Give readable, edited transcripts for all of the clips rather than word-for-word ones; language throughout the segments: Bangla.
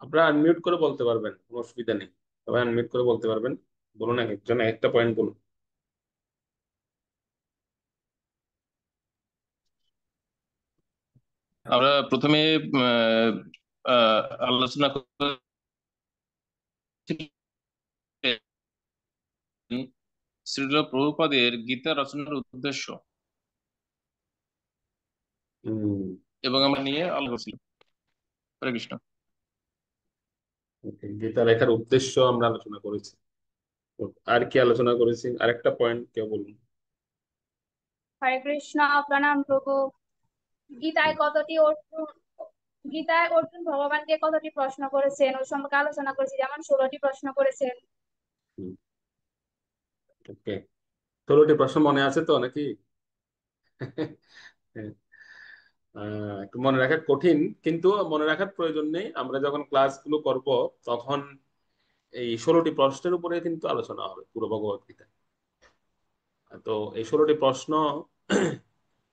আপনারা আনমিউট করে বলতে পারবেন, কোনো অসুবিধা নেই। সবাই আনমিউট করে বলতে পারবেন। বলুন, এক একজন একটা পয়েন্ট বলুন। আমরা প্রথমে আহ, আহ, আলোচনা করেছিলেন শ্রীল প্রভুপাদের গীতা রচনার উদ্দেশ্য, হুম। এবং আমরা নিয়ে আলোচনা করছিলাম। হরে কৃষ্ণ। ওকে, গীতা লেখার উদ্দেশ্য আমরা আলোচনা করেছি। তো আর কি আলোচনা করেছি, আরেকটা পয়েন্ট কেউ বলুন। হরে কৃষ্ণ, প্রণাম প্রভু। গীতায় হুম, কতটি অর্জুন গীতায় অর্জুন ভগবানকে কতটি প্রশ্ন করেছেন ওই সম্পর্কে আলোচনা করেছি, যেমন 16টি প্রশ্ন করেছেন। হুম, ওকে। 16টি প্রশ্ন মনে আছে তো নাকি? হ্যাঁ, একটু মনে রাখা কঠিন, কিন্তু মনে রাখার প্রয়োজন নেই। আমরা যখন ক্লাসগুলো করব তখন এই 16টি প্রশ্নের উপরে কিন্তু আলোচনা হবে পুরো ভগবত গীতা। তো এই 16টি প্রশ্ন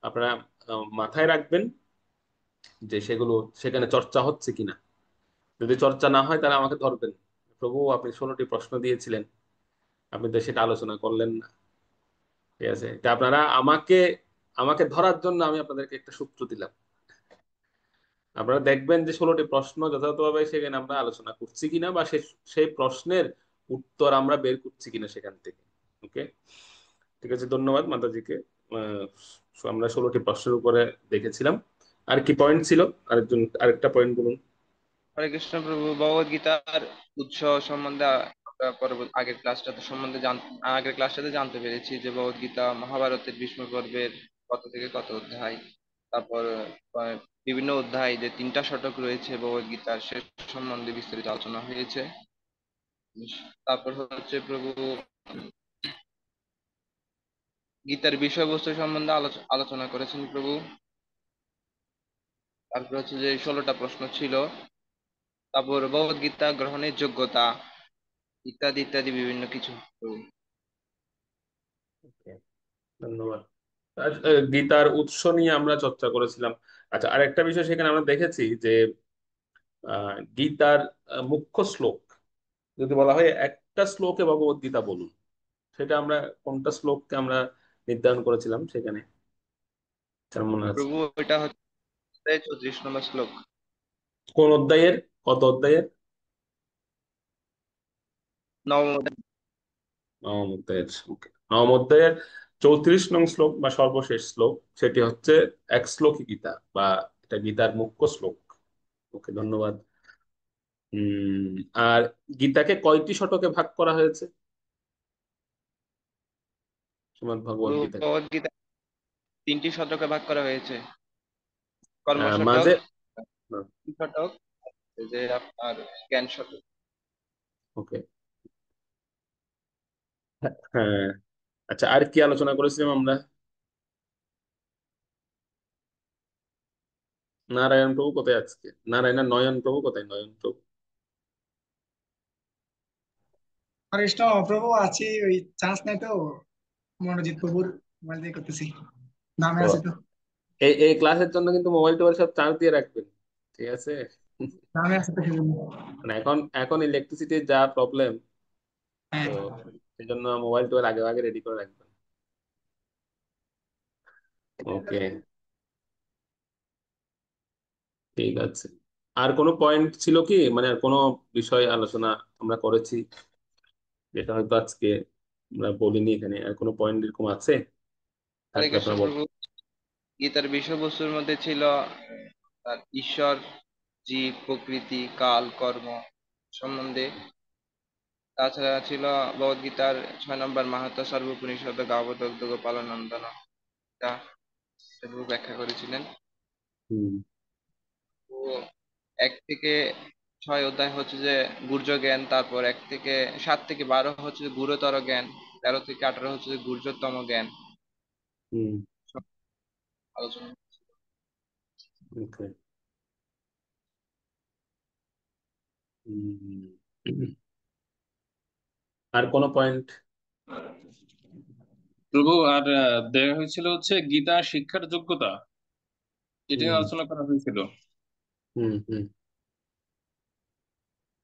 আপনারা মাথায় রাখবেন যে সেগুলো সেখানে চর্চা হচ্ছে কিনা। যদি চর্চা না হয় তাহলে আমাকে ধরবেন, প্রভু আপনি 16টি প্রশ্ন দিয়েছিলেন, আপনি তো সেটা আলোচনা করলেন না। ঠিক আছে, এটা আপনারা আমাকে আমাকে ধরার জন্য আমি আপনাদেরকে একটা সূত্র দিলাম। আপনারা দেখবেন যে 16টি প্রশ্ন যথাযথভাবে সেখানে আমরা আলোচনা করছি কিনা, বা সেই প্রশ্নের উত্তর আমরা বের করছি কিনা সেখান থেকে। ওকে, ঠিক আছে, ধন্যবাদ মাতাজিকে। আহ, আমরা 16টি প্রশ্নের উপরে দেখেছিলাম। আর কি পয়েন্ট ছিল? আরেকটা পয়েন্ট বলুন। হরে কৃষ্ণ প্রভু, ভগবদ গীতার উৎস সম্বন্ধে আমরা আগের ক্লাসটাতে জানতে পেরেছি যে ভগবদ গীতা মহাভারতের ভীষ্ম পর্বের কত থেকে কত অধ্যায়। তারপর আহ, বিভিন্ন অধ্যায় যে 3টা শতক রয়েছে ভগবদ গীতার, সে সম্বন্ধে বিস্তারিত আলোচনা হয়েছে। তারপর হচ্ছে প্রভু গীতার বিষয়বস্তু সম্বন্ধে আলোচনা করেছেন প্রভু। তারপর হচ্ছে যে 16টা প্রশ্ন ছিল। তারপর ভগবদ গীতা গ্রহণের যোগ্যতা, ইত্যাদি ইত্যাদি বিভিন্ন কিছু প্রভু। Okay, ধন্যবাদ। আজ, গীতার উৎস নিয়ে আমরা চর্চা করেছিলাম। আচ্ছা, আরেকটা বিষয় সেখানে আমরা দেখেছি যে গীতার মুখ্য শ্লোক যদি বলা হয় একটা শ্লোকে ভগবত গীতা বলুন, সেটা আমরা কোনটা শ্লোককে আমরা নির্ধারণ করেছিলাম সেখানে? তার মনে আছে? প্রভু এটা হচ্ছে 34 নম্বর শ্লোক। কোন অধ্যায়ের? কত অধ্যায়ের? নবম নবম অধ্যায়ের। Okay, নবম অধ্যায়ের 34 নং শ্লোক বা সর্বশেষ শ্লোক, সেটি হচ্ছে এক শ্লোকী গীতা, বা এটা গীতার মুখ্য শ্লোক। ওকে, ধন্যবাদ। উম আর গীতাকে কয়টি শতকে ভাগ করা হয়েছে? শ্রীমদ্ ভগবত গীতাকে ভগবদ গীতা 3টি শতকে ভাগ করা হয়েছে। কর্ম শতক, মাঝে। শতক, এই যে আপনার জ্ঞান শতক। ওকে, হ্যাঁ। আচ্ছা, আর কি আলোচনা করেছিলাম আমরা? নারায়ণ প্রভু কোথায় আজকে? নারায়ণ নয়ন প্রভু কোথায়? নয়ন প্রভু। হরে কৃষ্ণ প্রভু, আছি। ওই চান্স নাই তো, মনোজিৎ প্রভুর মোবাইল দিয়ে করতেছি। নামে ও, আছে তো। এই এই ক্লাসের জন্য কিন্তু মোবাইল টোবাইল সব চার্জ দিয়ে রাখবেন, ঠিক আছে? নামে আছে তো সেজন্য। মানে এখন এখন ইলেকট্রিসিটির যা প্রবলেম, তো হ্যাঁ। সেই জন্য মোবাইল টোবাইল আগে আগে রেডি করে রাখবেন। ওকে, ঠিক আছে। আর কোনো পয়েন্ট ছিল কি, মানে আর কোনো বিষয় আলোচনা আমরা করেছি যেটা হয়তো আজকে আমরা বলিনি এখানে? আর কোনো পয়েন্ট এরকম আছে হরে থাকলে কৃষ্ণ আপনারা বলুন। প্রভু, গীতার বিষয়বস্তুর মধ্যে ছিল তার ঈশ্বর, জীব, প্রকৃতি, কাল, কর্ম সম্বন্ধে। তাছাড়া ছিল ভগবদ গীতার 6 নম্বর মাহাত্ম্য সর্বোপনিষদ গাবদগ্ধ গোপালনন্দন, এটা প্রভু ব্যাখ্যা করেছিলেন। হুম, তো 1 থেকে 6 অধ্যায় হচ্ছে যে গুহ্য জ্ঞান, তারপর 1 থেকে 7 থেকে 12 হচ্ছে যে গুরুতর জ্ঞান, 13 থেকে 18 হচ্ছে যে গুহ্যতম জ্ঞান। হুম, সব আলোচনা। ওকে। হুম। আর কোনো পয়েন্ট? প্রভু আর দেয়া হয়েছিল হচ্ছে গীতা শিক্ষার যোগ্যতা, এটা নিয়ে হুম, আলোচনা করা হয়েছিল। হুম, হুম,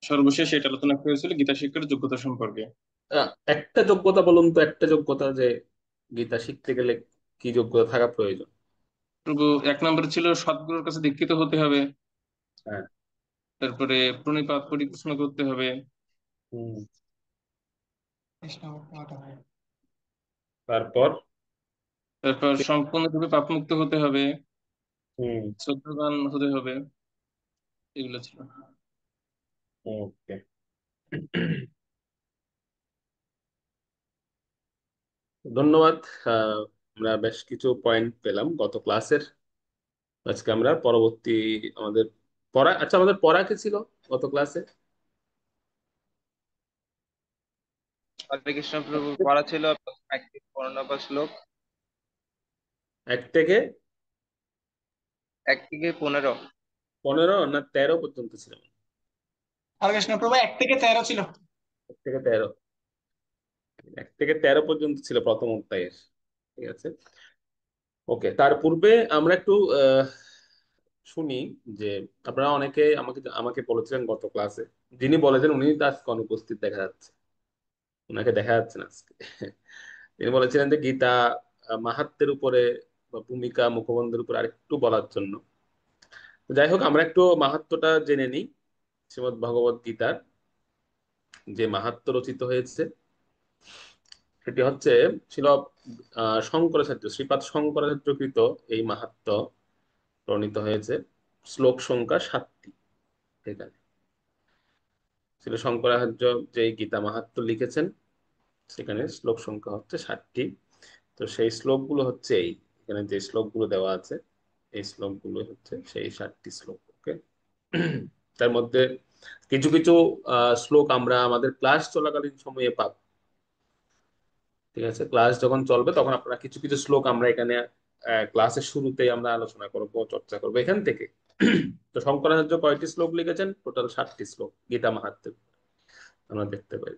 সর্বশেষ এটা আলোচনা করা হয়েছিল গীতা শিক্ষার যোগ্যতা সম্পর্কে। একটা যোগ্যতা বলুন তো, একটা যোগ্যতা যে গীতা শিখতে গেলে কি যোগ্যতা থাকা প্রয়োজন? প্রভু, এক নম্বরে ছিল সদ্গুরুর কাছে দীক্ষিত হতে হবে। হ্যাঁ। তারপরে প্রণিপাত পরিপ্রশ্ন করতে হবে। হুম। কৃষ্ণ ভক্ত হতে হবে। তারপর? তারপর সম্পূর্ণরূপে পাপমুক্ত হতে হবে। হুম। শ্রদ্ধাবান হতে হবে। এগুলো ছিল। ওকে। ধন্যবাদ। আহ, আমরা বেশ কিছু পয়েন্ট পেলাম গত ক্লাসের। আজকে আমরা পরবর্তী আমাদের পড়া, আচ্ছা আমাদের পড়া কি ছিল গত ক্লাসে? হরে কৃষ্ণ প্রভু পড়া ছিল 1 থেকে 15 শ্লোক। 1 থেকে 1 থেকে 15। 15 না 13 পর্যন্ত ছিল? হরে কৃষ্ণ প্রভু 1 থেকে 13 ছিল। 1 থেকে 13। 1 থেকে 13 পর্যন্ত ছিল প্রথম অধ্যায়ের। ঠিক আছে। ওকে, তার পূর্বে আমরা একটু শুনি যে আপনারা অনেকে আমাকে আমাকে বলেছিলেন গত ক্লাসে, যিনি বলেছেন উনি তো আজকে অনুপস্থিত দেখা যাচ্ছে, ওনাকে দেখা যাচ্ছে না আজকে। তিনি বলেছিলেন যে গীতা মাহাত্ম্যের উপরে বা ভূমিকা মুখবন্ধের উপর আরেকটু বলার জন্য। তো যাই হোক, আমরা একটু মাহাত্ম্যটা জেনে নিই। শ্রীমদ্ ভগবত গীতার যে মাহাত্ম্য রচিত হয়েছে সেটি হচ্ছে, ছিল শঙ্করাচার্য, শ্রীপাদ শঙ্করাচার্য কৃত এই মাহাত্ম্য প্রণীত হয়েছে। শ্লোক সংখ্যা 7টি এখানে ছিল। শঙ্করাচার্য যে গীতা মাহাত্ম্য লিখেছেন সেখানে শ্লোক সংখ্যা হচ্ছে 7টি। তো সেই শ্লোকগুলো হচ্ছে এই, এখানে যে শ্লোকগুলো দেওয়া আছে এই শ্লোকগুলো হচ্ছে সেই 7টি শ্লোক। ওকে। তার মধ্যে কিছু কিছু শ্লোক আমরা আমাদের ক্লাস চলাকালীন সময়ে পাব। ঠিক আছে, ক্লাস যখন চলবে তখন আপনারা কিছু কিছু শ্লোক আমরা এখানে ক্লাসের শুরুতেই আমরা আলোচনা করব, চর্চা করবো এখান থেকে। তো শঙ্করাচার্য কয়টি শ্লোক লিখেছেন? টোটাল 7টি শ্লোক গীতা মাহাত্ম্যে আমরা দেখতে পাই।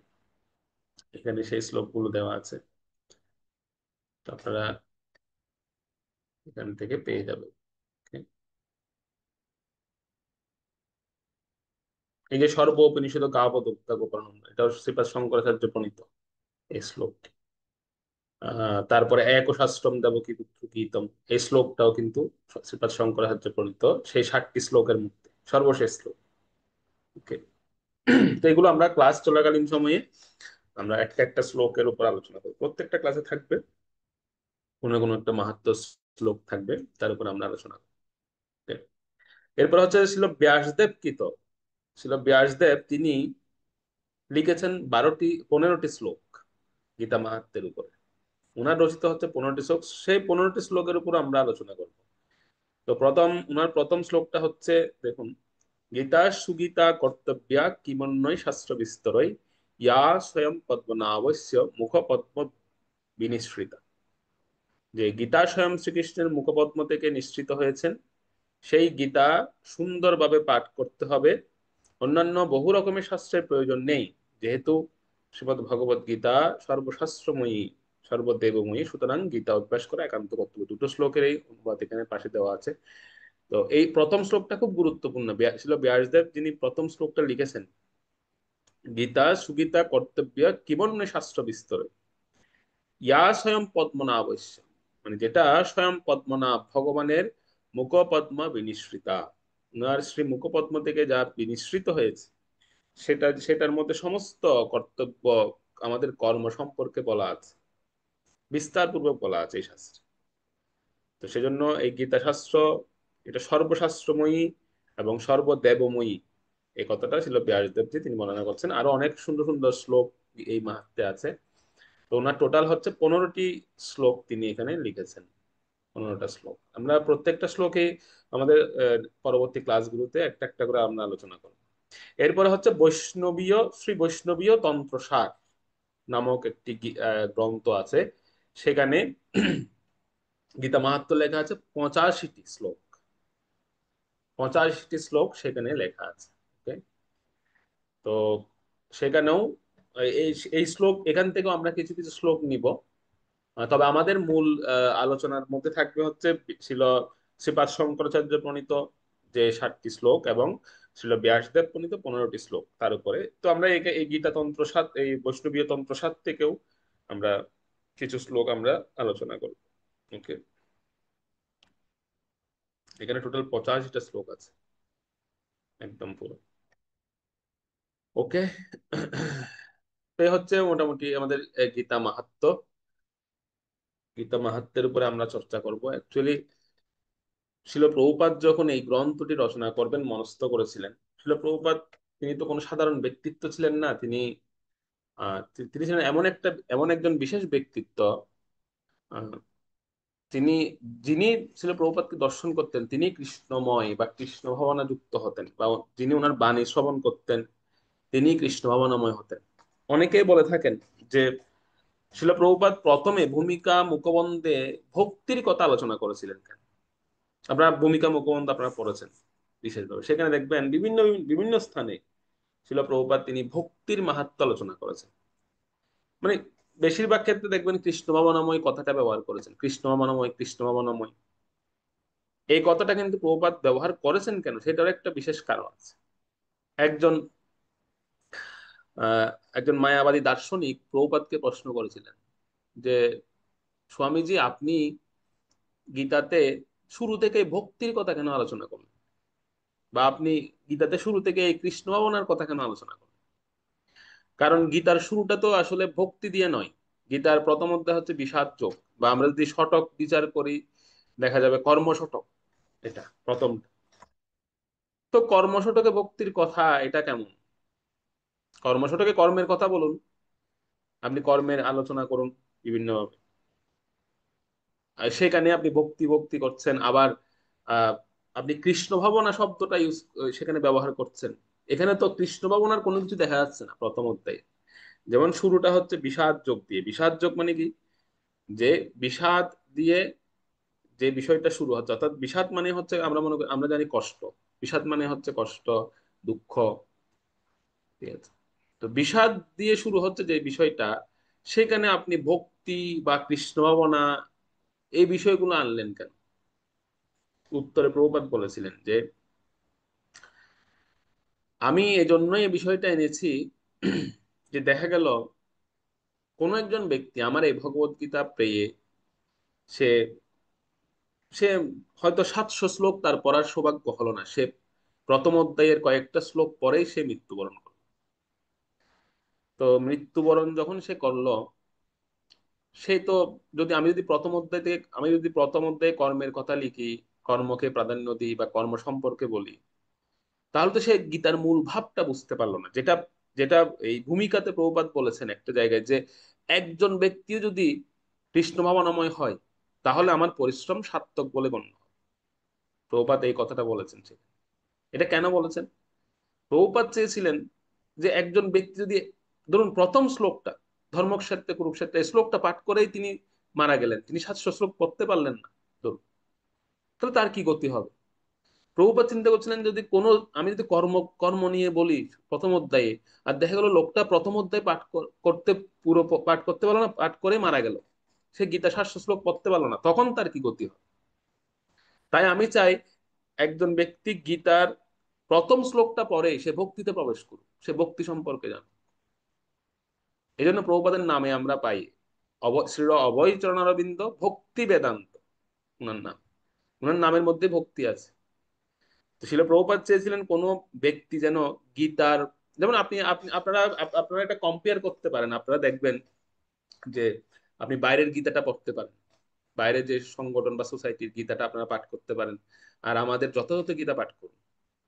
এখানে সেই শ্লোকগুলো দেওয়া আছে, তো আপনারা এখান থেকে পেয়ে যাবেন। Okay? এই যে সর্ব উপনিষদ গাবদত্তা গোপালন, এটা শ্রীপাদ শঙ্করাচার্য প্রণীত এই শ্লোকটি। তারপরে এক শাস্ত্রম দেবকী পুত্র গীতম, এই শ্লোকটাও কিন্তু শ্রীপাদ শঙ্করাচার্য প্রণীত সেই 7টি শ্লোকের মধ্যে সর্বশেষ শ্লোক। ওকে। তো এগুলো আমরা ক্লাস চলাকালীন সময়ে আমরা একটা একটা শ্লোকের উপর আলোচনা করব। প্রত্যেকটা ক্লাসে থাকবে কোনো কোনো একটা মাহাত্ম্য শ্লোক থাকবে, তার উপর আমরা আলোচনা করব। Okay? এরপর হচ্ছে ছিল ব্যাসদেব কৃত। ছিল ব্যাসদেব, তিনি লিখেছেন 15টি শ্লোক গীতা মাহাত্ম্যের উপরে। ওনার রচিত হচ্ছে 15টি শ্লোক, সেই 15টি শ্লোকের উপর আমরা আলোচনা করব। তো ওনার প্রথম শ্লোকটা হচ্ছে, দেখুন, গীতা সুগীতা কর্তব্যা কিমন্বয় শাস্ত্র বিস্তরয় ইয়া স্বয়ং পদ্মনাভস্য মুখ পদ্ম বিনিসৃতা। যে গীতা স্বয়ং শ্রীকৃষ্ণের মুখপদ্ম থেকে নিঃসৃত হয়েছেন, সেই গীতা সুন্দরভাবে পাঠ করতে হবে। অন্যান্য বহু রকমের শাস্ত্রের প্রয়োজন নেই, যেহেতু শ্রীমদ ভগবত গীতা সর্বশাস্ত্রময়ী সর্বদেবময়ী, সুতরাং গীতা অভ্যাস করা একান্ত কর্তব্য। দুটো শ্লোকের এই অনুবাদ এখানে পাশে দেওয়া আছে। তো এই প্রথম শ্লোকটা খুব গুরুত্বপূর্ণ। ছিল ব্যাসদেব যিনি প্রথম শ্লোকটা লিখেছেন, গীতা সুগীতা কর্তব্য কিমন্য শাস্ত্র বিস্তরে ইয়া স্বয়ং পদ্মনাভস্য, মানে যেটা স্বয়ং পদ্মনাভ ভগবানের মুখপদ্ম বিনিসৃতা, উনার শ্রী মুখপদ্ম থেকে যা বিনিসৃত হয়েছে সেটার মধ্যে সমস্ত কর্তব্য, আমাদের কর্ম সম্পর্কে বলা আছে, বিস্তার পূর্বক বলা আছে এই শাস্ত্রে। তো সেজন্য এই গীতা শাস্ত্র এটা সর্বশাস্ত্রময়ী এবং সর্বদেবময়ী, এই কথাটা ছিল ব্যাসদেবজি তিনি বর্ণনা করছেন। আরো অনেক সুন্দর সুন্দর শ্লোক এই মাহাত্ম্যে আছে। তো ওনার টোটাল হচ্ছে 15টি শ্লোক তিনি এখানে লিখেছেন। 15টা শ্লোক আমরা প্রত্যেকটা শ্লোকে আমাদের পরবর্তী ক্লাসগুলোতে একটা একটা করে আমরা আলোচনা করব। এরপরে হচ্ছে বৈষ্ণবীয় শ্রী বৈষ্ণবীয় তন্ত্রসার নামক একটি গ্রন্থ আছে। সেখানে গীতা মাহাত্ম্য লেখা আছে 85টি শ্লোক। 85টি শ্লোক সেখানে লেখা আছে। ওকে। তো সেখানেও এই এই শ্লোক, এখান থেকেও আমরা কিছু কিছু শ্লোক নিব। তবে আমাদের মূল আলোচনার মধ্যে থাকবে হচ্ছে ছিল শ্রীপাদ শঙ্করাচার্য প্রণীত যে 7টি শ্লোক এবং ছিল ব্যাসদেব প্রণীত 15টি শ্লোক তার উপরে। তো আমরা এই গীতা তন্ত্র সাত, এই বৈষ্ণবীয় তন্ত্র সাত থেকেও আমরা কিছু শ্লোক আমরা আলোচনা করব। ওকে, এখানে টোটাল 85টা শ্লোক আছে, একদম পুরো। ওকে, তো এই হচ্ছে মোটামুটি আমাদের গীতা মাহাত্ম্য। গীতা মাহাত্ম্যের উপরে আমরা চর্চা করব। অ্যাকচুয়ালি শিল প্রভুপাদ যখন এই গ্রন্থটি রচনা করবেন মনস্থ করেছিলেন, শিল প্রভুপাদ তিনি তো কোনো সাধারণ ব্যক্তিত্ব ছিলেন না। তিনি তিনি ছিলেন এমন একজন বিশেষ ব্যক্তিত্ব, আহ, তিনি যিনি শিল প্রভুপাদকে দর্শন করতেন তিনি কৃষ্ণময় বা কৃষ্ণ ভাবনা যুক্ত হতেন, বা যিনি ওনার বাণী শ্রবণ করতেন তিনি কৃষ্ণ ভাবনাময় হতেন। অনেকেই বলে থাকেন যে শিল প্রভুপাদ প্রথমে ভূমিকা মুখবন্ধে ভক্তির কথা আলোচনা করেছিলেন কেন। আপনারা ভূমিকা মুখবন্ধ আপনারা পড়েছেন বিশেষভাবে, সেখানে দেখবেন বিভিন্ন বিভিন্ন স্থানে শিল প্রভুপাদ তিনি ভক্তির মাহাত্ম্য আলোচনা করেছেন। মানে বেশিরভাগ ক্ষেত্রে দেখবেন কৃষ্ণ ভাবনাময় কথাটা ব্যবহার করেছেন, কৃষ্ণ ভাবনাময় কৃষ্ণ ভাবনাময়। এই কথাটা কিন্তু প্রভুপাদ ব্যবহার করেছেন কেন, সেটার একটা বিশেষ কারণ আছে। একজন আহ একজন মায়াবাদী দার্শনিক প্রভুপাদকে প্রশ্ন করেছিলেন যে, স্বামীজি আপনি গীতাতে শুরু থেকে ভক্তির কথা কেন আলোচনা করলেন, বা আপনি গীতাতে শুরু থেকে এই কৃষ্ণ ভাবনার কথা কেন আলোচনা করলেন? কারণ গীতার শুরুটা তো আসলে ভক্তি দিয়ে নয়। গীতার প্রথম অধ্যায় হচ্ছে বিষাদ যোগ, বা আমরা যদি শতক বিচার করি দেখা যাবে কর্ম শতক, এটা প্রথম। তো কর্ম শতকে ভক্তির কথা এটা কেমন? কর্ম শতকে কর্মের কথা বলুন, আপনি কর্মের আলোচনা করুন বিভিন্ন, সেখানে আপনি ভক্তি ভক্তি করছেন, আবার আহ আপনি কৃষ্ণ ভাবনা শব্দটা সেখানে ব্যবহার করছেন। এখানে তো কৃষ্ণ ভাবনার কোনো কিছু দেখা যাচ্ছে না প্রথম অধ্যায়ে। যেমন শুরুটা হচ্ছে বিষাদ যোগ দিয়ে। বিষাদ যোগ মানে কি, যে বিষাদ দিয়ে যে বিষয়টা শুরু হচ্ছে, অর্থাৎ বিষাদ মানে হচ্ছে আমরা জানি কষ্ট। বিষাদ মানে হচ্ছে কষ্ট, দুঃখ, ঠিক আছে? তো বিষাদ দিয়ে শুরু হচ্ছে যে বিষয়টা, সেখানে আপনি ভক্তি বা কৃষ্ণ ভাবনা এই বিষয়গুলো আনলেন কেন? উত্তরে প্রভুপাদ বলেছিলেন যে, আমি এজন্যই এই বিষয়টা এনেছি যে দেখা গেল কোন একজন ব্যক্তি আমার এই ভগবত গীতা পেয়ে সে সে হয়তো 700 শ্লোক তার পড়ার সৌভাগ্য হলো না, সে প্রথম অধ্যায়ের কয়েকটা শ্লোক পরেই সে মৃত্যুবরণ করলো। তো মৃত্যুবরণ যখন সে করলো, সে তো, আমি যদি প্রথম অধ্যায়ে কর্মের কথা লিখি, কর্মকে প্রাধান্য দিই বা কর্ম সম্পর্কে বলি, তাহলে তো সে গীতার মূল ভাবটা বুঝতে পারলো না। যেটা যেটা এই ভূমিকাতে প্রভুপাদ বলেছেন একটা জায়গায়, যে একজন ব্যক্তিও যদি কৃষ্ণ ভাবনাময় হয় তাহলে আমার পরিশ্রম সার্থক বলে গণ্য হবে। প্রভুপাদ এই কথাটা বলেছেন। সে এটা কেন বলেছেন? প্রভুপাদ চেয়েছিলেন যে একজন ব্যক্তি যদি, ধরুন প্রথম শ্লোকটা ধর্মক্ষেত্রে কুরুক্ষেত্রে, এই শ্লোকটা পাঠ করেই তিনি মারা গেলেন, তিনি 700 শ্লোক পড়তে পারলেন না, ধরুন, তাহলে তার কি গতি হবে? প্রভুপাদ চিন্তা করছিলেন যদি কোনো, আমি যদি কর্ম কর্ম নিয়ে বলি প্রথম অধ্যায়ে, আর দেখা গেল লোকটা প্রথম অধ্যায় করতে পুরো পাঠ করতে পারলো না, পাঠ করে মারা গেল, সে গীতা 700 শ্লোক পড়তে পারলো না, তখন তার কি গতি হবে? তাই আমি চাই একজন ব্যক্তি গীতার প্রথম শ্লোকটা পড়ে সে ভক্তিতে প্রবেশ করুক, সে ভক্তি সম্পর্কে জানে। এই জন্য প্রভুপাদের নামে আমরা পাই শ্রী অভয় চরণারবিন্দ ভক্তি বেদান্ত, উনার নাম, উনার নামের মধ্যে ভক্তি আছে। তো শিল প্রভুপাদ চেয়েছিলেন কোনো ব্যক্তি যেন গীতার, যেমন আপনি আপনি আপনারা আপনারা এটা কম্পেয়ার করতে পারেন, আপনারা দেখবেন যে আপনি বাইরের গীতাটা পড়তে পারেন, বাইরে যে সংগঠন বা সোসাইটির গীতাটা আপনারা পাঠ করতে পারেন, আর আমাদের যথাযথ গীতা পাঠ করুন,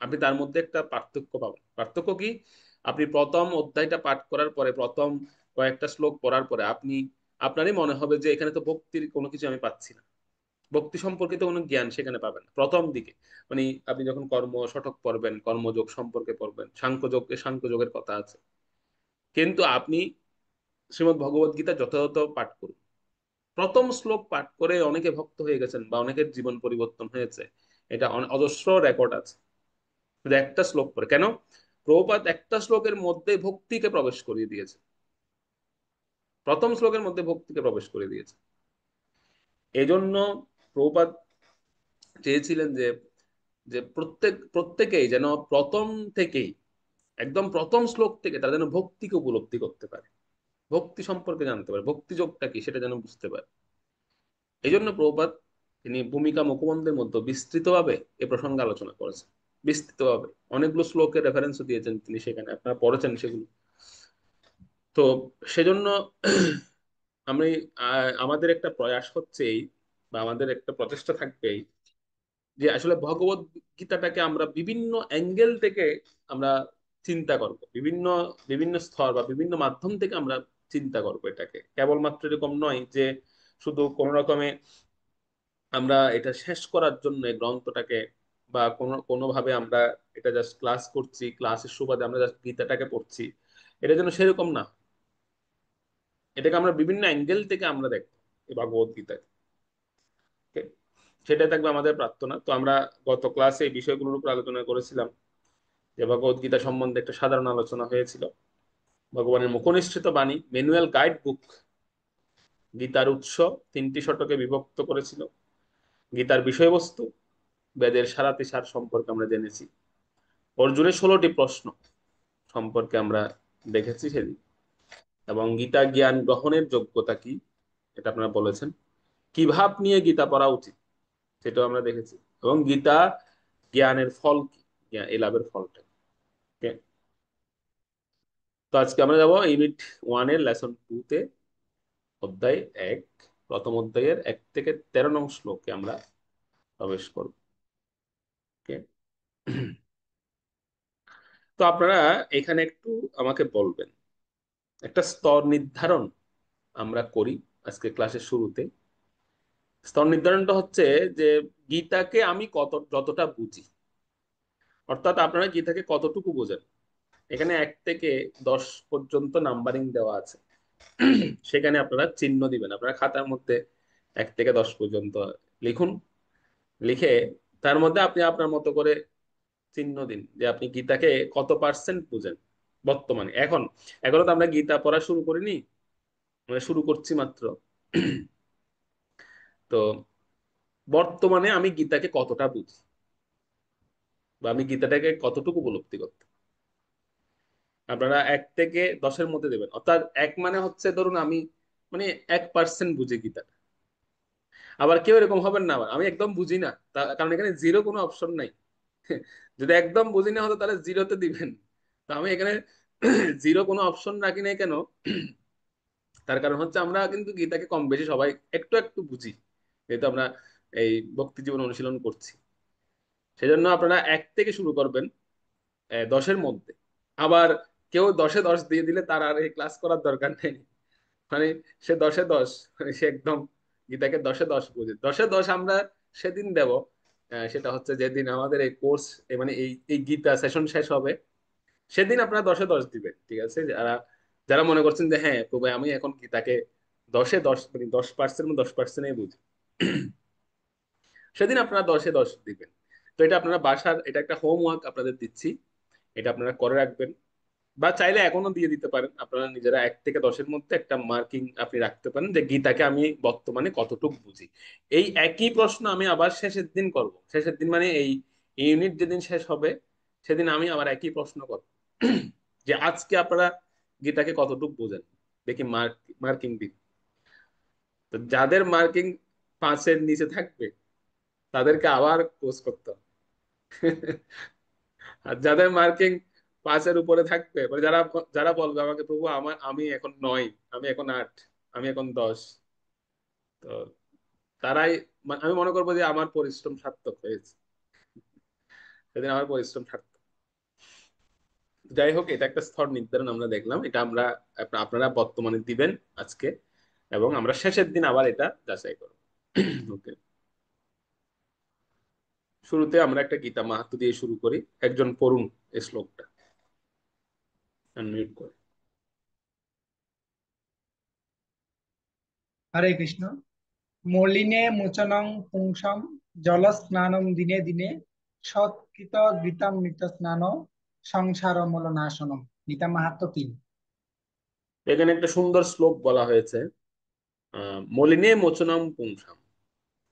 আপনি তার মধ্যে একটা পার্থক্য পাবেন। পার্থক্য কি? আপনি প্রথম অধ্যায়টা পাঠ করার পরে, প্রথম কয়েকটা শ্লোক পড়ার পরে আপনারই মনে হবে যে এখানে তো ভক্তির কোনো কিছু আমি পাচ্ছি না, ভক্তি সম্পর্কিত কোনো জ্ঞান সেখানে পাবেন না প্রথম দিকে। মানে আপনি যখন কর্ম শতক পড়বেন, কর্মযোগ সম্পর্কে পড়বেন, সাংখ্যযোগের কথা আছে, কিন্তু আপনি শ্রীমদ ভগবত গীতা যথাযথ পাঠ করুন। প্রথম শ্লোক পাঠ করে অনেকে ভক্ত হয়ে গেছেন বা অনেকের জীবন পরিবর্তন হয়েছে, এটা অজস্র রেকর্ড আছে। শুধু একটা শ্লোক পড়ে কেন? প্রভুপাদ একটা শ্লোকের মধ্যে ভক্তিকে প্রবেশ করিয়ে দিয়েছে, প্রথম শ্লোকের মধ্যে ভক্তিকে প্রবেশ করে দিয়েছে। এই জন্য প্রভুপাদ চেয়েছিলেন যে যে প্রত্যেকেই যেন প্রথম থেকেই, একদম প্রথম শ্লোক থেকে তারা যেন ভক্তিকে উপলব্ধি করতে পারে, ভক্তি সম্পর্কে জানতে পারে, ভক্তি যোগটা কি সেটা যেন বুঝতে পারে। এই জন্য প্রভুপাদ তিনি ভূমিকা মুখবন্ধের মধ্যে বিস্তৃতভাবে এ প্রসঙ্গে আলোচনা করেছেন, বিস্তৃতভাবে অনেকগুলো শ্লোকের রেফারেন্সও দিয়েছেন তিনি, সেখানে আপনারা পড়েছেন সেগুলো। তো সেজন্য আমি আমাদের একটা প্রয়াস হচ্ছেই, বা আমাদের একটা প্রচেষ্টা থাকবেই, যে আসলে ভগবত গীতাটাকে আমরা বিভিন্ন অ্যাঙ্গেল থেকে আমরা চিন্তা করব, বিভিন্ন বিভিন্ন স্তর বা বিভিন্ন মাধ্যম থেকে আমরা চিন্তা করব। এটাকে কেবলমাত্র এরকম নয় যে শুধু কোন রকমে আমরা এটা শেষ করার জন্য এই গ্রন্থটাকে, বা কোনোভাবে আমরা এটা জাস্ট ক্লাস করছি, ক্লাসের সুবাদে আমরা জাস্ট গীতাটাকে পড়ছি, এটা যেন সেরকম না। এটাকে আমরা বিভিন্ন অ্যাঙ্গেল থেকে আমরা দেখবো এই ভগবত গীতাকে। Okay? সেটাই থাকবে আমাদের প্রার্থনা। তো আমরা গত ক্লাসে এই বিষয়গুলোর উপর আলোচনা করেছিলাম, যে ভগবত গীতা সম্বন্ধে একটা সাধারণ আলোচনা হয়েছিল। ভগবানের মুখনিসৃত বাণী, ম্যানুয়াল গাইড বুক, গীতার উৎস 3টি শতকে বিভক্ত করেছিল। গীতার বিষয়বস্তু, বেদের সারাতি সার সম্পর্কে আমরা জেনেছি। অর্জুনের 16টি প্রশ্ন সম্পর্কে আমরা দেখেছি সেদিন। এবং গীতা জ্ঞান গ্রহণের যোগ্যতা কি এটা আপনারা বলেছেন। কি ভাব নিয়ে গীতা পড়া উচিত সেটাও আমরা দেখেছি। এবং গীতা জ্ঞানের ফল কি, এই লাভের ফলটা। Okay? তো আজকে আমরা যাবো ইউনিট 1 এর লেসন 2 তে, অধ্যায় 1, প্রথম অধ্যায়ের 1 থেকে 13 নং শ্লোকে আমরা প্রবেশ করব। Okay? তো আপনারা এখানে একটু আমাকে বলবেন, একটা স্তর নির্ধারণ আমরা করি আজকে ক্লাসের শুরুতে। স্তর নির্ধারণটা হচ্ছে যে গীতাকে আমি যতটা বুঝি, অর্থাৎ আপনারা গীতাকে কতটুকু বোঝেন। এখানে 1 থেকে 10 পর্যন্ত নাম্বারিং দেওয়া আছে, সেখানে আপনারা চিহ্ন দিবেন। আপনারা খাতার মধ্যে 1 থেকে 10 পর্যন্ত লিখুন, লিখে তার মধ্যে আপনি আপনার মতো করে চিহ্ন দিন যে আপনি গীতাকে কত পার্সেন্ট বুঝেন বর্তমানে। এখনো তো আমরা গীতা পড়া শুরু করিনি, মানে শুরু করছি মাত্র। তো বর্তমানে আমি গীতাকে কতটা বুঝি, বা আমি গীতাটাকে কতটুকু উপলব্ধি করতে, আপনারা 1 থেকে 10-এর মধ্যে দেবেন। অর্থাৎ 1 মানে হচ্ছে ধরুন আমি মানে 1% বুঝি গীতা। আবার কেউ এরকম হবেন না, আবার আমি একদম বুঝি না, কারণ এখানে জিরো কোনো অপশন নাই। যদি একদম বুঝি না হতো তাহলে জিরোতে দিবেন। তো আমি এখানে জিরো কোনো অপশন রাখি নাই কেন, তার কারণ হচ্ছে আমরা কিন্তু গীতাকে কম বেশি সবাই একটু একটু বুঝি, যেহেতু আমরা এই ভক্তি জীবন অনুশীলন করছি। সেজন্য আপনারা 1 থেকে শুরু করবেন, 10-এর মধ্যে। আবার কেউ 10-এ 10 দিয়ে দিলে তার আর এই ক্লাস করার দরকার নেই। মানে সে 10-এ 10, মানে সে একদম গীতাকে 10-এ 10 বুঝে। 10-এ 10 আমরা সেদিন দেব, সেটা হচ্ছে যেদিন আমাদের এই কোর্স, মানে এই এই গীতা সেশন শেষ হবে, সেদিন আপনারা 10-এ 10 দিবেন। ঠিক আছে? যারা যারা মনে করছেন যে হ্যাঁ তো ভাই আমি এখন গীতাকে 10-এ 10, মানে 10% 10%-এই বুঝি, সেদিন আপনারা 10-এ 10 দিবেন। তো এটা আপনারা বাসার, এটা একটা হোমওয়ার্ক আপনাদের দিচ্ছি, এটা আপনারা করে রাখবেন। বা চাইলে এখনো দিয়ে দিতে পারেন, আপনারা নিজেরা 1 থেকে 10-এর মধ্যে একটা মার্কিং আপনি রাখতে পারেন যে গীতাকে আমি বর্তমানে কতটুকু বুঝি। এই একই প্রশ্ন আমি আবার শেষের দিন করব, শেষের দিন মানে এই ইউনিট যেদিন শেষ হবে সেদিন আমি আবার একই প্রশ্ন করব, যে আজকে আপনারা গীতাকে কতটুকু বোঝেন, দেখি মার্কিং দিন। তো যাদের মার্কিং 5-এর নিচে থাকবে তাদেরকে আবার কোর্স করতে হবে। আর যাদের মার্কিং 5-এর উপরে থাকবে, মানে যারা যারা বলবে আমাকে প্রভু আমি এখন 9, আমি এখন 8, আমি এখন 10, তো তারাই, আমি মনে করবো যে আমার পরিশ্রম সার্থক হয়েছে, সেদিন আমার পরিশ্রম সার্থক। যাই হোক, এটা একটা স্তর নির্ধারণ আমরা দেখলাম, এটা আমরা আপনারা বর্তমানে দিবেন আজকে, এবং আমরা শেষের দিন আবার এটা যাচাই করব। ওকে, শুরুতে আমরা একটা গীতা মাহাত্ম্য দিয়ে শুরু করি। একজন পড়ুন এই শ্লোকটা, আনমিউট করে। হরে কৃষ্ণ। মলিনে মোচনং পুংসাম জল স্নানম দিনে দিনে সৎকৃত গীতামৃত স্নান সংসার মল নাশনম। গীতা মাহাত্ম্য 3। এখানে একটা সুন্দর শ্লোক বলা হয়েছে, মলিনে মোচনম পুংসাম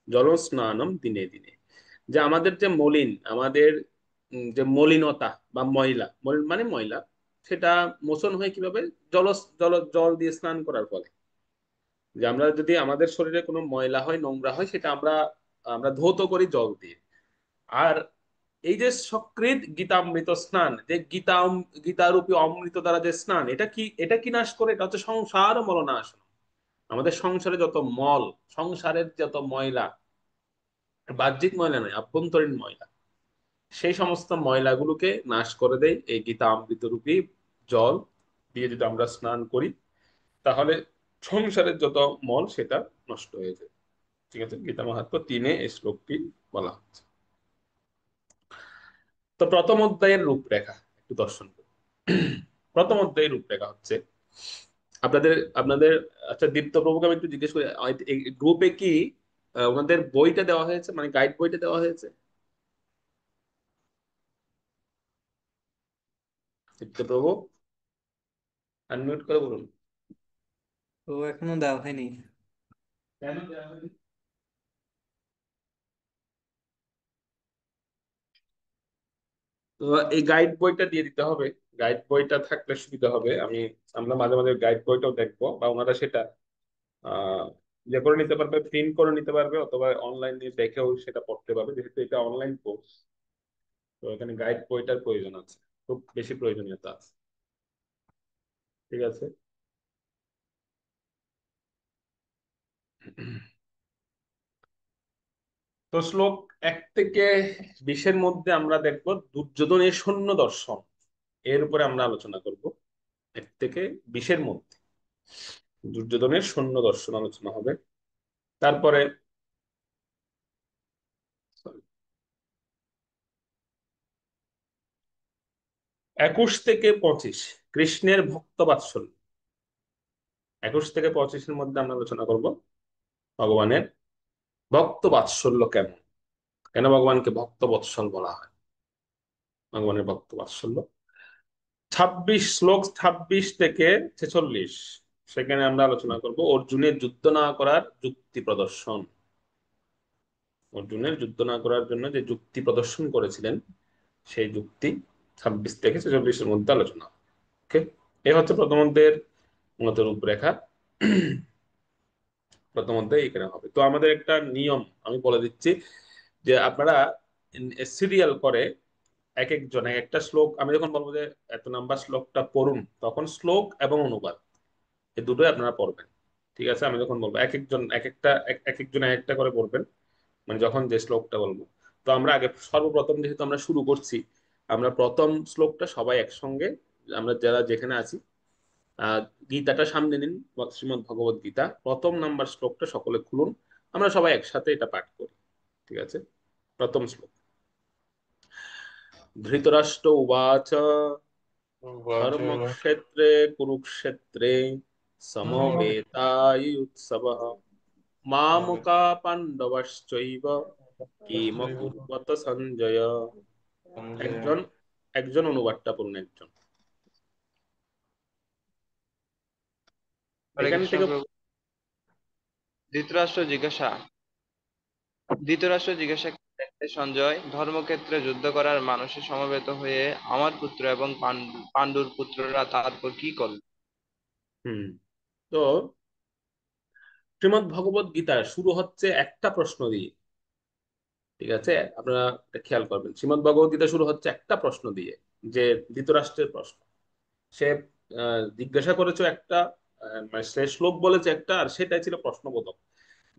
জল স্নানম দিনে দিনে। যে আমাদের যে মলিন, আমাদের যে মলিনতা বা ময়লা, মলিন মানে ময়লা, সেটা মোচন হয় কিভাবে? জল দিয়ে স্নান করার ফলে। যে আমরা যদি আমাদের শরীরে কোনো ময়লা হয়, নোংরা হয়, সেটা আমরা আমরা ধৌত করি জল দিয়ে। আর এই যে সক্রিয় গীতামৃত স্নান, যে গীতারূপী অমৃত দ্বারা যে স্নান, এটা কি নাশ করে? এটা হচ্ছে সংসার মলনাশ। আমাদের সংসারে যত মল, সংসারের যত ময়লা, বাহ্যিক ময়লা নয়, আভ্যন্তরীণ ময়লা, সেই সমস্ত ময়লাগুলোকে নাশ করে দেয় এই গীতা অমৃত রূপী জল দিয়ে। যদি আমরা স্নান করি, তাহলে সংসারের যত মল সেটা নষ্ট হয়ে যায়। ঠিক আছে, গীতা মাহাত্ম্য 3-এ এই শ্লোকটি বলা হচ্ছে। তো প্রথম অধ্যায়ের রূপরেখা একটু দর্শন করি। প্রথম অধ্যায়ের রূপরেখা হচ্ছে আপনাদের আপনাদের আচ্ছা, দীপ্ত প্রভুকে আমি একটু জিজ্ঞেস করি, গ্রুপে কি ওনাদের বইটা দেওয়া হয়েছে, মানে গাইড বইটা দেওয়া হয়েছে? দীপ্ত প্রভু, আনমিউট করে বলুন। তো এখনো দেওয়া হয়নি। কেন দেওয়া হয়নি? তো এই গাইড বইটা দিয়ে দিতে হবে। গাইড বইটা থাকলে সুবিধা হবে। আমরা মাঝে মাঝে গাইড বইটাও দেখবো, বা ওনারা সেটা আহ ইয়ে করে নিতে পারবে, প্রিন্ট করে নিতে পারবে, অথবা অনলাইনে দেখেও সেটা পড়তে পারবে, যেহেতু এটা অনলাইন কোর্স। তো এখানে গাইড বইটার প্রয়োজন আছে, খুব বেশি প্রয়োজনীয়তা আছে। ঠিক আছে। তো শ্লোক 1 থেকে 20-এর মধ্যে আমরা দেখব দুর্যোধনের সৈন্য দর্শন, এর উপরে আমরা আলোচনা করব। 1 থেকে 20-এর মধ্যে দুর্যোধনের সৈন্য দর্শন আলোচনা হবে। তারপরে sorry, 21 থেকে 25 কৃষ্ণের ভক্ত বাৎসল্য। 21 থেকে 25-এর মধ্যে আমরা আলোচনা করব ভগবানের ভক্ত বাৎসল্য কেমন, কেন ভগবানকে ভক্ত বৎসল বলা হয়, ভগবানের ভক্ত বাৎসল্য। 26 শ্লোক 26 থেকে 46, সেখানে আমরা আলোচনা করব অর্জুনের যুদ্ধ না করার যুক্তি প্রদর্শন। অর্জুনের যুদ্ধ না করার জন্য যে যুক্তি প্রদর্শন করেছিলেন, সেই যুক্তি 26 থেকে 46-এর মধ্যে আলোচনা। ওকে, এ হচ্ছে প্রথম অধ্যায়ের মূলত রূপরেখা। প্রথম অধ্যায় এখানে হবে। তো আমাদের একটা নিয়ম আমি বলে দিচ্ছি, যে আপনারা সিরিয়াল করে এক একজন এক একটা শ্লোক, আমি যখন বলবো যে এত নাম্বার শ্লোকটা পড়ুন, তখন শ্লোক এবং অনুবাদ এই দুটোই আপনারা পড়বেন। ঠিক আছে, আমি যখন বলবো এক একজন এক একজন এক একটা করে পড়বেন, মানে যখন যে শ্লোকটা বলবো। তো আমরা আগে সর্বপ্রথম যেহেতু আমরা শুরু করছি, আমরা প্রথম শ্লোকটা সবাই একসঙ্গে, আমরা যারা যেখানে আছি, আহ গীতাটা সামনে নিন, শ্রীমদ্ ভগবত গীতা প্রথম নাম্বার শ্লোকটা সকলে খুলুন, আমরা সবাই একসাথে এটা পাঠ করি। ঠিক আছে, প্রথম শ্লোক। ধৃতরাষ্ট্র উবাচ ধর্মক্ষেত্রে কুরুক্ষেত্রে সমবেতায়ুৎসবঃ মামকা পাণ্ডবশ্চৈব কিম কুর্বত সঞ্জয়। একজন একজন অনুবাদটা পড়ুন, একজন। হরে এখান কৃষ্ণ থেকে প্রভু। ধৃতরাষ্ট্র জিজ্ঞাসা ধৃতরাষ্ট্র জিজ্ঞাসা করলেন, সঞ্জয়, ধর্মক্ষেত্রে যুদ্ধ করার মানুষে সমবেত হয়ে আমার পুত্র এবং পাণ্ডুর পুত্ররা তারপর কি করল? হুম, তো শ্রীমদ্ ভগবত গীতা শুরু হচ্ছে একটা প্রশ্ন দিয়ে। ঠিক আছে, আপনারা এটা খেয়াল করবেন, শ্রীমদ্ ভগবত গীতা শুরু হচ্ছে একটা প্রশ্ন দিয়ে, যে ধৃতরাষ্ট্রের প্রশ্ন। সে জিজ্ঞাসা করেছে একটা, মানে সে শ্লোক বলেছে একটা, আর সেটাই ছিল প্রশ্নবোধক,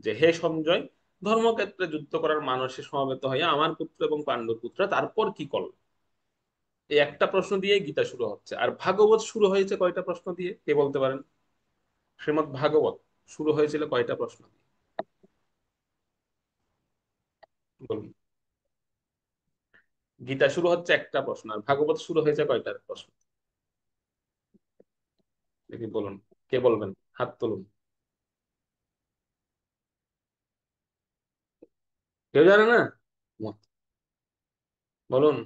যে হে সঞ্জয়, ধর্মক্ষেত্রে যুদ্ধ করার মানুষে সমবেত হইয়া আমার পুত্র এবং পাণ্ডুর পুত্র তারপর কি করল। এই একটা প্রশ্ন দিয়ে গীতা শুরু হচ্ছে। আর ভাগবত শুরু হয়েছে কয়টা প্রশ্ন দিয়ে, কে বলতে পারেন? শ্রীমদ্ ভাগবত শুরু হয়েছিল কয়টা প্রশ্ন দিয়ে, বলুন। গীতা শুরু হচ্ছে একটা প্রশ্ন, আর ভাগবত শুরু হয়েছে কয়টা প্রশ্ন? দেখি বলুন, কে বলবেন, হাত তুলুন। কেউ জানে না? বলুন।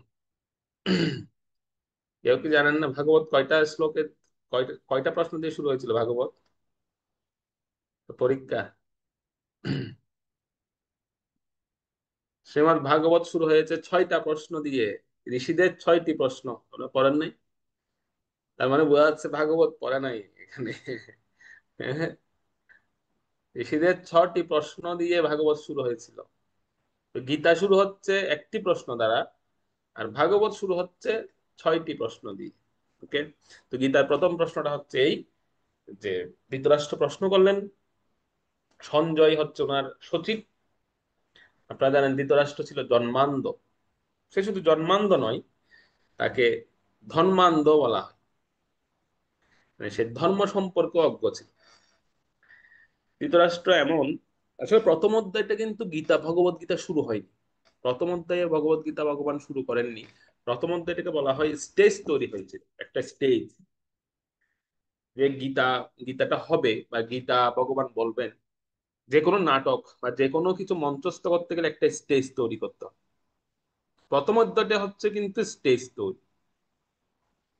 কেউ কি জানেন না ভাগবত কয়টা শ্লোকে, কয়টা কয়টা প্রশ্ন দিয়ে শুরু হয়েছিল ভাগবত? তো পরীক্ষা। শ্রীমদ্ ভাগবত শুরু হয়েছে 6টা প্রশ্ন দিয়ে, ঋষিদের 6টি প্রশ্ন, ওরা পড়েন নাই? তার মানে বোঝা যাচ্ছে ভাগবত পড়ে নাই এখানে। ঋষিদের 6টি প্রশ্ন দিয়ে ভাগবত শুরু হয়েছিল। তো গীতা শুরু হচ্ছে একটি প্রশ্ন দ্বারা, আর ভাগবত শুরু হচ্ছে 6টি প্রশ্ন দিয়ে। ওকে, তো গীতার প্রথম প্রশ্নটা হচ্ছে এই যে ধৃতরাষ্ট্র প্রশ্ন করলেন, সঞ্জয় হচ্ছে ওনার সচিব। আপনারা জানেন ধৃতরাষ্ট্র ছিল জন্মান্ধ। সে শুধু জন্মান্ধ নয়, তাকে ধর্মান্ধ বলা হয়, মানে সে ধর্ম সম্পর্কে অজ্ঞ ছিল। ধৃতরাষ্ট্র এমন, আসলে প্রথম অধ্যায়টা কিন্তু গীতা ভগবত গীতা শুরু হয়নি। প্রথম অধ্যায়ে ভগবত গীতা ভগবান শুরু করেননি। প্রথম অধ্যায়টাকে বলা হয় স্টেজ তৈরি হয়েছিল, একটা স্টেজ, যে গীতাটা হবে বা গীতা ভগবান বলবেন। যে কোনো নাটক বা যে কোনো কিছু মঞ্চস্থ করতে গেলে একটা স্টেজ তৈরি করতে হয়। প্রথম অধ্যায়টা হচ্ছে কিন্তু স্টেজ তৈরি,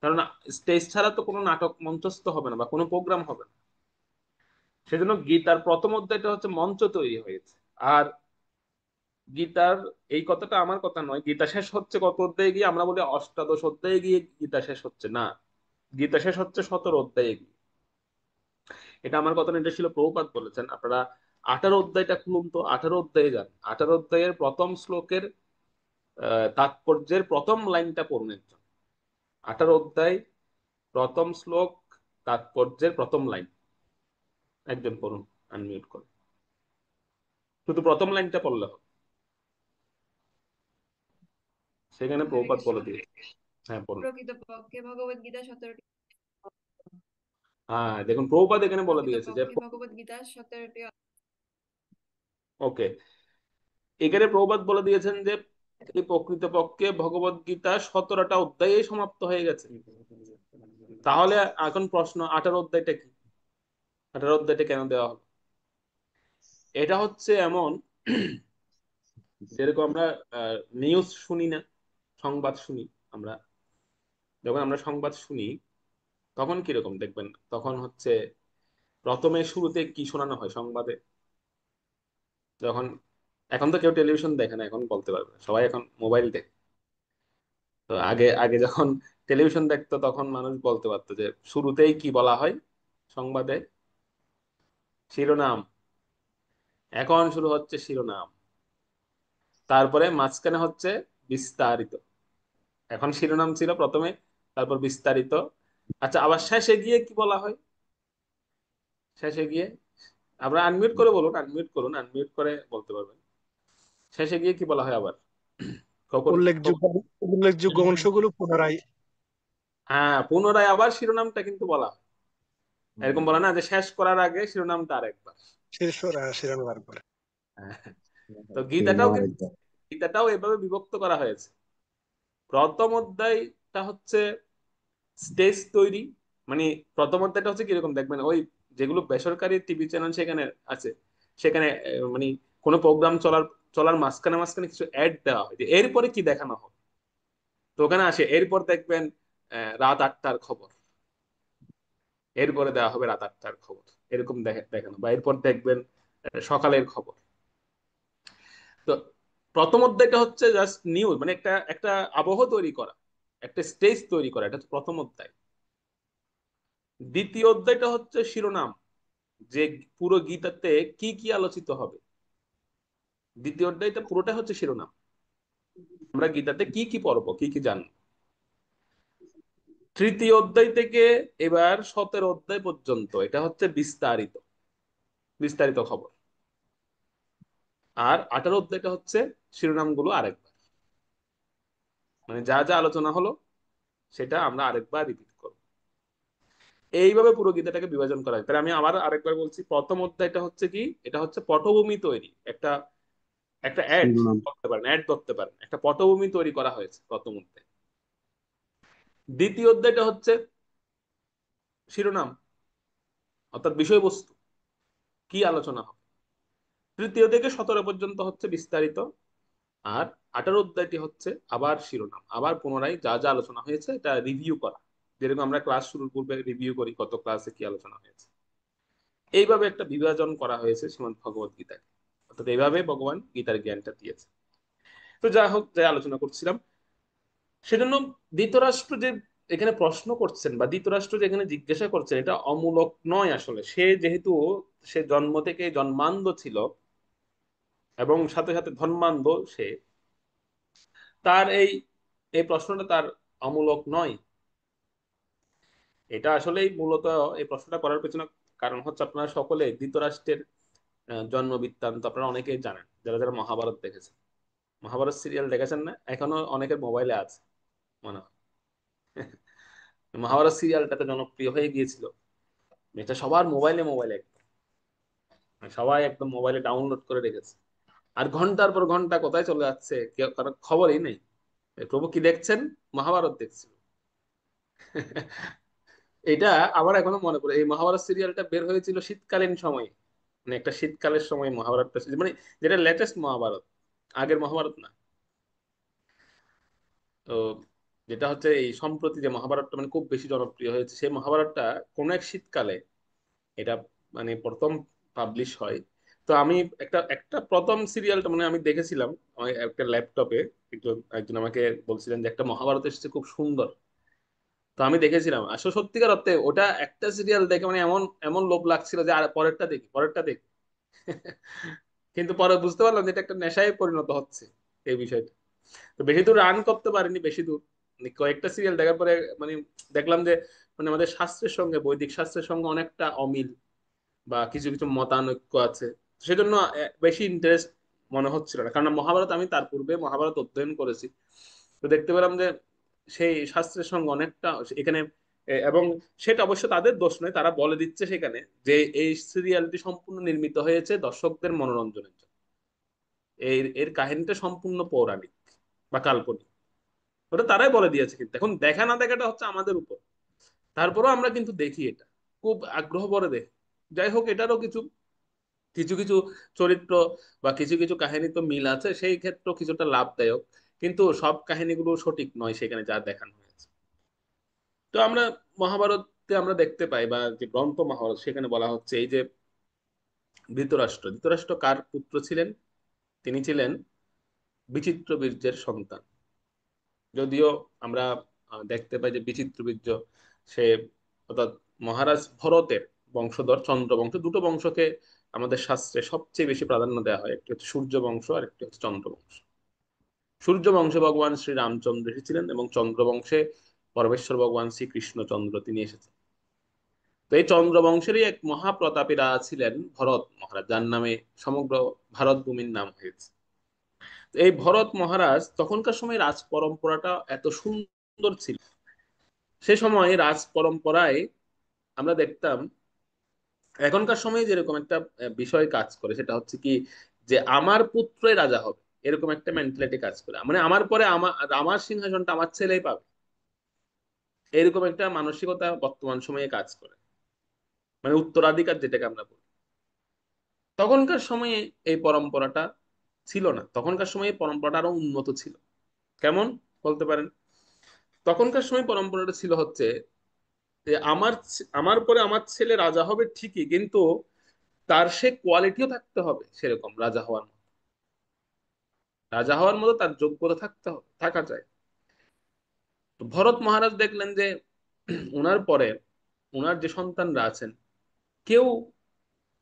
কারণ স্টেজ ছাড়া তো কোনো নাটক মঞ্চস্থ হবে না বা কোনো প্রোগ্রাম হবে না। সেজন্য গীতার প্রথম অধ্যায়টা হচ্ছে মঞ্চ তৈরি হয়েছে। আর গীতার, এই কথাটা আমার কথা নয়, গীতা শেষ হচ্ছে কত অধ্যায়ে গিয়ে? আমরা বলি অষ্টাদশ অধ্যায়ে গিয়ে গীতা শেষ হচ্ছে, না, গীতা শেষ হচ্ছে 17 অধ্যায়ে গিয়ে। এটা আমার কথা না, এটা ছিল প্রভুপাদ বলেছেন। আপনারা 18 অধ্যায়টা খুলুন তো, 18 অধ্যায়ে যান, 18 অধ্যায়ের প্রথম শ্লোকের তাৎপর্যের প্রথম লাইনটা পড়ুন একজন। 18 অধ্যায় প্রথম শ্লোক তাৎপর্যের প্রথম লাইন একজন পড়ুন, আনমিউট করে। শুধু প্রথম লাইনটা পড়লে হবে, সেখানে হরে প্রভুপাদ কৃষ্ণ। বলে দিয়েছে। হ্যাঁ পড়ুন। প্রকৃতপক্ষে ভগবদ গীতা 17টি হ্যাঁ দেখুন, প্রভুপাদ এখানে বলে দিয়েছে যে, প্রকৃতপক্ষে ভগবদ গীতা 17টি ওকে, এখানে প্রভুপাদ বলে দিয়েছেন যে এই প্রকৃতপক্ষে ভগবত গীতা 17টা অধ্যায়ে সমাপ্ত হয়ে গেছে। তাহলে এখন প্রশ্ন, 18 অধ্যায়টা কি? 18 অধ্যায়টা কেন দেওয়া হলো? এটা হচ্ছে এমন, যেরকম আমরা নিউজ শুনি না, সংবাদ শুনি। আমরা যখন আমরা সংবাদ শুনি তখন কিরকম দেখবেন, তখন হচ্ছে প্রথমে শুরুতে কি শোনানো হয় সংবাদে? যখন, এখন তো কেউ টেলিভিশন দেখে না, এখন বলতে পারবে না, সবাই এখন মোবাইল দেখে। তো আগে আগে যখন টেলিভিশন দেখতো তখন মানুষ বলতে পারতো যে শুরুতেই কি বলা হয় সংবাদে? শিরোনাম। এখন শুরু হচ্ছে শিরোনাম, তারপরে মাঝখানে হচ্ছে বিস্তারিত। এখন শিরোনাম ছিল প্রথমে, তারপর বিস্তারিত। আচ্ছা, আবার শেষে গিয়ে কি বলা হয়? শেষে গিয়ে, আমরা আনমিউট করে বলুন, আনমিউট করুন, আনমিউট করে বলতে পারবেন। শেষে গিয়ে কি বলা হয় আবার? কখন? উল্লেখযোগ্য উল্লেখযোগ্য অংশগুলো পুনরায় হ্যাঁ, পুনরায় আবার শিরোনামটা কিন্তু বলা হয়। এরকম বলে না যে শেষ করার আগে শিরোনামটা আরেকবার। শিরোনাম করে। হ্যাঁ, তো গীতাটাও এভাবে বিভক্ত করা হয়েছে। প্রথম অধ্যায়টা হচ্ছে স্টেজ তৈরি, মানে প্রথম অধ্যায়টা হচ্ছে কিরকম দেখবেন, ওই যেগুলো বেসরকারি টিভি চ্যানেল সেখানে আছে, সেখানে মানে কোনো প্রোগ্রাম চলার চলার মাঝখানে মাঝখানে কিছু অ্যাড দেওয়া হয় যে এরপরে কি দেখানো হবে। তো ওখানে আসে, এরপর দেখবেন রাত 8টার খবর, এরপরে দেওয়া হবে রাত 8টার খবর, এরকম দেখানো, বা এরপর দেখবেন সকালের খবর। তো প্রথম অধ্যায়টা হচ্ছে জাস্ট নিউজ, মানে একটা একটা আবহ তৈরি করা, একটা স্টেজ তৈরি করা, এটা হচ্ছে প্রথম অধ্যায়। দ্বিতীয় অধ্যায়টা হচ্ছে শিরোনাম, যে পুরো গীতাতে কি কি আলোচিত হবে। দ্বিতীয় অধ্যায়টা পুরোটা হচ্ছে শিরোনাম, আমরা গীতাতে কি কি পড়বো, কি কি জানবো। তৃতীয় অধ্যায় থেকে এবার 17 অধ্যায় পর্যন্ত এটা হচ্ছে বিস্তারিত, বিস্তারিত খবর। আর 18 অধ্যায়টা হচ্ছে শিরোনামগুলো আরেকবার, মানে যা যা আলোচনা হলো সেটা আমরা আরেকবার রিপিট করবো। এইভাবে পুরো গীতাটাকে বিভাজন করা হয়। তাহলে আমি আবার আরেকবার বলছি, প্রথম অধ্যায়টা হচ্ছে কি, এটা হচ্ছে পটভূমি তৈরি, একটা একটা অ্যাড করতে পারেন, অ্যাড করতে পারেন, একটা পটভূমি তৈরি করা হয়েছে প্রথম অধ্যায়। দ্বিতীয় অধ্যায়টা হচ্ছে শিরোনাম, অর্থাৎ বিষয়বস্তু, কি আলোচনা হবে। তৃতীয় থেকে 17 পর্যন্ত হচ্ছে বিস্তারিত। আর 18 অধ্যায়টি হচ্ছে আবার শিরোনাম, আবার পুনরায় যা যা আলোচনা হয়েছে এটা রিভিউ করা, যেরকম আমরা ক্লাস শুরুর পূর্বে রিভিউ করি কত ক্লাসে কি আলোচনা হয়েছে। এইভাবে একটা বিভাজন করা হয়েছে শ্রীমদ্ ভগবত গীতাকে। অর্থাৎ এইভাবে ভগবান গীতার জ্ঞানটা দিয়েছে। তো যা হোক, যাই আলোচনা করছিলাম, সেজন্য ধৃতরাষ্ট্র যে এখানে প্রশ্ন করছেন বা ধৃতরাষ্ট্র যে এখানে জিজ্ঞাসা করছেন, এটা অমূলক নয় আসলে। সে যেহেতু সে জন্ম থেকে জন্মান্ধ ছিল এবং সাথে সাথে ধর্মান্ধ, সে তার এই এই প্রশ্নটা তার অমূলক নয়। এটা আসলেই মূলত এই প্রশ্নটা করার পেছনে কারণ হচ্ছে, আপনারা সকলে ধৃতরাষ্ট্রের জন্ম বৃত্তান্ত আপনারা অনেকেই জানেন, যারা যারা মহাভারত দেখেছেন। মহাভারত সিরিয়াল দেখেছেন না? এখনো অনেকের মোবাইলে আছে মনে হয়। মহাভারত সিরিয়ালটা তো জনপ্রিয় হয়ে গিয়েছিল, এটা সবার মোবাইলে মোবাইলে একদম, মানে সবাই একদম মোবাইলে ডাউনলোড করে রেখেছে। আর ঘন্টার পর ঘন্টা কোথায় চলে যাচ্ছে কেউ কারো খবরই নেই। প্রভু কি দেখছেন? মহাভারত দেখছিল। এটা আমার এখনো মনে পড়ে, এই মহাভারত সিরিয়ালটা বের হয়েছিল শীতকালীন সময়, মানে একটা শীতকালের সময় মহাভারতটা, মানে যেটা লেটেস্ট মহাভারত, আগের মহাভারত না। তো যেটা হচ্ছে এই সম্প্রতি যে মহাভারতটা মানে খুব বেশি জনপ্রিয় হয়েছে, সেই মহাভারতটা কোন এক শীতকালে এটা মানে প্রথম পাবলিশ হয়। তো আমি একটা একটা প্রথম সিরিয়ালটা মানে আমি দেখেছিলাম আমার একটা ল্যাপটপে। একজন একজন আমাকে বলছিলেন যে একটা মহাভারত এসেছে খুব সুন্দর। তো আমি দেখেছিলাম আসলে সত্যিকার অর্থে ওটা একটা সিরিয়াল দেখে মানে এমন এমন লোভ লাগছিল যে আর পরেরটা দেখি, পরেরটা দেখি। কিন্তু পরে বুঝতে পারলাম যে এটা একটা নেশায় পরিণত হচ্ছে এই বিষয়টা। তো বেশি দূর রান করতে পারিনি, বেশি দূর মানে কয়েকটা সিরিয়াল দেখার পরে মানে দেখলাম যে মানে আমাদের শাস্ত্রের সঙ্গে, বৈদিক শাস্ত্রের সঙ্গে অনেকটা অমিল বা কিছু কিছু মতানৈক্য আছে। সেজন্য বেশি ইন্টারেস্ট মনে হচ্ছিল না, কারণ মহাভারত আমি তার পূর্বে মহাভারত অধ্যয়ন করেছি। তো দেখতে পেলাম যে সেই শাস্ত্রের সঙ্গে অনেকটা এখানে এবং সেটা অবশ্য তাদের দোষ নয়, তারা বলে দিচ্ছে সেখানে যে এই সিরিয়ালটি সম্পূর্ণ নির্মিত হয়েছে দর্শকদের মনোরঞ্জনের জন্য। এর এর কাহিনীটা সম্পূর্ণ পৌরাণিক বা কাল্পনিক, ওটা তারাই বলে দিয়েছে। কিন্তু এখন দেখা না দেখাটা হচ্ছে আমাদের উপর। তারপরেও আমরা কিন্তু দেখি, এটা খুব আগ্রহ ভরে দেখি। যাই হোক, এটারও কিছু কিছু কিছু চরিত্র বা কিছু কিছু কাহিনী তো মিল আছে, সেই ক্ষেত্রে কিছুটা লাভদায়ক। কিন্তু সব কাহিনীগুলো সঠিক নয় সেখানে যা দেখানো হয়েছে। তো আমরা মহাভারতে আমরা দেখতে পাই, বা যে গ্রন্থ মহাভারত, সেখানে বলা হচ্ছে এই যে ধৃতরাষ্ট্র, ধৃতরাষ্ট্র কার পুত্র ছিলেন? তিনি ছিলেন বিচিত্র বীর্যের সন্তান। যদিও আমরা দেখতে পাই যে বিচিত্র বীর্য সে অর্থাৎ মহারাজ ভরতের বংশধর চন্দ্রবংশ। দুটো বংশকে আমাদের শাস্ত্রে সবচেয়ে বেশি প্রাধান্য দেওয়া হয়, একটি হচ্ছে সূর্য বংশ আর একটি হচ্ছে চন্দ্র বংশ। সূর্য বংশে ভগবান শ্রী রামচন্দ্র এসেছিলেন এবং চন্দ্র বংশে পরমেশ্বর ভগবান শ্রীকৃষ্ণচন্দ্র তিনি এসেছেন। তো এই চন্দ্র বংশেরই এক মহাপ্রতাপী রাজা ছিলেন ভরত মহারাজ, যার নামে সমগ্র ভারত ভূমির নাম হয়েছে। তো এই ভরত মহারাজ তখনকার সময় রাজ পরম্পরাটা এত সুন্দর ছিল। সে সময় রাজ পরম্পরায় আমরা দেখতাম এখনকার সময়ে যেরকম একটা বিষয় কাজ করে, সেটা হচ্ছে কি যে আমার পুত্রই রাজা হবে, এরকম একটা মেন্টালিটি কাজ করে। মানে আমার পরে আমার আমার সিংহাসনটা আমার ছেলেই পাবে, এরকম একটা মানসিকতা বর্তমান সময়ে কাজ করে, মানে উত্তরাধিকার যেটাকে আমরা বলি। তখনকার সময়ে এই পরম্পরাটা ছিল না, তখনকার সময়ে এই পরম্পরাটা আরো উন্নত ছিল। কেমন বলতে পারেন? তখনকার সময় পরম্পরাটা ছিল হচ্ছে যে আমার পরে আমার ছেলে রাজা হবে ঠিকই, কিন্তু তার সে কোয়ালিটিও থাকতে হবে সেরকম রাজা হওয়ার মতো। রাজা হওয়ার মতো তার যোগ্যতা থাকতে হবে, থাকা যায়। তো ভরত মহারাজ দেখলেন যে উনার পরে উনার যে সন্তানরা আছেন কেউ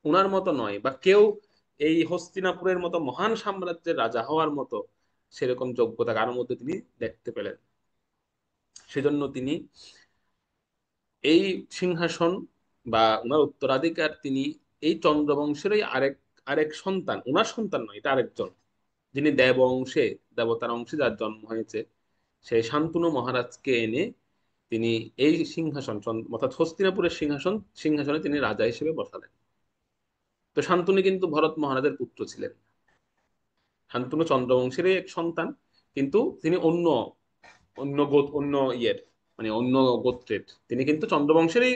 উনার মতো নয়, বা কেউ এই হস্তিনাপুরের মতো মহান সাম্রাজ্যের রাজা হওয়ার মতো সেরকম যোগ্যতা কারোর মধ্যে তিনি দেখতে পেলেন। সেজন্য তিনি এই সিংহাসন বা উনার উত্তরাধিকার তিনি এই চন্দ্রবংশেরই আরেক আরেক সন্তান, উনার সন্তান নয়, এটা আরেকজন, যিনি দেব অংশে, দেবতার অংশে যার জন্ম হয়েছে, সেই শান্তনু মহারাজকে এনে তিনি এই সিংহাসন অর্থাৎ হস্তিনাপুরের সিংহাসনে তিনি রাজা হিসেবে বসালেন। তো শান্তনু কিন্তু ভরত মহারাজের পুত্র ছিলেন। শান্তনু চন্দ্রবংশেরই এক সন্তান, কিন্তু তিনি অন্য অন্য অন্য ইয়ের মানে অন্য গোত্রের। তিনি কিন্তু চন্দ্রবংশেরই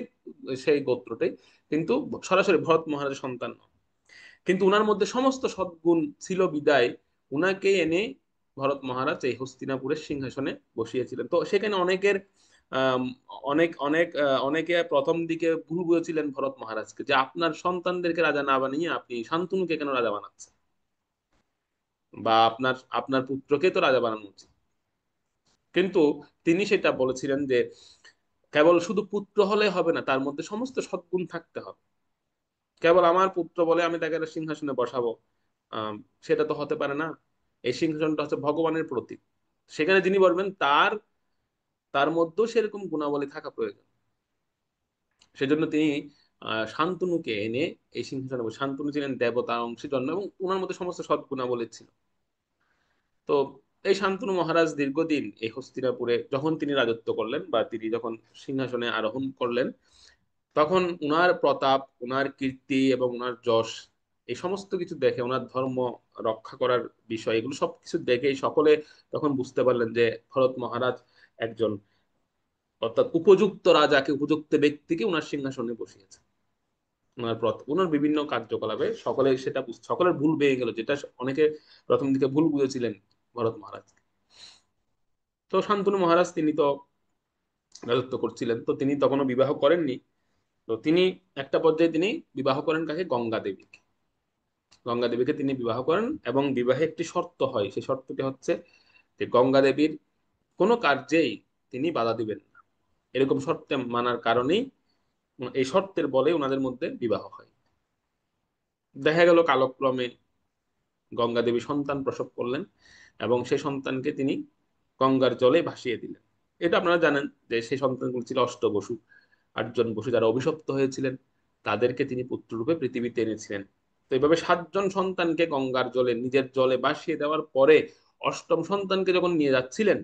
সেই গোত্রটাই, কিন্তু সরাসরি ভরত মহারাজের সন্তান নন। কিন্তু উনার মধ্যে সমস্ত সদ্গুণ ছিল বিদায় উনাকে এনে ভরত মহারাজ এই হস্তিনাপুরের সিংহাসনে বসিয়েছিলেন। তো সেখানে অনেকের আহ অনেক অনেক অনেকে প্রথম দিকে ভুল বুঝেছিলেন ভরত মহারাজকে, যে আপনার সন্তানদেরকে রাজা না বানিয়ে আপনি শান্তনুকে কেন রাজা বানাচ্ছেন। বা আপনার আপনার পুত্রকে তো রাজা বানানো উচিত। কিন্তু তিনি সেটা বলেছিলেন যে কেবল শুধু পুত্র হলে হবে না, তার মধ্যে সমস্ত সদ্গুণ থাকতে হবে। কেবল আমার পুত্র বলে আমি তাকে একটা সিংহাসনে বসাবো, আহ সেটা তো হতে পারে না। এই সিংহাসনটা হচ্ছে ভগবানের প্রতীক। সেখানে যিনি বলবেন তার তার মধ্যেও সেরকম গুণাবলী থাকা প্রয়োজন। সেজন্য তিনি শান্তনুকে এনে এই সিংহাসনে শান্তনু ছিলেন দেবতার অংশে জন্ম এবং ওনার মধ্যে সমস্ত সদ্গুণাবলী ছিল। তো এই শান্তনু মহারাজ দীর্ঘদিন এই হস্তিনাপুরে যখন তিনি রাজত্ব করলেন বা তিনি যখন সিংহাসনে আরোহণ করলেন, তখন উনার প্রতাপ, উনার কীর্তি এবং উনার যশ, এই সমস্ত কিছু দেখে ওনার ধর্ম রক্ষা করার বিষয়, এগুলো সবকিছু দেখেই সকলে তখন বুঝতে পারলেন যে ভরত মহারাজ একজন, অর্থাৎ উপযুক্ত রাজাকে, উপযুক্ত ব্যক্তিকে উনার সিংহাসনে বসিয়েছে। উনার বিভিন্ন কার্যকলাপে সকলে সেটা সকলের ভুল ভেঙে গেল, যেটা অনেকে প্রথম দিকে ভুল বুঝেছিলেন ভরত মহারাজ। তো শান্তনু মহারাজ তিনি তো রাজত্ব করছিলেন, তো তিনি তখনও বিবাহ করেননি। তো তিনি একটা পর্যায়ে তিনি বিবাহ করেন কাকে? গঙ্গা দেবীকে। গঙ্গা দেবীকে তিনি বিবাহ করেন এবং বিবাহে একটি শর্ত হয়, সেই শর্তটি হচ্ছে যে গঙ্গা দেবীর কোনো কার্যেই তিনি বাধা দিবেন না। এরকম শর্তে মানার কারণেই এই শর্তের বলে ওনাদের মধ্যে বিবাহ হয়। দেখা গেল কালক্রমে গঙ্গা দেবী সন্তান প্রসব করলেন এবং সেই সন্তানকে তিনি গঙ্গার জলে ভাসিয়ে দিলেন। এটা আপনারা জানেন যে সেই সন্তানগুলো ছিল অষ্টবসু, 8জন বসু যারা অভিশপ্ত হয়েছিলেন, তাদেরকে তিনি পুত্ররূপে পৃথিবীতে এনেছিলেন। তো এইভাবে 7জন সন্তানকে গঙ্গার জলে, নিজের জলে ভাসিয়ে দেওয়ার পরে অষ্টম সন্তানকে যখন নিয়ে যাচ্ছিলেন,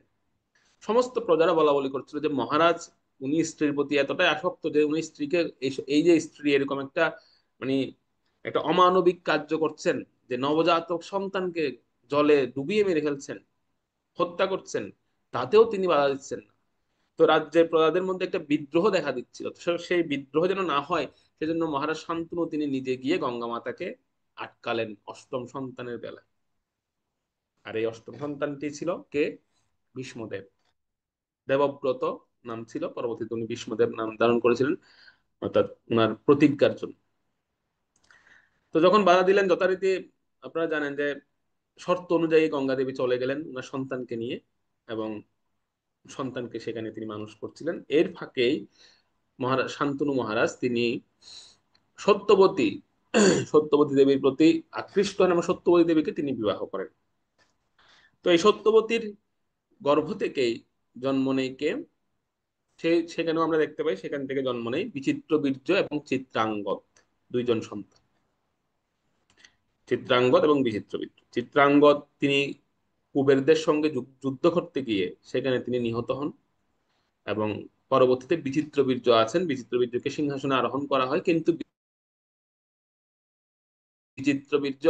সমস্ত প্রজারা বলা বলি করছিল যে মহারাজ উনি স্ত্রীর প্রতি এতটাই আসক্ত যে উনি স্ত্রীকে, এই যে স্ত্রী এরকম একটা মানে একটা অমানবিক কার্য করছেন, যে নবজাতক সন্তানকে জলে ডুবিয়ে মেরে ফেলছেন, হত্যা করছেন, তাতেও তিনি বাধা দিচ্ছেন না। তো রাজ্যের প্রজাদের মধ্যে একটা বিদ্রোহ দেখা দিচ্ছিল। তো সেই বিদ্রোহ যেন না হয়, সেজন্য মহারাজ শান্তনু তিনি নিজে গিয়ে গঙ্গা মাতাকে আটকালেন অষ্টম সন্তানের বেলায়। আর এই অষ্টম সন্তানটি ছিল কে? ভীষ্মদেব। দেবব্রত নাম ছিল, পরবর্তীতে উনি ভীষ্মদেব নাম ধারণ করেছিলেন, অর্থাৎ উনার প্রতিজ্ঞার জন্য। তো যখন বাধা দিলেন যথারীতি, আপনারা জানেন যে শর্ত অনুযায়ী গঙ্গা দেবী চলে গেলেন উনার সন্তানকে নিয়ে, এবং সন্তানকে সেখানে তিনি মানুষ করছিলেন। এর ফাঁকেই মহারাজ শান্তনু মহারাজ তিনি সত্যবতী সত্যবতী দেবীর প্রতি আকৃষ্ট হন এবং সত্যবতী দেবীকে তিনি বিবাহ করেন। তো এই সত্যবতীর গর্ভ থেকেই জন্ম নেই কে? সেখানেও আমরা দেখতে পাই, সেখান থেকে জন্ম নেই বিচিত্র বীর্য এবং চিত্রাঙ্গদ, 2জন সন্তান, চিত্রাঙ্গদ এবং বিচিত্র বীর্য। চিত্রাঙ্গদ তিনি কুবেরদের সঙ্গে যুদ্ধ করতে গিয়ে সেখানে তিনি নিহত হন এবং পরবর্তীতে বিচিত্র বীর্য আছেন, বিচিত্র বীর্যকে সিংহাসনে আরোহণ করা হয়। কিন্তু বিচিত্র বীর্য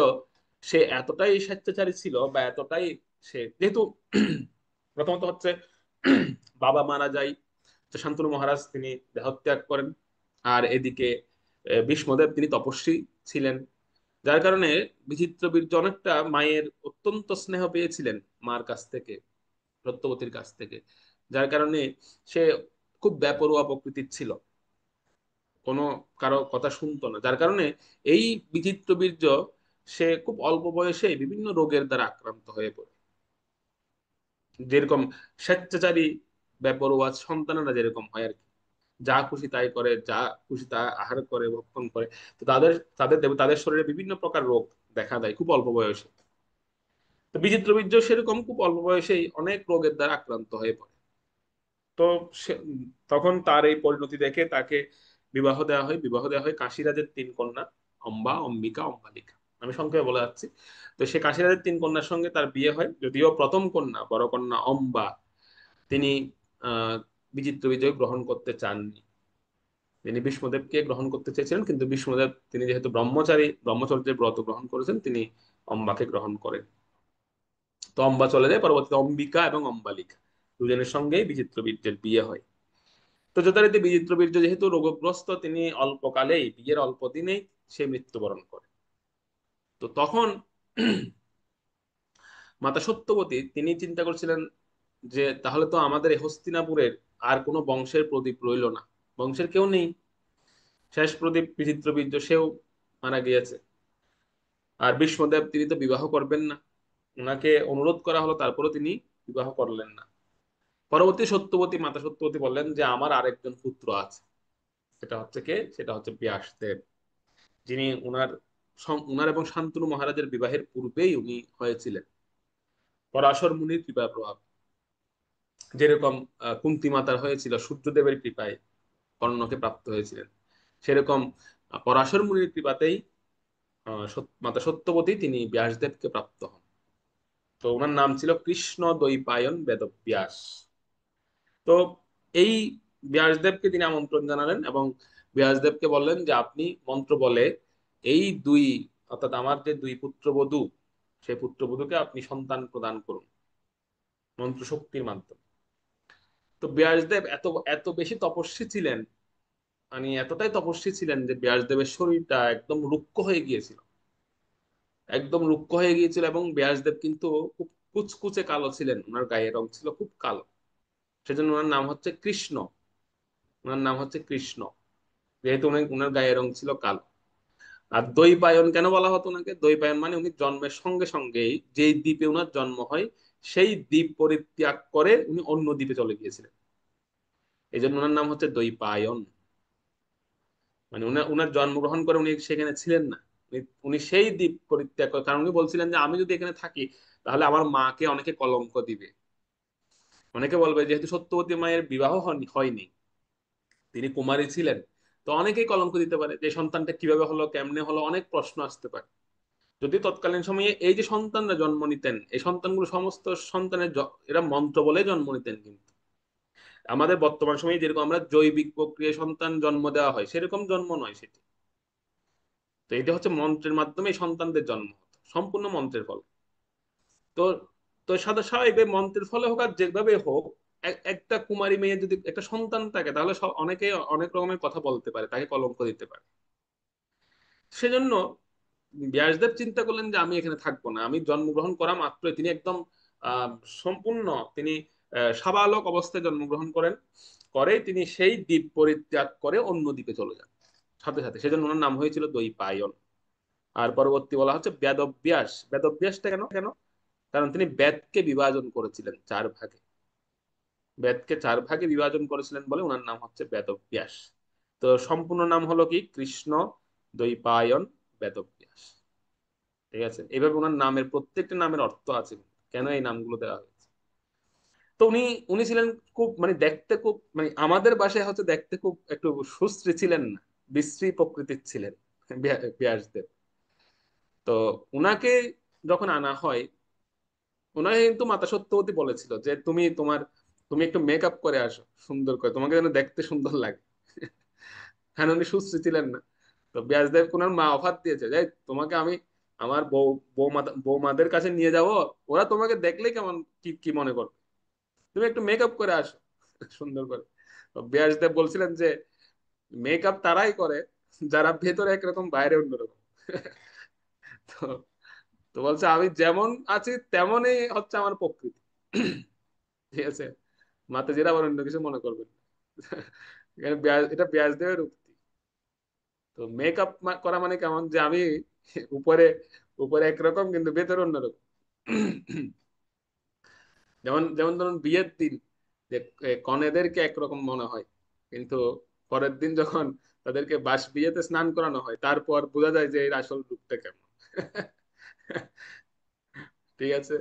সে এতটাই স্বেচ্ছাচারী ছিল বা এতটাই, সে যেহেতু প্রথমত হচ্ছে বাবা মারা যায়, তো শান্তনু মহারাজ তিনি দেহত্যাগ করেন, আর এদিকে ভীষ্মদেব তিনি তপস্বী ছিলেন, যার কারণে বিচিত্র বীর্য অনেকটা মায়ের অত্যন্ত স্নেহ পেয়েছিলেন মার কাছ থেকে, সত্যবতীর কাছ থেকে। যার কারণে সে খুব বেপরোয়া প্রকৃতির ছিল, কোনো কারো কথা শুনতো না। যার কারণে এই বিচিত্র বীর্য সে খুব অল্প বয়সে বিভিন্ন রোগের দ্বারা আক্রান্ত হয়ে পড়ে। যেরকম স্বেচ্ছাচারী বেপরোয়া সন্তানেরা যেরকম হয় আর কি, যা খুশি তাই করে, যা খুশি তা আহার করে, ভক্ষণ করে, তো তাদের তাদের তাদের শরীরে বিভিন্ন প্রকার রোগ দেখা দেয় খুব অল্প বয়সে। তো বিচিত্র বীর্য সেরকম খুব অল্প বয়সেই অনেক রোগের দ্বারা আক্রান্ত হয়ে পড়ে। তো তখন তার এই পরিণতি দেখে তাকে বিবাহ দেওয়া হয় কাশীরাজের 3 কন্যা, অম্বা, অম্বিকা, অম্বালিকা। আমি সংক্ষেপে বলে যাচ্ছি। তো সে কাশীরাজের 3 কন্যার সঙ্গে তার বিয়ে হয়, যদিও প্রথম কন্যা, বড় কন্যা অম্বা, তিনি আহ বিচিত্র বিজয় গ্রহণ করতে চাননি। তিনি বিষ্ণুদেবকে গ্রহণ করতে চেয়েছিলেন, কিন্তু বিষ্ণুদেব তিনি যেহেতু ব্রহ্মচারী, ব্রহ্মচর্যের ব্রত গ্রহণ করেছেন, তিনি অম্বাকে গ্রহণ করেন। তো অম্বা চলে যায়, পরবর্তীতে অম্বিকা এবং অম্বালিকা 2জনের সঙ্গেই বিচিত্র বীর্যের বিয়ে হয়। তো যথারীতি বিচিত্র বীর্য যেহেতু রোগগ্রস্ত, তিনি অল্পকালেই, বিয়ের অল্প দিনেই সে মৃত্যুবরণ করে। তো তখন মাতা সত্যবতী তিনি চিন্তা করছিলেন যে তাহলে তো আমাদের এই হস্তিনাপুরের আর কোনো বংশের প্রদীপ রইল না, বংশের কেউ নেই, শেষ প্রদীপ বিচিত্র বীর্য সেও মারা গিয়েছে, আর ভীষ্মদেব তিনি তো বিবাহ করবেন না। উনাকে অনুরোধ করা হলো, তারপরে তিনি বিবাহ করলেন না। পরবর্তী সত্যবতী মাতা সত্যবতী বললেন যে আমার আরেকজন পুত্র আছে, সেটা হচ্ছে কে, সেটা হচ্ছে ব্যাসদেব, যিনি উনার এবং শান্তনু মহারাজের বিবাহের পূর্বেই উনি হয়েছিলেন পরাশর মুনির কৃপা প্রভাব। যেরকম কুন্তী মাতার হয়েছিল সূর্যদেবের কৃপায় কর্ণকে প্রাপ্ত হয়েছিলেন, সেরকম পরাশর মুনির কৃপাতেই মাতা সত্যবতী তিনি ব্যাসদেবকে প্রাপ্ত হন। তো ওনার নাম ছিল কৃষ্ণ দ্বৈপায়ন বেদব্যাস। তো এই ব্যাসদেবকে তিনি আমন্ত্রণ জানালেন এবং ব্যাসদেবকে বললেন যে আপনি মন্ত্র বলে এই দুই, অর্থাৎ আমার যে দুই পুত্রবধূ, সেই পুত্রবধূকে আপনি সন্তান প্রদান করুন মন্ত্র শক্তির মাধ্যমে। তো ব্যাসদেব এত এত বেশি তপস্বী ছিলেন, মানে এতটাই তপস্বী ছিলেন যে ব্যাসদেবের শরীরটা একদম রুক্ষ হয়ে গিয়েছিল, একদম রুক্ষ হয়ে গিয়েছিল। এবং ব্যাসদেব কিন্তু খুব কুচকুচে কালো ছিলেন, ওনার গায়ের রং ছিল খুব কালো, সেজন্য ওনার নাম হচ্ছে কৃষ্ণ। ওনার নাম হচ্ছে কৃষ্ণ, যেহেতু ওনার গায়ের রং ছিল কালো। আর দ্বৈপায়ন কেন বলা হতো ওনাকে? দ্বৈপায়ন মানে উনি জন্মের সঙ্গে সঙ্গেই যেই দ্বীপে উনার জন্ম হয় সেই দ্বীপ পরিত্যাগ করে উনি অন্য দ্বীপে চলে গিয়েছিলেন, এই জন্য ওনার নাম হচ্ছে দ্বৈপায়ন। মানে উনার উনার জন্মগ্রহণ করে উনি সেখানে ছিলেন না, উনি সেই দ্বীপ পরিত্যাগ করে, কারণ উনি বলছিলেন যে আমি যদি এখানে থাকি তাহলে আমার মাকে অনেকে কলঙ্ক দিবে, অনেকে বলবে যেহেতু সত্যবতী মায়ের বিবাহ হয়নি, তিনি কুমারী ছিলেন, তো অনেকেই কলঙ্ক দিতে পারে যে সন্তানটা কিভাবে হলো, কেমনে হলো, অনেক প্রশ্ন আসতে পারে। যদি তৎকালীন সময়ে এই যে সন্তানরা জন্ম নিতেন, এই সন্তানগুলো সমস্ত সন্তানের এরা মন্ত্র বলে জন্ম নিতেন। কিন্তু আমাদের বর্তমান সময়ে যেরকম আমরা জৈবিক প্রক্রিয়ায় সন্তান জন্ম দেওয়া হয় সেরকম জন্ম নয় সেটি। তো এটা হচ্ছে মন্ত্রের মাধ্যমে এই সন্তানদের জন্ম হতো, সম্পূর্ণ মন্ত্রের ফলে। তো তো সাদা স্বাভাবিক মন্ত্রের ফলে হোক আর যেভাবে হোক, একটা কুমারী মেয়ে যদি একটা সন্তান থাকে তাহলে অনেকে অনেক রকমের কথা বলতে পারে, তাকে কলঙ্ক দিতে পারে। সেজন্য ব্যাসদেব চিন্তা করলেন যে আমি এখানে থাকবো না, আমি জন্মগ্রহণ করা মাত্রই তিনি একদম আহ সম্পূর্ণ তিনি সাবালক অবস্থায় জন্মগ্রহণ করেন, করে তিনি সেই দ্বীপ পরিত্যাগ করে অন্য দ্বীপে চলে যান সাথে সাথে। সেজন্য ওনার নাম হয়েছিল দ্বৈপায়ন। আর পরবর্তী বলা হচ্ছে বেদব্যাস। বেদব্যাসটা কেন কেন কারণ তিনি বেদকে বিভাজন করেছিলেন চার ভাগে, বেদকে চার ভাগে বিভাজন করেছিলেন বলে ওনার নাম হচ্ছে বেদব্যাস। তো সম্পূর্ণ নাম হলো কি কৃষ্ণ দ্বৈপায়ন বেদব্যাস। ঠিক আছে, এইভাবে ওনার নামের প্রত্যেকটা নামের অর্থ আছে, কেন এই নামগুলো দেওয়া হয়েছে। তো উনি উনি ছিলেন খুব মানে দেখতে খুব মানে আমাদের বাসায় হচ্ছে দেখতে খুব একটু সুশ্রী ছিলেন না, বিশ্রী প্রকৃতির ছিলেন ব্যাসদেব। তো উনাকে যখন আনা হয়, ওনাকে কিন্তু মাতা সত্যবতী বলেছিল যে তুমি একটু মেকআপ করে আসো সুন্দর করে, তোমাকে যেন দেখতে সুন্দর লাগে। হ্যাঁ, উনি সুশ্রী ছিলেন না। তো ব্যাসদেব ওনার মা অফার দিয়েছে যে তোমাকে আমি আমার বৌমাদের কাছে নিয়ে যাব, ওরা তোমাকে দেখলে কেমন কি কি মনে করবে, তুমি একটু মেকআপ করে আসো সুন্দর করে। তো ব্যাসদেব বলছিলেন যে মেকআপ তারাই করে যারা ভেতরে একরকম বাইরে অন্যরকম। তো তো বলছে আমি যেমন আছি তেমনই হচ্ছে আমার প্রকৃতি। ঠিক আছে, মাতাজিরা আবার অন্য কিছু মনে করবেন না। এটা ব্যাসদেবের উক্তি। তো মেকআপ করা মানে কেমন যে আমি উপরে উপরে একরকম কিন্তু ভেতরে অন্যরকম। যেমন যেমন ধরুন বিয়ের দিন যে কনেদেরকে একরকম মনে হয়, কিন্তু পরের দিন যখন তাদেরকে বাস বিয়েতে স্নান করানো হয় তারপর বোঝা যায় যে এর আসল রূপটা কেমন। ঠিক আছে,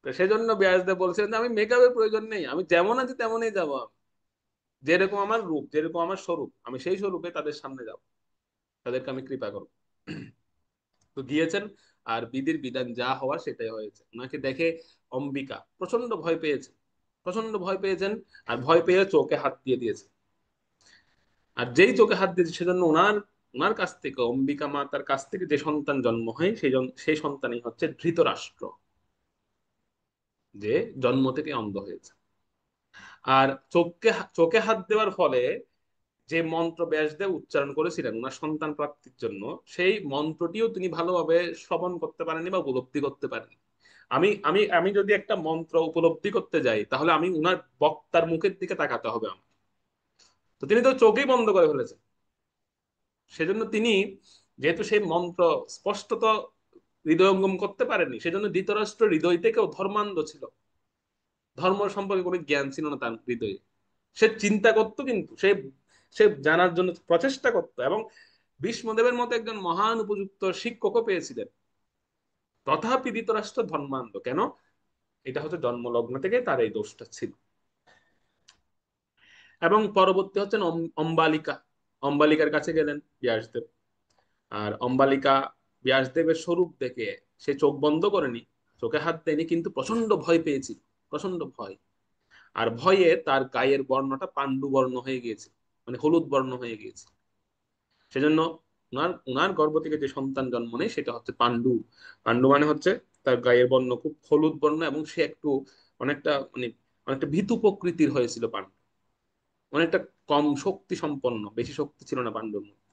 তো সেজন্য ব্যাসদেব বলছেন যে আমি মেকআপের প্রয়োজন নেই, আমি যেমন আছি তেমনই যাবো, আমি যেরকম আমার রূপ, যেরকম আমার স্বরূপ, আমি সেই স্বরূপে তাদের সামনে যাব, তাদেরকে আমি কৃপা করবো। তো গিয়েছেন, আর বিধির বিধান যা হওয়ার সেটাই হয়েছে। ওনাকে দেখে অম্বিকা প্রচন্ড ভয় পেয়েছে, প্রচন্ড ভয় পেয়েছেন, আর ভয় পেয়ে চোখে হাত দিয়ে দিয়েছে। আর যেই চোখে হাত দিয়েছে সেজন্য ওনার ওনার কাছ থেকে, অম্বিকা মাতার কাছ থেকে যে সন্তান জন্ম হয় সেই সন্তানই হচ্ছে ধৃতরাষ্ট্র, যে জন্ম থেকে অন্ধ হয়েছে। আর চোখে হাত দেওয়ার ফলে যে মন্ত্র ব্যাসদেব উচ্চারণ করেছিলেন ওনার সন্তান প্রাপ্তির জন্য, সেই মন্ত্রটিও তিনি ভালোভাবে শ্রবণ করতে পারেননি বা উপলব্ধি করতে পারেননি। আমি আমি আমি যদি একটা মন্ত্র উপলব্ধি করতে যাই তাহলে আমি উনার বক্তার মুখের দিকে তাকাতে হবে আমার, তো তিনি তো চোখেই বন্ধ করে ফেলেছেন। সেজন্য তিনি যেহেতু সেই মন্ত্র স্পষ্টত হৃদয়ঙ্গম করতে পারেনি, সেজন্য ধৃতরাষ্ট্র হৃদয় থেকেও ধর্মান্ধ ছিল, ধর্ম সম্পর্কে কোনো জ্ঞান ছিল না তার হৃদয়ে। সে চিন্তা করতো, কিন্তু সে সে জানার জন্য প্রচেষ্টা করতো, এবং ভীষ্মদেবের মতো একজন মহান উপযুক্ত শিক্ষকও পেয়েছিলেন। তথাপি ধৃতরাষ্ট্র ধর্মান্ধ কেন? এটা হচ্ছে জন্মলগ্ন থেকে তার এই দোষটা ছিল। এবং পরবর্তী হচ্ছেন অম্বালিকা। অম্বালিকার কাছে গেলেন ব্যাসদেব। আর অম্বালিকা ব্যাসদেবের স্বরূপ দেখে সে চোখ বন্ধ করেনি, চোখে হাত দেয়নি, কিন্তু প্রচন্ড ভয় পেয়েছিল, প্রচন্ড ভয়। আর ভয়ে তার গায়ের বর্ণটা পাণ্ডু বর্ণ হয়ে গিয়েছে, মানে হলুদ বর্ণ হয়ে গিয়েছে। সেজন্য উনার উনার গর্ভ থেকে যে সন্তান জন্ম নেয় সেটা হচ্ছে পাণ্ডু। পাণ্ডু মানে হচ্ছে তার গায়ের বর্ণ খুব হলুদ বর্ণ, এবং সে একটু অনেকটা মানে অনেকটা ভীতু প্রকৃতির হয়েছিল পাণ্ডু, অনেকটা কম শক্তি সম্পন্ন, বেশি শক্তি ছিল না পাণ্ডুর মধ্যে,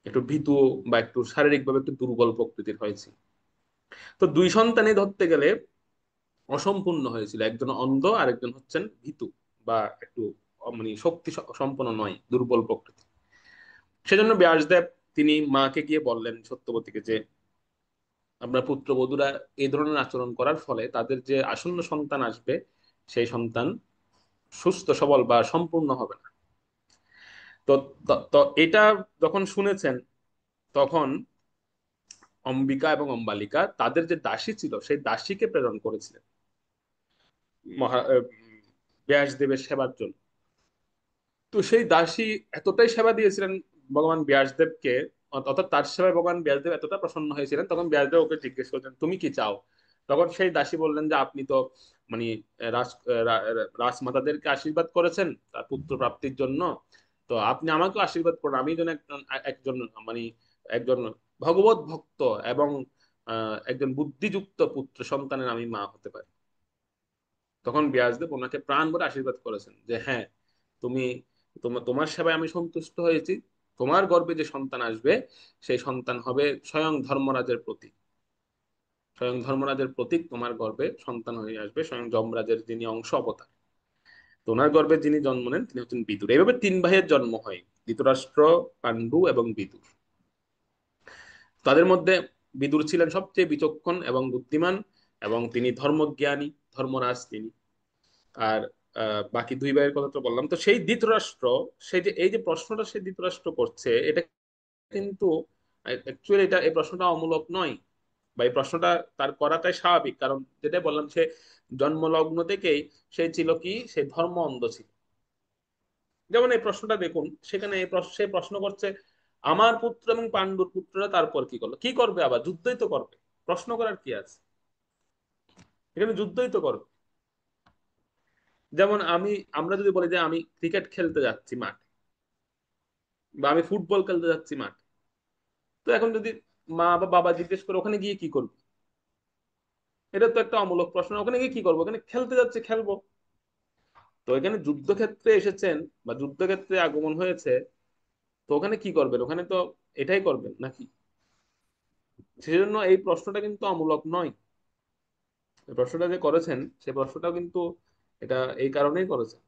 একটু ভীতু বা একটু শারীরিকভাবে একটু দুর্বল প্রকৃতির হয়েছিল। তো দুই সন্তানই ধরতে গেলে অসম্পূর্ণ হয়েছিল, একজন অন্ধ আর একজন হচ্ছেন ভীতু বা একটু মানে শক্তি সম্পন্ন নয়, দুর্বল প্রকৃতি। সেজন্য ব্যাসদেব তিনি মাকে গিয়ে বললেন সত্যবতীকে যে আপনার পুত্রবধূরা এই ধরনের আচরণ করার ফলে তাদের যে আসন্ন সন্তান আসবে সেই সন্তান সুস্থ সবল বা সম্পূর্ণ হবে না। তো তো তো এটা যখন শুনেছেন, তখন অম্বিকা এবং অম্বালিকা তাদের যে দাসী ছিল সেই দাসীকে প্রেরণ করেছিলেন মহা ব্যাসদেবের সেবার জন্য। তো সেই দাসী এতটাই সেবা দিয়েছিলেন ভগবান ব্যাসদেবকে, অর্থাৎ তার সেবায় ভগবান ব্যাসদেব এতটা প্রসন্ন হয়েছিলেন, তখন ব্যাসদেব ওকে জিজ্ঞেস করলেন তুমি কি চাও। তখন সেই দাসী বললেন যে আপনি তো মানে রাজ রাজমাতাদেরকে আশীর্বাদ করেছেন তার পুত্র প্রাপ্তির জন্য, তো আপনি আমাকেও আশীর্বাদ করুন, আমি যেন একজন একজন মানে একজন ভগবত ভক্ত এবং একজন বুদ্ধিযুক্ত পুত্র সন্তানের আমি মা হতে পারি। তখন ব্যাসদেব ওনাকে প্রাণ ভরে আশীর্বাদ করেছেন যে হ্যাঁ, তুমি তোমার সেবায় আমি সন্তুষ্ট হয়েছি, তোমার গর্ভে যে সন্তান আসবে সেই সন্তান হবে স্বয়ং ধর্মরাজের প্রতীক, স্বয়ং ধর্মরাজের প্রতীক তোমার গর্ভে সন্তান হয়ে আসবে, স্বয়ং যমরাজের যিনি অংশ অবতার। তো ওনার গর্ভে যিনি জন্ম নেন তিনি হচ্ছেন বিদুর। এইভাবে তিন ভাইয়ের জন্ম হয়, ধৃতরাষ্ট্র, পাণ্ডু এবং বিদুর। তাদের মধ্যে বিদুর ছিলেন সবচেয়ে বিচক্ষণ এবং বুদ্ধিমান, এবং তিনি ধর্মজ্ঞানী, ধর্মরাজ তিনি। আর বাকি দুই ভাইয়ের কথা তো বললাম। তো সেই ধৃতরাষ্ট্র, সেই যে এই যে প্রশ্নটা সে ধৃতরাষ্ট্র করছে, এটা কিন্তু অ্যাকচুয়ালি এটা এই প্রশ্নটা অমূলক নয়, বা এই প্রশ্নটা তার করাটাই স্বাভাবিক, কারণ যেটা বললাম সে জন্মলগ্ন থেকেই সে ছিল কি, সে ধর্ম অন্ধ ছিল। যেমন এই প্রশ্নটা দেখুন, সেখানে এই সে প্রশ্ন করছে আমার পুত্র এবং পাণ্ডুর পুত্ররা তারপর কি করলো, কি করবে, আবার যুদ্ধই তো করবে, প্রশ্ন করার কি আছে, এখানে যুদ্ধই তো করবে। যেমন আমরা যদি বলি যে আমি ক্রিকেট খেলতে যাচ্ছি মাঠে, বা আমি ফুটবল খেলতে যাচ্ছি মাঠে, তো এখন যদি মা বা বাবা জিজ্ঞেস করে ওখানে গিয়ে কি করবি, এটা তো একটা অমূলক প্রশ্ন, ওখানে গিয়ে কি করবো, ওখানে খেলতে যাচ্ছে, খেলবো। তো এখানে যুদ্ধক্ষেত্রে এসেছেন বা যুদ্ধক্ষেত্রে আগমন হয়েছে, তো ওখানে কি করবেন, ওখানে তো এটাই করবেন নাকি। সেজন্য এই প্রশ্নটা কিন্তু অমূলক নয়। এই প্রশ্নটা যে করেছেন সেই প্রশ্নটাও কিন্তু এটা এই কারণেই করেছেন।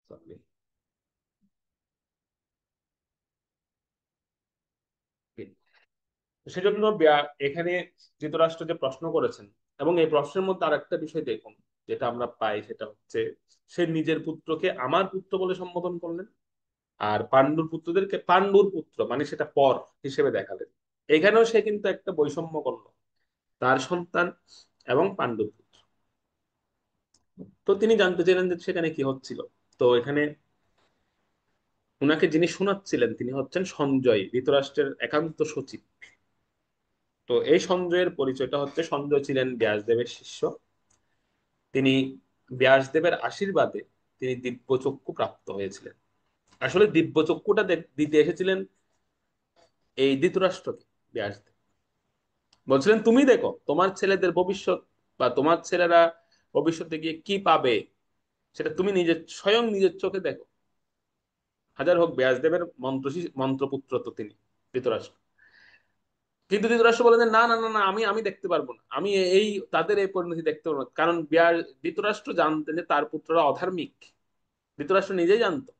Sorry. সেজন্য এখানে ধৃতরাষ্ট্র যে প্রশ্ন করেছেন, এবং এই প্রশ্নের মধ্যে আর একটা বিষয় দেখুন যেটা আমরা পাই, সেটা হচ্ছে সে নিজের পুত্রকে আমার পুত্র বলে সম্বোধন করলেন, আর পাণ্ডুর পুত্রদেরকে পাণ্ডুর পুত্র মানে সেটা পর হিসেবে দেখালেন। এখানেও সে কিন্তু একটা বৈষম্য করলো, তার সন্তান এবং পাণ্ডুর পুত্র। তো তিনি জানতে চাইলেন যে সেখানে কি হচ্ছিল। তো এখানে উনাকে যিনি শোনাচ্ছিলেন তিনি হচ্ছেন সঞ্জয়, ধৃতরাষ্ট্রের একান্ত সচিব। তো এই সঞ্জয়ের পরিচয়টা হচ্ছে, সঞ্জয় ছিলেন ব্যাসদেবের শিষ্য। তিনি ব্যাসদেবের আশীর্বাদে তিনি দিব্যচক্ষু প্রাপ্ত হয়েছিলেন। আসলে দিব্যচক্ষুটা দিতে এসেছিলেন এই ধৃতরাষ্ট্রকে ব্যাসদেব। বলছিলেন তুমি দেখো তোমার ছেলেদের ভবিষ্যৎ, বা তোমার ছেলেরা ভবিষ্যতে গিয়ে কি পাবে সেটা তুমি নিজের স্বয়ং নিজের চোখে দেখো। হাজার হোক ব্যাসদেবের মন্ত্রপুত্র তো তিনি, ধৃতরাষ্ট্র। কিন্তু ধৃতরাষ্ট্র বলেন যে না না না না, আমি আমি দেখতে পারবো না, আমি এই তাদের এই পরিণতি দেখতে পারবো না। কারণ ধৃতরাষ্ট্র জানতেন যে তার পুত্ররা অধার্মিক। ধৃতরাষ্ট্র নিজেই জানতো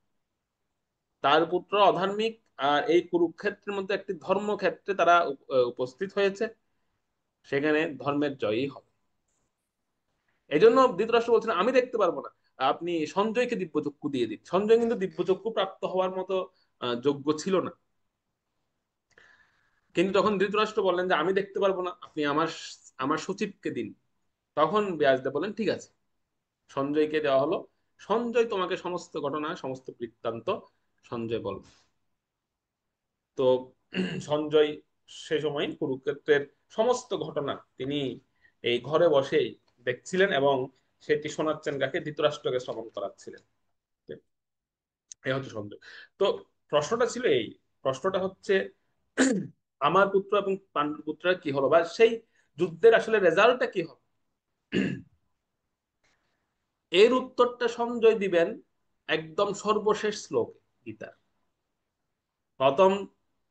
তার পুত্র অধার্মিক, আর এই কুরুক্ষেত্রের মধ্যে একটি ধর্মক্ষেত্রে তারা উপস্থিত হয়েছে, সেখানে ধর্মের জয়ই হবে। এই জন্য ধৃতরাষ্ট্র বলছেন আমি দেখতে পারবো না, আপনি সঞ্জয়কে দিব্যচক্ষু দিয়ে দিন। সঞ্জয় কিন্তু দিব্যচক্ষু প্রাপ্ত হওয়ার মতো যোগ্য ছিল না। কিন্তু তখন ধৃতরাষ্ট্র বললেন যে আমি দেখতে পারবো না, আপনি আমার আমার সচিবকে দিন। তখন ব্যাসদেব বলেন ঠিক আছে, সঞ্জয়কে দেওয়া হলো। সঞ্জয় তোমাকে সমস্ত ঘটনা, সমস্ত বৃত্তান্ত সঞ্জয় বল। তো সঞ্জয় সে সময় কুরুক্ষেত্রের সমস্ত ঘটনা তিনি এই ঘরে বসেই দেখছিলেন এবং সেটি শোনাচ্ছেন কাকে? ধৃতরাষ্ট্রকে শ্রবণ করাচ্ছিলেন। এই হচ্ছে সঞ্জয়। তো প্রশ্নটা ছিল এই, প্রশ্নটা হচ্ছে আমার পুত্র এবং পাণ্ডুর পুত্রের কি হলো, বা সেই যুদ্ধের আসলে রেজাল্টটা কি হবে? এর উত্তরটা সঞ্জয় দিবেন একদম সর্বশেষ শ্লোকে গীতার। প্রথম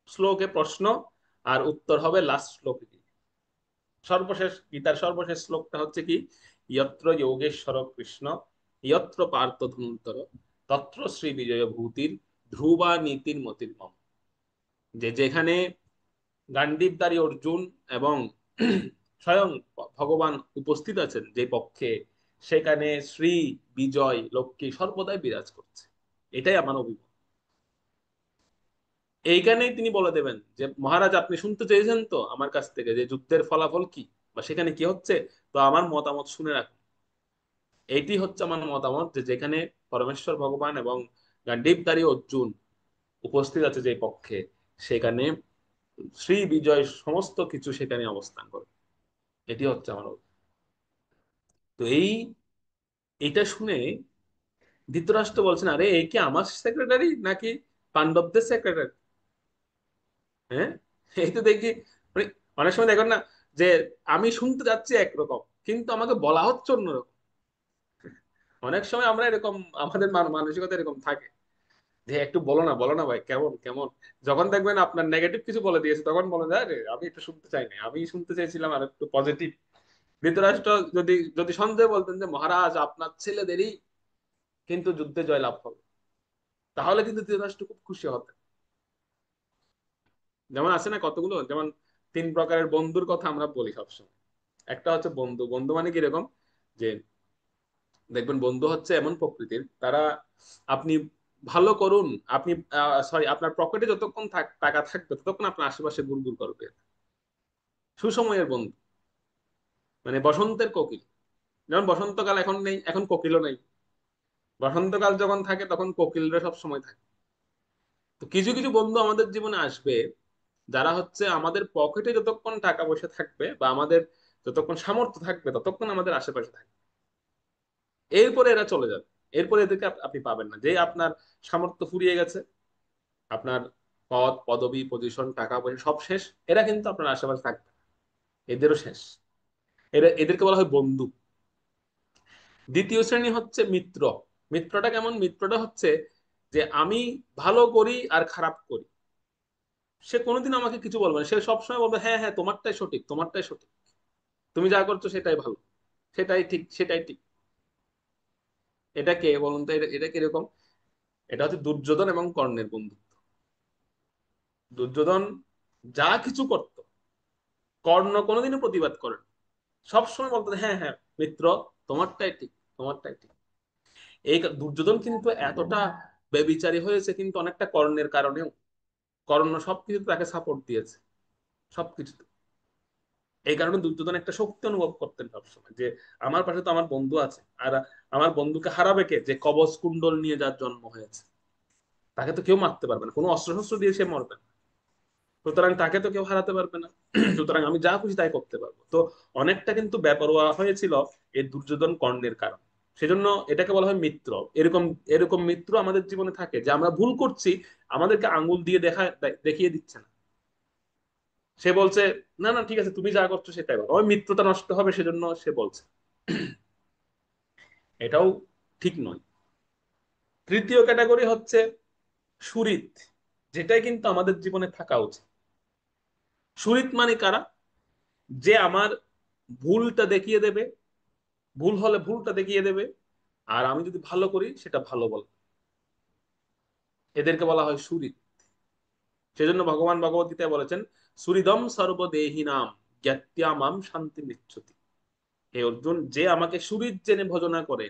শ্লোকে প্রশ্ন, আর উত্তর হবে লাস্ট শ্লোকে। সর্বশেষ গীতার সর্বশেষ শ্লোকটা হচ্ছে কি, যত্র যোগেশ্বর কৃষ্ণ যত্র পার্থ ধনুর্ধর তত্র শ্রী বিজয় ভূতির ধ্রুবা নীতির মতির মম। যে যেখানে গান্ডীবধারী অর্জুন এবং স্বয়ং ভগবান উপস্থিত আছেন যে পক্ষে, সেখানে শ্রী বিজয় লক্ষ্মী সর্বদাই বিরাজ করছে। এটাই আমার অভিমত। এইখানেই তিনি বলে দেবেন যে মহারাজ আপনি শুনতে চেয়েছেন তো আমার কাছ থেকে যে যুদ্ধের ফলাফল কি বা সেখানে কি হচ্ছে, তো আমার মতামত শুনে রাখুন। এইটি হচ্ছে আমার মতামত, যে যেখানে পরমেশ্বর ভগবান এবং গান্ডীবধারী অর্জুন উপস্থিত আছে যে পক্ষে, সেখানে শ্রী বিজয় সমস্ত কিছু সেখানে অবস্থান করে। এটি হচ্ছে আমার অভিমত। তো এইটা শুনে ধৃতরাষ্ট্র বলছেন আরে এই কি আমার সেক্রেটারি নাকি পাণ্ডবদের সেক্রেটারি? হ্যাঁ, এই তো দেখি মানে অনেক সময় দেখেন না যে আমি শুনতে যাচ্ছি একরকম কিন্তু আমাকে বলা হচ্ছে অন্যরকম। অনেক সময় আমরা এরকম, আমাদের মানসিকতা এরকম থাকে যে একটু বলো না ভাই, কেমন কেমন। যখন দেখবেন আপনার নেগেটিভ কিছু বলে দিয়েছে তখন বলে যায় আরে আমি একটু শুনতে চাই না, আমি শুনতে চাইছিলাম আর একটু পজিটিভ। ধৃতরাষ্ট্র যদি যদি সঞ্জয় বলতেন যে মহারাজ আপনার ছেলেদেরই কিন্তু যুদ্ধে জয়লাভ হবে, তাহলে কিন্তু ধৃতরাষ্ট্র খুব খুশি হতেন। যেমন আছে না কতগুলো, যেমন 3 প্রকারের বন্ধুর কথা আমরা বলি সবসময়। একটা হচ্ছে বন্ধু, বন্ধু মানে কিরকম, যে দেখবেন বন্ধু হচ্ছে এমন প্রকৃতির, তারা আপনি ভালো করুন, আপনি সরি আপনার পকেটে যতক্ষণ টাকা থাকবে ততক্ষণ আপনার আশেপাশে গুড়গুড় করবে। সুসময়ের বন্ধু, মানে বসন্তের কোকিল। যেমন বসন্তকাল এখন নেই, এখন কোকিলও নেই। বসন্তকাল যখন থাকে তখন কোকিলরা সব সময় থাকে। তো কিছু কিছু বন্ধু আমাদের জীবনে আসবে, যারা হচ্ছে আমাদের পকেটে যতক্ষণ টাকা পয়সা থাকবে বা আমাদের যতক্ষণ সামর্থ্য থাকবে ততক্ষণ আমাদের আশেপাশে থাকবে। এরপরে এরা চলে যাবে, এরপরে এদেরকে আপনি পাবেন না। যে আপনার সামর্থ্য ফুরিয়ে গেছে, আপনার পদ পদবি পজিশন টাকা পয়সা সব শেষ, এরা কিন্তু আপনার আশেপাশে থাকবে না। এদেরও শেষ। এদেরকে বলা হয় বন্ধু। দ্বিতীয় শ্রেণী হচ্ছে মিত্র। মিত্রটা কেমন? মিত্রটা হচ্ছে যে আমি ভালো করি আর খারাপ করি, সে কোনোদিন আমাকে কিছু বলবে না, সে সবসময় বলবে হ্যাঁ হ্যাঁ তোমারটাই সঠিক, তোমারটাই সঠিক, তুমি যা করছো সেটাই ভালো, সেটাই ঠিক, সেটাই ঠিক। এটা কে বলুন তো? এটা কিরকম? এটা হচ্ছে দুর্যোধন এবং কর্ণের বন্ধুত্ব। দুর্যোধন যা কিছু করত, কর্ণ কোনোদিনও প্রতিবাদ করেন, সবসময় বলতেন হ্যাঁ হ্যাঁ মিত্র, তোমারটাই ঠিক, তোমারটাই ঠিক। এই দুর্যোধন কিন্তু এতটা বেবিচারী হয়েছে কিন্তু অনেকটা কর্ণের কারণেও। কর্ণ সবকিছু তাকে সাপোর্ট দিয়েছে, সবকিছু। এই কারণে দুর্যোধন একটা শক্তি অনুভব করতেন সবসময়, যে আমার পাশে তো আমার বন্ধু আছে, আর আমার বন্ধুকে হারাবে কে? যে কবচ কুণ্ডল নিয়ে যার জন্ম হয়েছে, তাকে তো কেউ মারতে পারবে না, কোনো অস্ত্র শস্ত্র দিয়ে সে মরবে না, সুতরাং তাকে তো কেউ হারাতে পারবে না। সুতরাং আমি যা খুশি তাই করতে পারবো। তো অনেকটা কিন্তু বেপরোয়া হয়েছিল এই দুর্যোধন কর্ণের কারণ। সেজন্য এটাকে বলা হয় মিত্র। এরকম এরকম মিত্র আমাদের জীবনে থাকে, যে আমরা ভুল করছি আমাদেরকে আঙ্গুল দিয়ে দেখিয়ে দিচ্ছে না, সে বলছে না না ঠিক আছে তুমি যা করছো সেটাই বলো, ওই মিত্রতা নষ্ট হবে সেজন্য সে বলছে। এটাও ঠিক নয়। তৃতীয় ক্যাটাগরি হচ্ছে সুহৃদ, যেটাই কিন্তু আমাদের জীবনে থাকা উচিত। সুহৃদ মানে কারা? যে আমার ভুলটা দেখিয়ে দেবে, ভুল হলে ভুলটা দেখিয়ে দেবে, আর আমি যদি ভালো করি সেটা ভালো বল, এদেরকে বলা হয় সুহৃদ। সেজন্য ভগবান ভগবত গীতায় বলেছেন, সুহৃদম সর্বদেহিনাম জ্ঞাত্যামাম শান্তি নিচ্ছতি। হে অর্জুন, যে আমাকে সুহৃদ জেনে ভজনা করে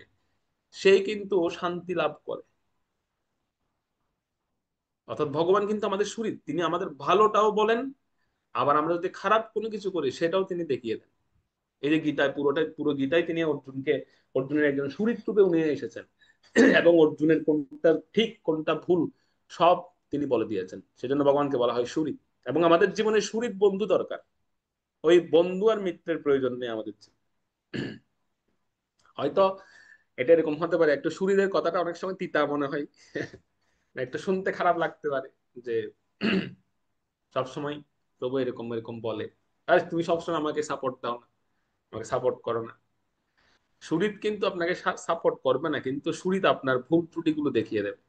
সেই কিন্তু শান্তি লাভ করে। অর্থাৎ ভগবান কিন্তু আমাদের সুহৃদ, তিনি আমাদের ভালোটাও বলেন, আবার আমরা যদি খারাপ কোনো কিছু করি সেটাও তিনি দেখিয়ে দেন। এই যে গীতায় পুরো গীতায় তিনি অর্জুনের একজন সুহৃদ রূপে উনি এসেছেন এবং অর্জুনের কোনটা ঠিক কোনটা ভুল সব তিনি বলে দিয়েছেন। সেজন্য ভগবানকে বলা হয় সুহৃদ। এবং আমাদের জীবনে সুহৃদ বন্ধু দরকার। ওই বন্ধু আর মিত্রের প্রয়োজন নেই আমাদের জীবনে। হয়তো এটা এরকম হতে পারে, একটু সুহৃদের কথাটা অনেক সময় তিতা মনে হয়, একটু শুনতে খারাপ লাগতে পারে যে সবসময় প্রভু এরকম এরকম বলে, আরে তুমি সবসময় আমাকে সাপোর্ট দাও না, আমাকে সাপোর্ট করো না। সুহৃদ কিন্তু আপনাকে সাপোর্ট করবে না, কিন্তু সুহৃদ আপনার ভুল ত্রুটিগুলো দেখিয়ে দেবে।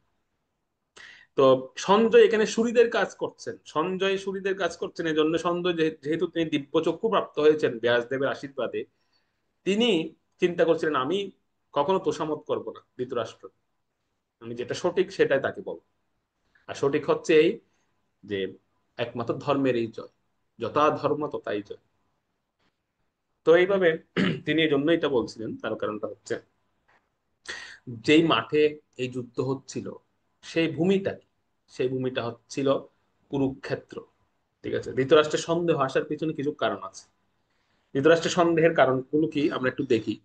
তো সঞ্জয় এখানে সুহৃদের কাজ করছেন, সঞ্জয় সুহৃদের কাজ করছেন। এই জন্য সঞ্জয় যেহেতু তিনি দিব্য চক্ষু প্রাপ্ত হয়েছেন ব্যাসদেবের আশীর্বাদে, তিনি চিন্তা করছিলেন আমি কখনো তোষামত করব না ধৃতরাষ্ট্র, আমি যেটা সঠিক সেটাই তাকে বলবো। আর সঠিক হচ্ছে এই যে একমাত্র ধর্মের এই জয়, যথা ধর্ম তথাই জয়। তো এইভাবে তিনি এই জন্য এটা বলছিলেন, তার কারণটা হচ্ছে যেই মাঠে এই যুদ্ধ হচ্ছিল সেই ভূমিটা কি? সেই ভূমিটা হচ্ছিল কুরুক্ষেত্র। ঠিক আছে, ধৃতরাষ্ট্রের সন্দেহ আসার পিছনে কিছু কারণ আছে। ধৃতরাষ্ট্রের সন্দেহের কারণগুলো কি আমরা একটু দেখি।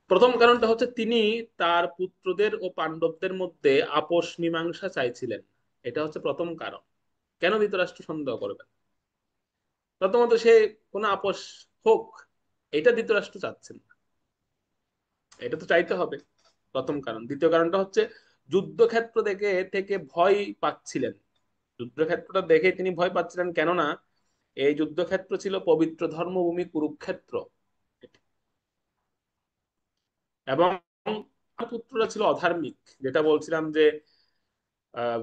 প্রথম কারণটা হচ্ছে তিনি তার পুত্রদের ও পাণ্ডবদের মধ্যে আপোষ মীমাংসা চাইছিলেন। এটা হচ্ছে প্রথম কারণ। কেন ধৃতরাষ্ট্র সন্দেহ করবেন? প্রথমত সে কোনো আপোষ হোক, এটা ধৃতরাষ্ট্র চাচ্ছেন না, এটা তো চাইতে হবে, প্রথম কারণ। দ্বিতীয় কারণটা হচ্ছে যুদ্ধক্ষেত্র দেখে থেকে ভয় পাচ্ছিলেন। যুদ্ধক্ষেত্রটা দেখে তিনি ভয় পাচ্ছিলেন, কেননা এই যুদ্ধক্ষেত্র ছিল পবিত্র ধর্মভূমি কুরুক্ষেত্র, এবং পুত্ররা ছিল অধার্মিক। যেটা বলছিলাম যে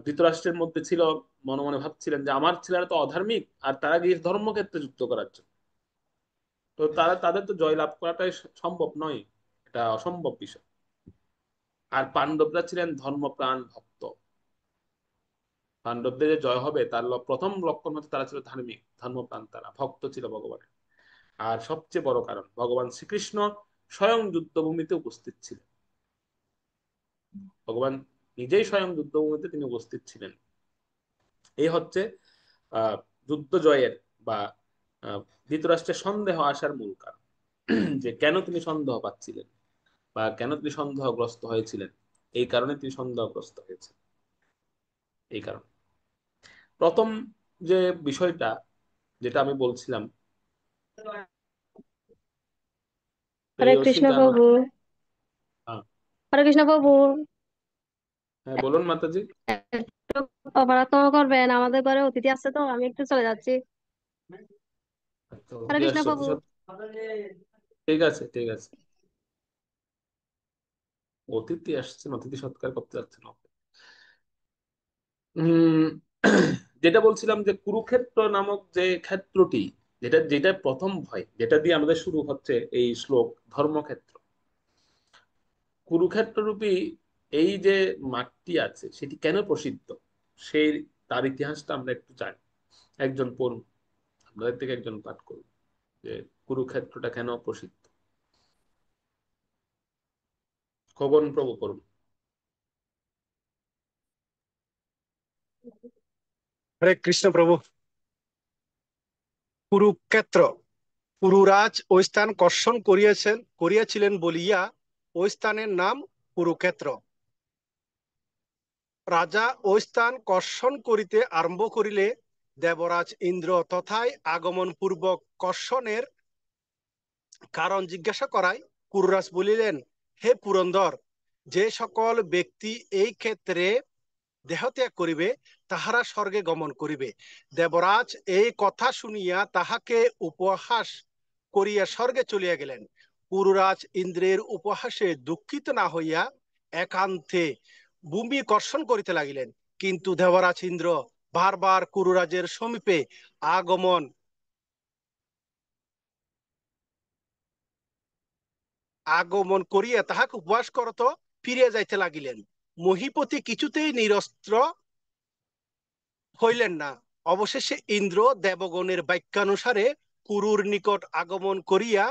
ধৃতরাষ্ট্রের মধ্যে ছিল, মনে মনে ভাবছিলেন যে আমার ছেলেরা তো অধার্মিক আর তারা গিয়ে ধর্মক্ষেত্রে যুদ্ধ করার জন্য, তো তাদের তো জয় লাভ করাটাই সম্ভব নয়, এটা অসম্ভব বিষয়। আর পাণ্ডবরা ছিলেন ধর্মপ্রাণ ভক্ত। পাণ্ডবদের যে জয় হবে তার প্রথম লক্ষণ হচ্ছে তারা ছিল ধার্মিক, ধর্মপ্রাণ, তারা ভক্ত ছিল ভগবানের। আর সবচেয়ে বড় কারণ, ভগবান শ্রীকৃষ্ণ স্বয়ং যুদ্ধভূমিতে উপস্থিত ছিলেন। ভগবান নিজেই স্বয়ং যুদ্ধভূমিতে তিনি উপস্থিত ছিলেন। এই হচ্ছে যুদ্ধ জয়ের বা ধৃতরাষ্ট্রের সন্দেহ আসার মূল কারণ। যে কেন তিনি সন্দেহ পাচ্ছিলেন বা কেন তিনি সন্দেহগ্রস্ত হয়েছিলেন, এই কারণে তিনি সন্দেহগ্রস্ত হয়েছেন। এই কারণ প্রথম যে বিষয়টা যেটা আমি বলছিলাম, হরে কৃষ্ণ প্রেয়সী প্রভু। হ্যাঁ, হরে কৃষ্ণ প্রভু। হ্যাঁ বলুন মাতাজি। একটু অপরাধ করবেন, আমাদের ঘরে অতিথি আসছে তো আমি একটু চলে যাচ্ছি। আচ্ছা, হরে অতিথি কৃষ্ণ আসছে, প্রভু। ঠিক আছে ঠিক আছে। অতিথি আসছেন, অতিথি সৎকার করতে যাচ্ছেন। উম যেটা বলছিলাম যে কুরুক্ষেত্র নামক যে ক্ষেত্রটি, যেটা যেটা প্রথম ভয়, যেটা দিয়ে আমাদের শুরু হচ্ছে এই শ্লোক, ধর্মক্ষেত্র। কুরুক্ষেত্র রূপী এই যে মাঠটি আছে সেটি কেন প্রসিদ্ধ, সেই তার ইতিহাসটা আমরা একটু জানি। একজন পড়ুন, আপনাদের থেকে একজন পাঠ করুন যে কুরুক্ষেত্রটা কেন প্রসিদ্ধ। খগন প্রভু করুন। হরে কৃষ্ণ প্রভু। কুরুক্ষেত্র, পুরুরাজ ওই স্থান কর্ষণ করিয়াছিলেন বলিয়া ওই স্থানের নাম কুরুক্ষেত্র। রাজা ওই স্থান কর্ষণ করিতে আরম্ভ করিলে দেবরাজ ইন্দ্র তথায় আগমন পূর্বক কর্ষণের কারণ জিজ্ঞাসা করায় কুরুরাজ বলিলেন, হে পুরন্দর, যে সকল ব্যক্তি এই ক্ষেত্রে দেহত্যাগ করিবে তাহারা স্বর্গে গমন করিবে। দেবরাজ এই কথা শুনিয়া তাহাকে উপহাস করিয়া স্বর্গে চলিয়া গেলেন। পুরুরাজ ইন্দ্রের উপহাসে দুঃখিত না হইয়া একান্তে ভূমি কর্ষণ করিতে লাগিলেন, কিন্তু দেবরাজ ইন্দ্র বারবার কুরুরাজের সমীপে আগমন আগমন করিয়া তাহাকে উপবাস করত ফিরিয়া যাইতে লাগিলেন। মহিপতি কিছুতেই নিরস্ত্র হইলেন না। অবশেষে ইন্দ্র দেবগণের বাক্যানুসারে কুরুর নিকট আগমন করিয়া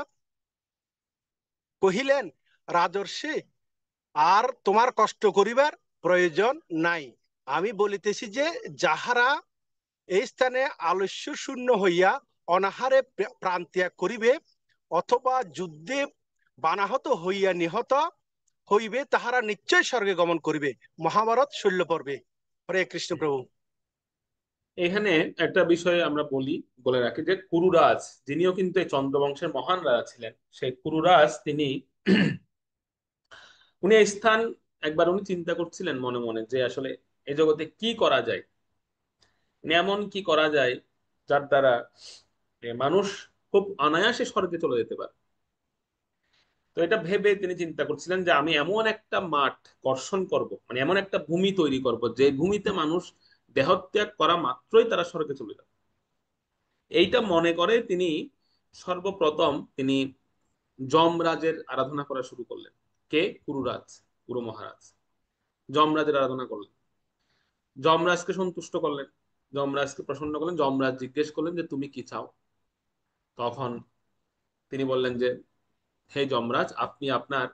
কহিলেন, রাজর্ষি, আর তোমার কষ্ট করিবার প্রয়োজন নাই। আমি বলিতেছি যে যাহারা এই স্থানে আলস্য শূন্য হইয়া অনাহারে প্রাণ ত্যাগ করিবে অথবা যুদ্ধে বানাহত হইয়া নিহত হইবে তাহারা নিশ্চয় স্বর্গে গমন করিবে। মহাভারত শৈল্য পর্বে। হরে কৃষ্ণ প্রভু। এখানে একটা বিষয় আমরা বলে রাখি যে কুরুরাজ যিনিও কিন্তু এই চন্দ্রবংশের মহান রাজা ছিলেন, সেই কুরুরাজ তিনি উনি এই স্থান একবার উনি চিন্তা করছিলেন মনে মনে যে আসলে এই জগতে কি করা যায়, এমন কি করা যায় যার দ্বারা মানুষ খুব অনায়াসে স্বর্গে চলে যেতে পারে। তো এটা ভেবে তিনি চিন্তা করছিলেন যে আমি এমন একটা মাঠ কর্ষণ করব, মানে এমন একটা ভূমি তৈরি করব যে ভূমিতে মানুষ দেহত্যাগ করা মাত্রই তারা স্বর্গে চলে যাবে। এইটা মনে করে তিনি সর্বপ্রথম তিনি যমরাজের আরাধনা করা শুরু করলেন। কে? কুরুরাজ, কুরু মহারাজ যমরাজের আরাধনা করলেন, যমরাজকে সন্তুষ্ট করলেন, যমরাজকে প্রসন্ন করলেন। যমরাজ জিজ্ঞেস করলেন যে তুমি কি চাও? তখন তিনি বললেন যে হে যমরাজ, আপনি আপনার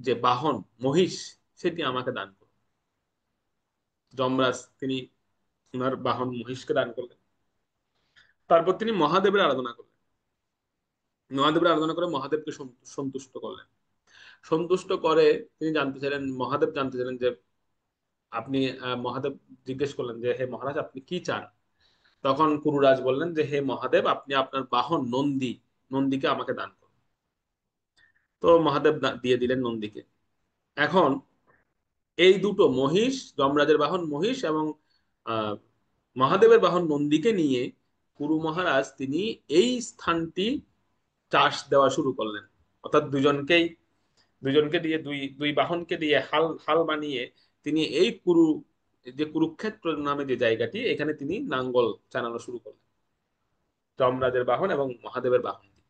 যে বাহন মহিষ সেটি আমাকে দান করুন। যমরাজ তিনি ওনার বাহন মহিষকে দান করলেন। তারপর তিনি মহাদেবের আরাধনা করলেন, মহাদেবের আরাধনা করে মহাদেবকে সন্তুষ্ট করলেন। সন্তুষ্ট করে তিনি জানতে চাইলেন, মহাদেব জানতে চাইলেন যে আপনি মহাদেব জিজ্ঞেস করলেন যে হে মহারাজ আপনি কি চান? তখন কুরুরাজ বললেন যে হে মহাদেব, আপনি আপনার বাহন নন্দীকে আমাকে দান করুন। তো মহাদেব দিয়ে দিলেন নন্দীকে। এখন এই দুটো মহিষ, যমরাজের বাহন মহিষ এবং আহ মহাদেবের বাহন নন্দীকে নিয়ে কুরু মহারাজ তিনি এই স্থানটি চাষ দেওয়া শুরু করলেন। অর্থাৎ দুজনকে দিয়ে দুই দুই বাহনকে দিয়ে হাল হাল বানিয়ে তিনি এই যে কুরুক্ষেত্র নামে যে জায়গাটি, এখানে তিনি নাঙ্গল চালানো শুরু করলেন যমরাজের বাহন এবং মহাদেবের বাহন দিয়ে।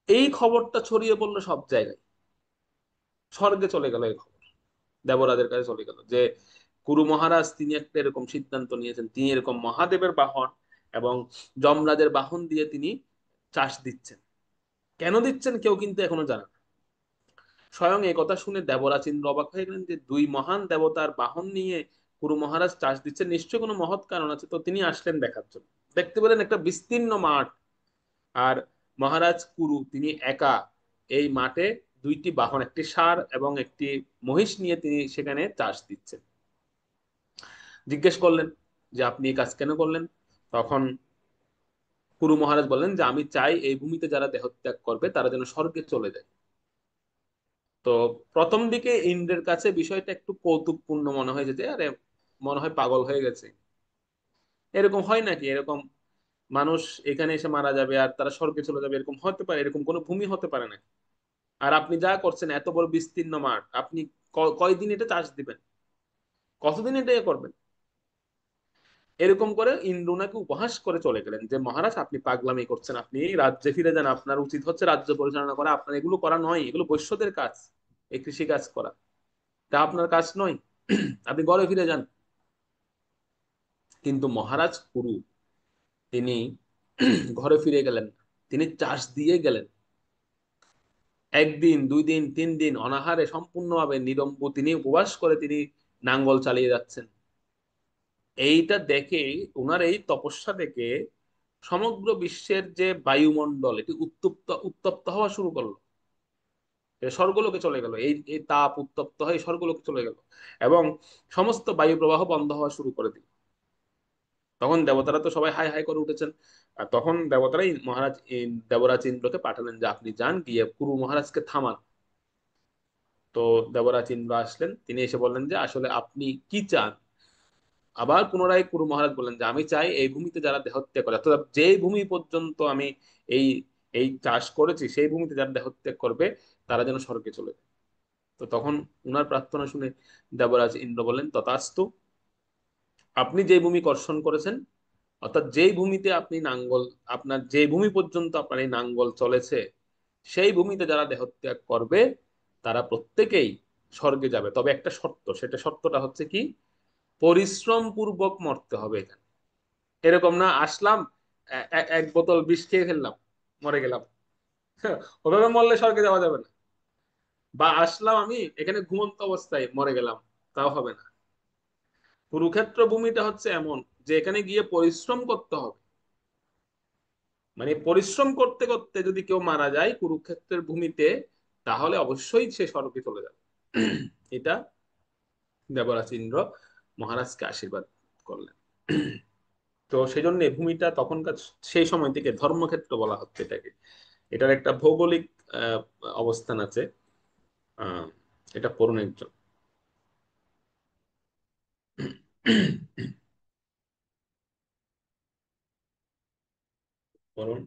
এই খবরটা ছড়িয়ে পড়লো সব জায়গায়, স্বর্গে চলে গেল এই খবর, দেবরাজের কাছে চলে গেল যে কুরু মহারাজ তিনি একটা এরকম সিদ্ধান্ত নিয়েছেন, তিনি এরকম মহাদেবের বাহন এবং যমরাজের বাহন দিয়ে তিনি চাষ দিচ্ছেন। কেন দিচ্ছেন কেউ কিন্তু এখনো জানে না। স্বয়ং এই কথা শুনে দেবরাজ ইন্দ্র অবাক হয়ে গেলেন যে দুই মহান দেবতার বাহন নিয়ে কুরু মহারাজ চাষ দিচ্ছেন, নিশ্চয়ই কোনো মহৎ কারণ আছে। তো তিনি আসলেন দেখার জন্য। দেখতে পেলেন একটা বিস্তীর্ণ মাঠ, আর মহারাজ কুরু তিনি একা এই মাঠে দুইটি বাহন, একটি ষাঁড় এবং একটি মহিষ নিয়ে তিনি সেখানে চাষ দিচ্ছেন। জিজ্ঞেস করলেন যে আপনি এই কাজ কেন করলেন? তখন কুরু মহারাজ বললেন যে আমি চাই এই ভূমিতে যারা দেহত্যাগ করবে তারা যেন স্বর্গে চলে যায়। তো প্রথম দিকে ইন্দ্রের কাছে বিষয়টা একটু কৌতুকপূর্ণ মনে হয় যে আরে মনে হয় পাগল হয়ে গেছে, এরকম হয় নাকি, এরকম মানুষ এখানে এসে মারা যাবে আর তারা স্বর্গে চলে যাবে, এরকম হতে পারে? এরকম কোনো ভূমি হতে পারে নাকি? আর আপনি যা করছেন এত বড় বিস্তীর্ণ মাঠ, আপনি কয়দিন এটা চাষ দিবেন, কতদিন এটা করবেন? এরকম করে ইন্দ্র ওনাকে উপহাস করে চলে গেলেন যে মহারাজ আপনি পাগলামি করছেন, আপনি রাজ্যে ফিরে যান, আপনার উচিত হচ্ছে রাজ্য পরিচালনা করা, আপনার এগুলো করা নয়, এগুলো বৈশ্যদের কাজ, এই কৃষি কাজ করা তা আপনার কাজ নয়, আপনি ঘরে ফিরে যান। কিন্তু মহারাজ কুরু তিনি ঘরে ফিরে গেলেন, তিনি চাষ দিয়ে গেলেন। একদিন, 2 দিন, 3 দিন অনাহারে সম্পূর্ণভাবে নিরম্ব তিনি উপবাস করে তিনি নাঙ্গল চালিয়ে যাচ্ছেন। এইটা দেখে, ওনার এই তপস্যা দেখে সমগ্র বিশ্বের যে বায়ুমণ্ডল এটি উত্তপ্ত হওয়া শুরু করলো, স্বর্গলোকে চলে গেল। এই এই তাপ উত্তপ্ত হয়ে স্বর্গলোকে চলে গেল এবং সমস্ত বায়ু প্রবাহ বন্ধ হওয়া শুরু করে দিল। তখন দেবতারা তো সবাই হাই হাই করে উঠেছেন। আর তখন দেবতারাই দেবরাজ ইন্দ্রকে পাঠালেন যে আপনি যান, গিয়ে কুরু মহারাজকে থামান। তো দেবরাজ ইন্দ্র আসলেন, তিনি এসে বললেন যে আসলে আপনি কি চান? আবার পুনরায় কুরু মহারাজ বললেন যে আমি চাই এই ভূমিতে যারা দেহত্যাগ করে, অর্থাৎ যে ভূমি পর্যন্ত আমি এই এই চাষ করেছি সেই ভূমিতে যারা দেহত্যাগ করবে তারা যেন স্বর্গে চলে যায়। তো তখন উনার প্রার্থনা শুনে দেবরাজ ইন্দ্র বললেন তথাস্তু, আপনি যে ভূমি কর্ষণ করেছেন, অর্থাৎ যেই ভূমিতে আপনি নাঙ্গল, আপনার যে ভূমি পর্যন্ত আপনার এই নাঙ্গল চলেছে, সেই ভূমিতে যারা দেহত্যাগ করবে তারা প্রত্যেকেই স্বর্গে যাবে, তবে একটা শর্ত, সেটা শর্তটা হচ্ছে কি, পরিশ্রম পূর্বক মরতে হবে এখানে। এরকম না আসলাম, এক বোতল বিষ খেয়ে ফেললাম, মরে গেলাম, ওভাবে মরলে স্বর্গে যাওয়া যাবে না। বা আসলাম আমি এখানে ঘুমন্ত অবস্থায় মরে গেলাম, তাও হবে না। কুরুক্ষেত্র ভূমিটা হচ্ছে এমন যে এখানে গিয়ে পরিশ্রম করতে হবে, মানে পরিশ্রম করতে করতে যদি কেউ মারা যায় কুরুক্ষেত্রের ভূমিতে, তাহলে অবশ্যই সে স্বর্গে চলে যাবে। এটা দেবরাজ ইন্দ্র মহারাজকে আশীর্বাদ করলেন। তো সেই জন্য এই ভূমিটা তখনকার, সেই সময় থেকে ধর্মক্ষেত্র বলা হচ্ছে এটাকে। এটার একটা ভৌগোলিক আহ, অবস্থান আছে। আহ, এটা পড়ুন একজন। পড়ুন।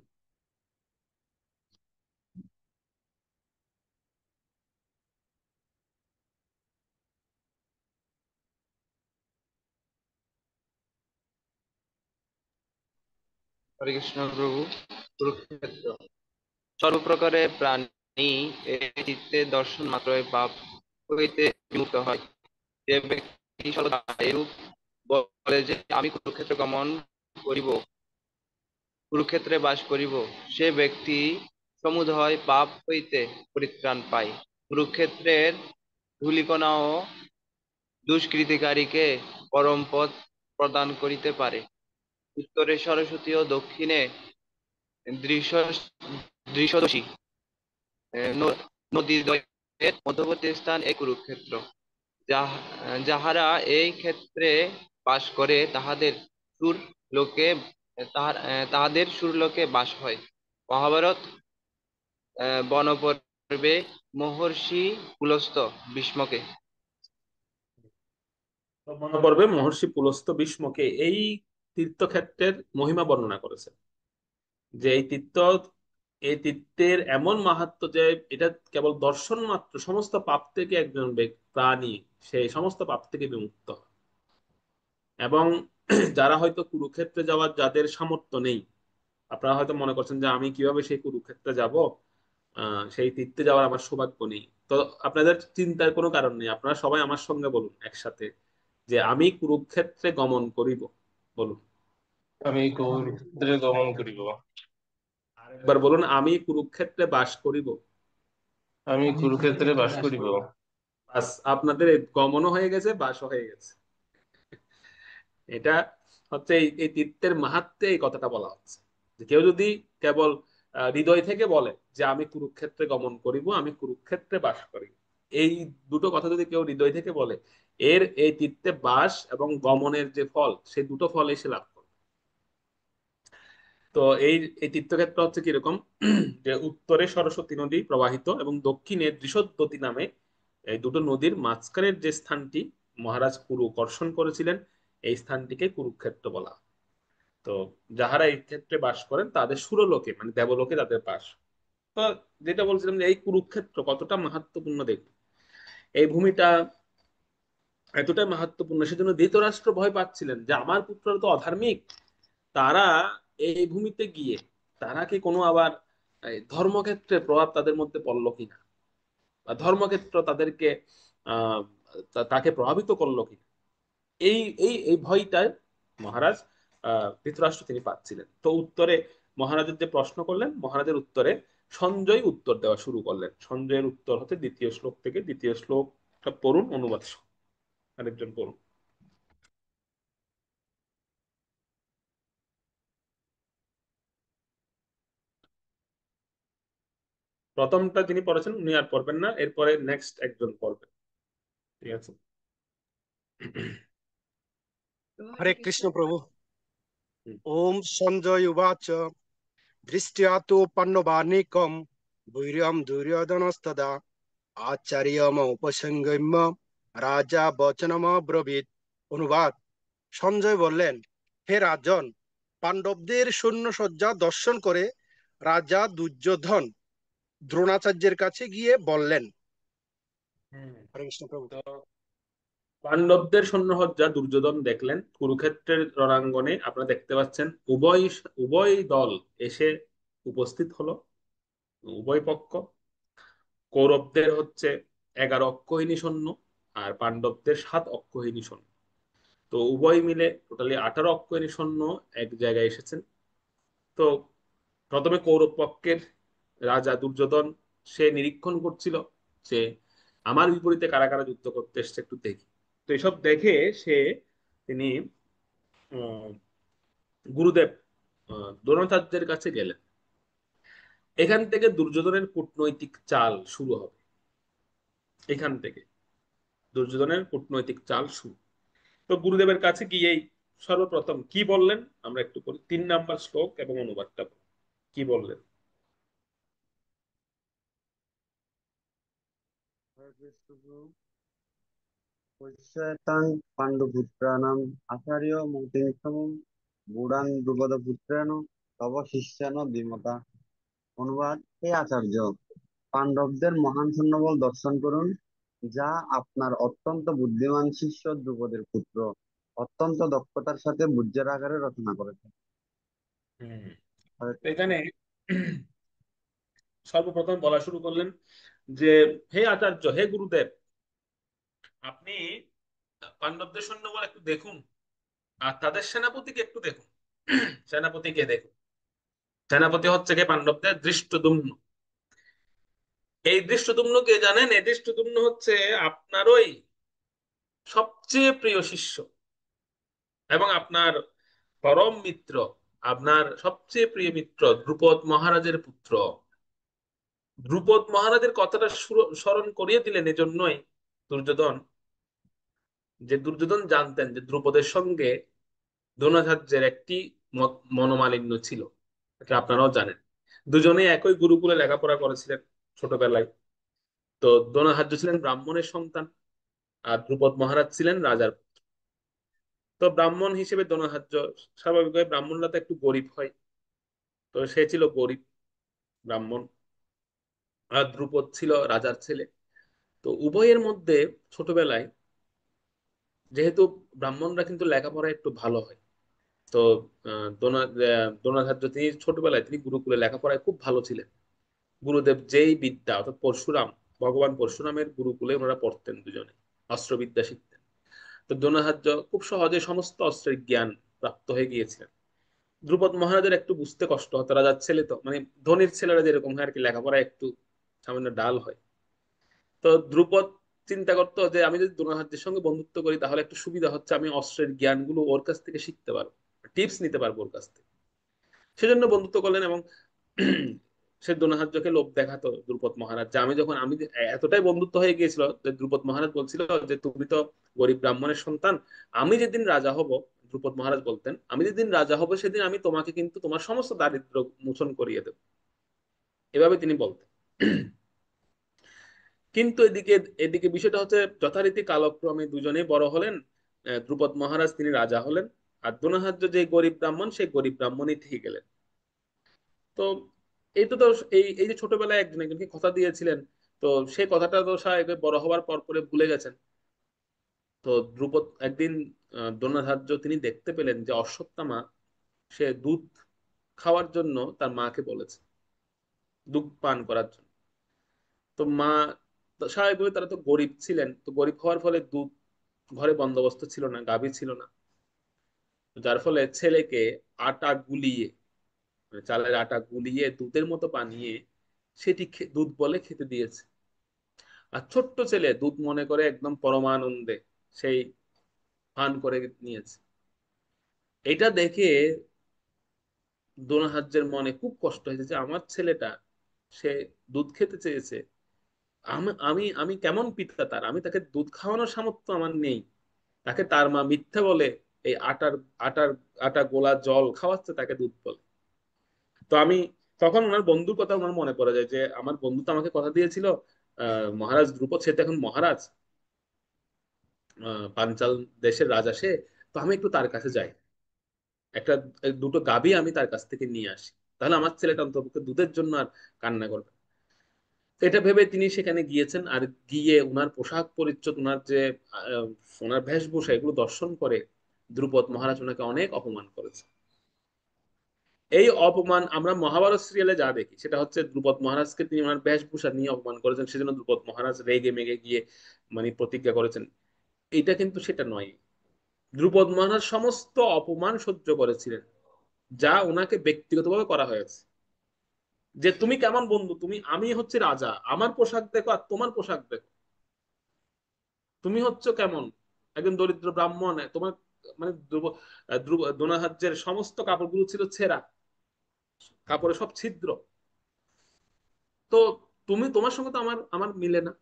হরে কৃষ্ণ প্রভু। কুরুক্ষেত্র। সর্বপ্রকারে প্রাণী এই চিত্তে দর্শন মাত্রই পাপ হইতে বিমুক্ত হয়। যে ব্যক্তি সর্বদা এরূপ বলে যে আমি কুরুক্ষেত্র গমন করিব, কুরুক্ষেত্রে বাস করিব, সে ব্যক্তি সমুদয় পাপ হইতে পরিত্রাণ পায়। কুরুক্ষেত্রের ধূলিকণাও দুষ্কৃতিকারীকে পরম পদ প্রদান করিতে পারে। উত্তরে সরস্বতী ও দক্ষিণে দৃশ দৃশদোষী নদীদ্বয়ের মধ্যবর্তী স্থান এই কুরুক্ষেত্র। যাহারা এই ক্ষেত্রে বাস করে তাহাদের সুর লোকে তাহাদের সুরলোকে বাস হয়। মহাভারত বনপর্বে মহর্ষি পুলস্ত্য ভীষ্মকে। তো মনে পড়বে মহর্ষি পুলস্ত্য ভীষ্মকে এই তীর্থক্ষেত্রের মহিমা বর্ণনা করেছেন, যে এই তীর্থের এমন মাহাত্ম্য যে এটা কেবল দর্শন মাত্র সমস্ত পাপ থেকে একজন প্রাণী সেই সমস্ত পাপ থেকে বিমুক্ত হয়। এবং যারা হয়তো কুরুক্ষেত্রে যাওয়ার যাদের সামর্থ্য নেই, আপনারা হয়তো মনে করছেন যে আমি কিভাবে সেই কুরুক্ষেত্রে যাব, সেই তীর্থে যাওয়ার আমার সৌভাগ্য নেই। তো আপনাদের চিন্তার কোনো কারণ নেই, আপনারা সবাই আমার সঙ্গে বলুন একসাথে যে আমি কুরুক্ষেত্রে গমন করিব। বলুন। আমি কুরুক্ষেত্রে গমন করিব। আরেকবার বলুন, আমি কুরুক্ষেত্রে বাস করিব। আমি কুরুক্ষেত্রে বাস করিব। বাস, আপনাদের গমনও হয়ে গেছে, বাসও হয়ে গেছে। এটা হচ্ছে এই তীর্থের মাহাত্ম্যে এই কথাটা বলা হচ্ছে, যে কেউ যদি কেবল হৃদয় থেকে বলে যে আমি কুরুক্ষেত্রে গমন করিব, আমি কুরুক্ষেত্রে বাস করি, এই দুটো কথা যদি কেউ হৃদয় থেকে বলে, এই তীর্থে বাস এবং গমনের যে ফল, সেই দুটো ফল এসে লাভ করে। তো এই তীর্থক্ষেত্র হচ্ছে কিরকম, যে উত্তরে সরস্বতী নদী প্রবাহিত এবং দক্ষিণে দৃশদ্বতী নামে এই দুটো নদীর মাঝখানের যে স্থানটি মহারাজ কুরু কর্ষণ করেছিলেন, এই স্থানটিকে কুরুক্ষেত্র বলা হয়। তো যাহারা এই ক্ষেত্রে বাস করেন তাদের সুরলোকে মানে দেবলোকে তাদের বাস। তো যেটা বলছিলাম যে এই কুরুক্ষেত্র কতটা মাহাত্ম্যপূর্ণ দেখুন। এই ভূমিটা এতটাই মাহাত্ম্যপূর্ণ, সেজন্য ধৃতরাষ্ট্র ভয় পাচ্ছিলেন যে আমার পুত্ররা তো অধার্মিক, তারা এই ভূমিতে গিয়ে তারা কি কোনো আবার এই ধর্মক্ষেত্রের প্রভাব তাদের মধ্যে পড়লো কিনা, বা ধর্মক্ষেত্র তাদেরকে আহ তাকে প্রভাবিত করলো কিনা, এই এই এই ভয়টায় মহারাজ ধৃতরাষ্ট্র তিনি পাচ্ছিলেন। তো উত্তরে মহারাজের যে প্রশ্ন করলেন, মহারাজের উত্তরে সঞ্জয় উত্তর দেওয়া শুরু করলেন। সঞ্জয়ের উত্তর হতে দ্বিতীয় শ্লোক থেকে, দ্বিতীয় শ্লোকটা পড়ুন অনুবাদ সহ। আরেকজন পড়ুন। প্রথমটা যিনি পড়েছেন উনি আর পড়বেন না, এরপরে নেক্সট একজন পড়বেন। ঠিক আছে। হরে কৃষ্ণ প্রভু। হুম। ওম সঞ্জয় উবাচ দৃষ্টিয়া তু পাণ্ডবানিকম বৈর্যম দুর্যোধনস্তদা আচার্যমুপসংগম্য রাজা বচনমব্রবীৎ। অনুবাদ। সঞ্জয় বললেন, হে রাজন, পাণ্ডবদের সৈন্য সজ্জা দর্শন করে রাজা দুর্যোধন দ্রোণাচার্যের কাছে গিয়ে বললেন। হরে কৃষ্ণ প্রভু। তো পাণ্ডবদের সৈন্যসজ্জা দুর্যোধন দেখলেন। কুরুক্ষেত্রের রণাঙ্গনে আপনারা দেখতে পাচ্ছেন উভয় উভয় দল এসে উপস্থিত হলো, উভয় পক্ষ। কৌরবদের হচ্ছে 11 অক্ষৌহিনী সৈন্য, আর পাণ্ডবদের 7 অক্ষৌহিনী সৈন্য। তো উভয় মিলে টোটালি 18 অক্ষৌহিনী সৈন্য এক জায়গায় এসেছেন। তো প্রথমে কৌরব পক্ষের রাজা দুর্যোধন সে নিরীক্ষণ করছিল যে আমার বিপরীতে কারা কারা যুদ্ধ করতে এসছে, একটু দেখি। তো এসব দেখে তিনি আহ, গুরুদেব দ্রোণাচার্যের কাছে গেলেন। এখান থেকে দুর্যোধনের কূটনৈতিক চাল শুরু হবে। এখান থেকে দুর্যোধনের কূটনৈতিক চাল শুরু। তো গুরুদেবের কাছে গিয়েই সর্বপ্রথম কি বললেন আমরা একটু করি, 3 নাম্বার শ্লোক এবং অনুবাদটা বলি। কি বললেন? পশ্চাৎ পাণ্ডুপুত্রাণাং আচার্য মৌতিমম গুড়াং দ্রুপদপুত্রেণ তব শিষ্যান দ্বিমতা। অনুবাদ: হে আচার্য, পাণ্ডবদের মহান সৈন্যবল দর্শন করুন, যা আপনার অত্যন্ত বুদ্ধিমান শিষ্য দ্রুপদের পুত্র অত্যন্ত দক্ষতার সাথে বুঝের আকারে রচনা করেছে। হুম। তো এখানে সর্বপ্রথম বলা শুরু করলেন যে হে আচার্য, হে গুরুদেব, আপনি পাণ্ডবদের সৈন্যবল একটু দেখুন, আর তাদের সেনাপতিকে একটু দেখুন। সেনাপতিকে দেখুন। সেনাপতি হচ্ছে কে? পাণ্ডবদের ধৃষ্টদ্যুম্ন। এই ধৃষ্টদ্যুম্ন কে জানেন? এই ধৃষ্টদ্যুম্ন হচ্ছে আপনারই সবচেয়ে প্রিয় শিষ্য এবং আপনার পরম মিত্র, আপনার সবচেয়ে প্রিয় মিত্র দ্রুপদ মহারাজের পুত্র। দ্রুপদ মহারাজের কথাটা স্মরণ করিয়ে দিলেন এজন্যই দুর্যোধন, যে দুর্যোধন জানতেন যে দ্রুপদের সঙ্গে দ্রোণাচার্যের একটি মনোমালিন্য ছিল। এটা আপনারাও জানেন। দুজনে একই গুরুকুলে লেখাপড়া করেছিলেন ছোটবেলায়। তো দ্রোণাচার্য ছিলেন ব্রাহ্মণের সন্তান, আর দ্রুপদ মহারাজ ছিলেন রাজার পুত্র। তো ব্রাহ্মণ হিসেবে দ্রোণাচার্য, স্বাভাবিকভাবে ব্রাহ্মণরা তো একটু গরিব হয়, তো সে ছিল গরিব ব্রাহ্মণ, আর দ্রুপদ ছিল রাজার ছেলে। তো উভয়ের মধ্যে ছোটবেলায়, যেহেতু ব্রাহ্মণরা কিন্তু লেখাপড়ায় একটু ভালো হয়, তো দ্রোণাচার্য তিনি ছোটবেলায় তিনি গুরুকুলে লেখাপড়ায় খুব ভালো ছিলেন। গুরুদেব যেই বিদ্যা, অর্থাৎ পরশুরাম, ভগবান পরশুরামের গুরুকুলে ওনারা পড়তেন, দুজনে অস্ত্রবিদ্যা শিখতেন। তো দ্রোণাচার্য খুব সহজে সমস্ত অস্ত্রের জ্ঞান প্রাপ্ত হয়ে গিয়েছিলেন। দ্রুপদ মহারাজের একটু বুঝতে কষ্ট হতো, রাজার ছেলে তো, মানে ধনীর ছেলেরা যেরকম হয় আর কি, লেখাপড়া একটু সামান্য ডাল হয়। তো দ্রুপদ চিন্তা করতো যে আমি যদি দ্রোণাচার্যের সঙ্গে বন্ধুত্ব করি তাহলে একটু সুবিধা হচ্ছে, আমি অস্ত্রের জ্ঞানগুলো ওর কাছ থেকে শিখতে পারবো, টিপস নিতে পারবো ওর কাছ থেকে। সেজন্য বন্ধুত্ব করলেন। এবং সে দ্রোণাচার্যকে লোভ দেখাতো দ্রুপদ মহারাজ, যে আমি এতটাই বন্ধুত্ব হয়ে গিয়েছিল যে দ্রুপদ মহারাজ বলছিল যে তুমি তো গরিব ব্রাহ্মণের সন্তান, আমি যেদিন রাজা হব, দ্রুপদ মহারাজ বলতেন, আমি যেদিন রাজা হব সেদিন আমি তোমাকে কিন্তু তোমার সমস্ত দারিদ্র মোচন করিয়ে দেব, এভাবে তিনি বলতেন। কিন্তু এদিকে এদিকে বিষয়টা হচ্ছে যথারীতি কালক্রমে দুজনেই বড় হলেন। দ্রুপদ মহারাজ তিনি রাজা হলেন, আর দ্রোণাচার্য যে গরিব ব্রাহ্মণ, সেই গরিব ব্রাহ্মণই থেকে গেলেন। তো এইটা তো এই এই যে ছোটবেলায় একজন একজনকে কথা দিয়েছিলেন, তো সেই কথাটা তো স্বাভাবিক বড় হওয়ার পর পরে ভুলে গেছেন। তো দ্রুপদ একদিন দ্রোণাচার্য তিনি দেখতে পেলেন যে অশ্বত্থামা সে দুধ খাওয়ার জন্য তার মাকে বলেছে, দুধ পান করার জন্য। তো মা, তো স্বাভাবিকভাবে তারা তো গরিব ছিলেন, তো গরিব হওয়ার ফলে দুধ ঘরে বন্দোবস্ত ছিল না, গাভী ছিল না। যার ফলে ছেলেকে আটা গুলিয়ে, মানে চালের আটা গুলিয়ে দুধের মতো বানিয়ে সেটি দুধ বলে খেতে দিয়েছে। আর ছোট্ট ছেলে দুধ মনে করে একদম পরমানন্দে সেই পান করে নিয়েছে। এটা দেখে দ্রোণাচার্যের মনে খুব কষ্ট হয়েছে যে আমার ছেলেটা, সে দুধ খেতে চেয়েছে, আমি আমি আমি কেমন পিতা তার, আমি তাকে দুধ খাওয়ানোর সামর্থ্য আমার নেই, তাকে তার মা মিথ্যে বলে এই আটার আটা গোলা জল খাওয়াচ্ছে, তাকে দুধ বলে। তো আমি তখন ওনার বন্ধুর কথা ওনার মনে পড়ে যায় যে আমার বন্ধু তো আমাকে কথা দিয়েছিল, মহারাজ দ্রুপদ সে তো এখন মহারাজ, পাঞ্চাল দেশের রাজা সে, তো আমি একটু তার কাছে যাই, একটা দুটো গাভী আমি তার কাছ থেকে নিয়ে আসি, তাহলে আমার ছেলেটা অন্তত দুধের জন্য আর কান্না করবে। এটা ভেবে তিনি সেখানে গিয়েছেন, আর গিয়ে উনার পোশাক পরিচ্ছদ, উনার যে আহ, ওনার বেশভূষা, এগুলো দর্শন করে দ্রুপদ মহারাজ ওনাকে অনেক অপমান করেছে। এই অপমান আমরা মহাভারত সিরিয়ালে যা দেখি সেটা হচ্ছে দ্রুপদ মহারাজকে তিনি ওনার বেশভূষা নিয়ে অপমান করেছেন, সেজন্য দ্রুপদ মহারাজ রেগে মেগে গিয়ে মানে প্রতিজ্ঞা করেছেন। এটা কিন্তু সেটা নয়। দ্রুপদ মহারাজ সমস্ত অপমান সহ্য করেছিলেন যা ওনাকে ব্যক্তিগতভাবে করা হয়েছে। যে তুমি কেমন বন্ধু, তুমি, আমি হচ্ছে রাজা, আমার পোশাক দেখো আর তোমার পোশাক দেখো, তুমি হচ্ছে কেমন একজন দরিদ্র ব্রাহ্মণ, তোমার মানে দ্রোণাচার্যের সমস্ত কাপড়গুলো ছিল ছেঁড়া, কাপড়ে সব ছিদ্র। তো তুমি, তোমার সঙ্গে তো আমার আমার মিলে না।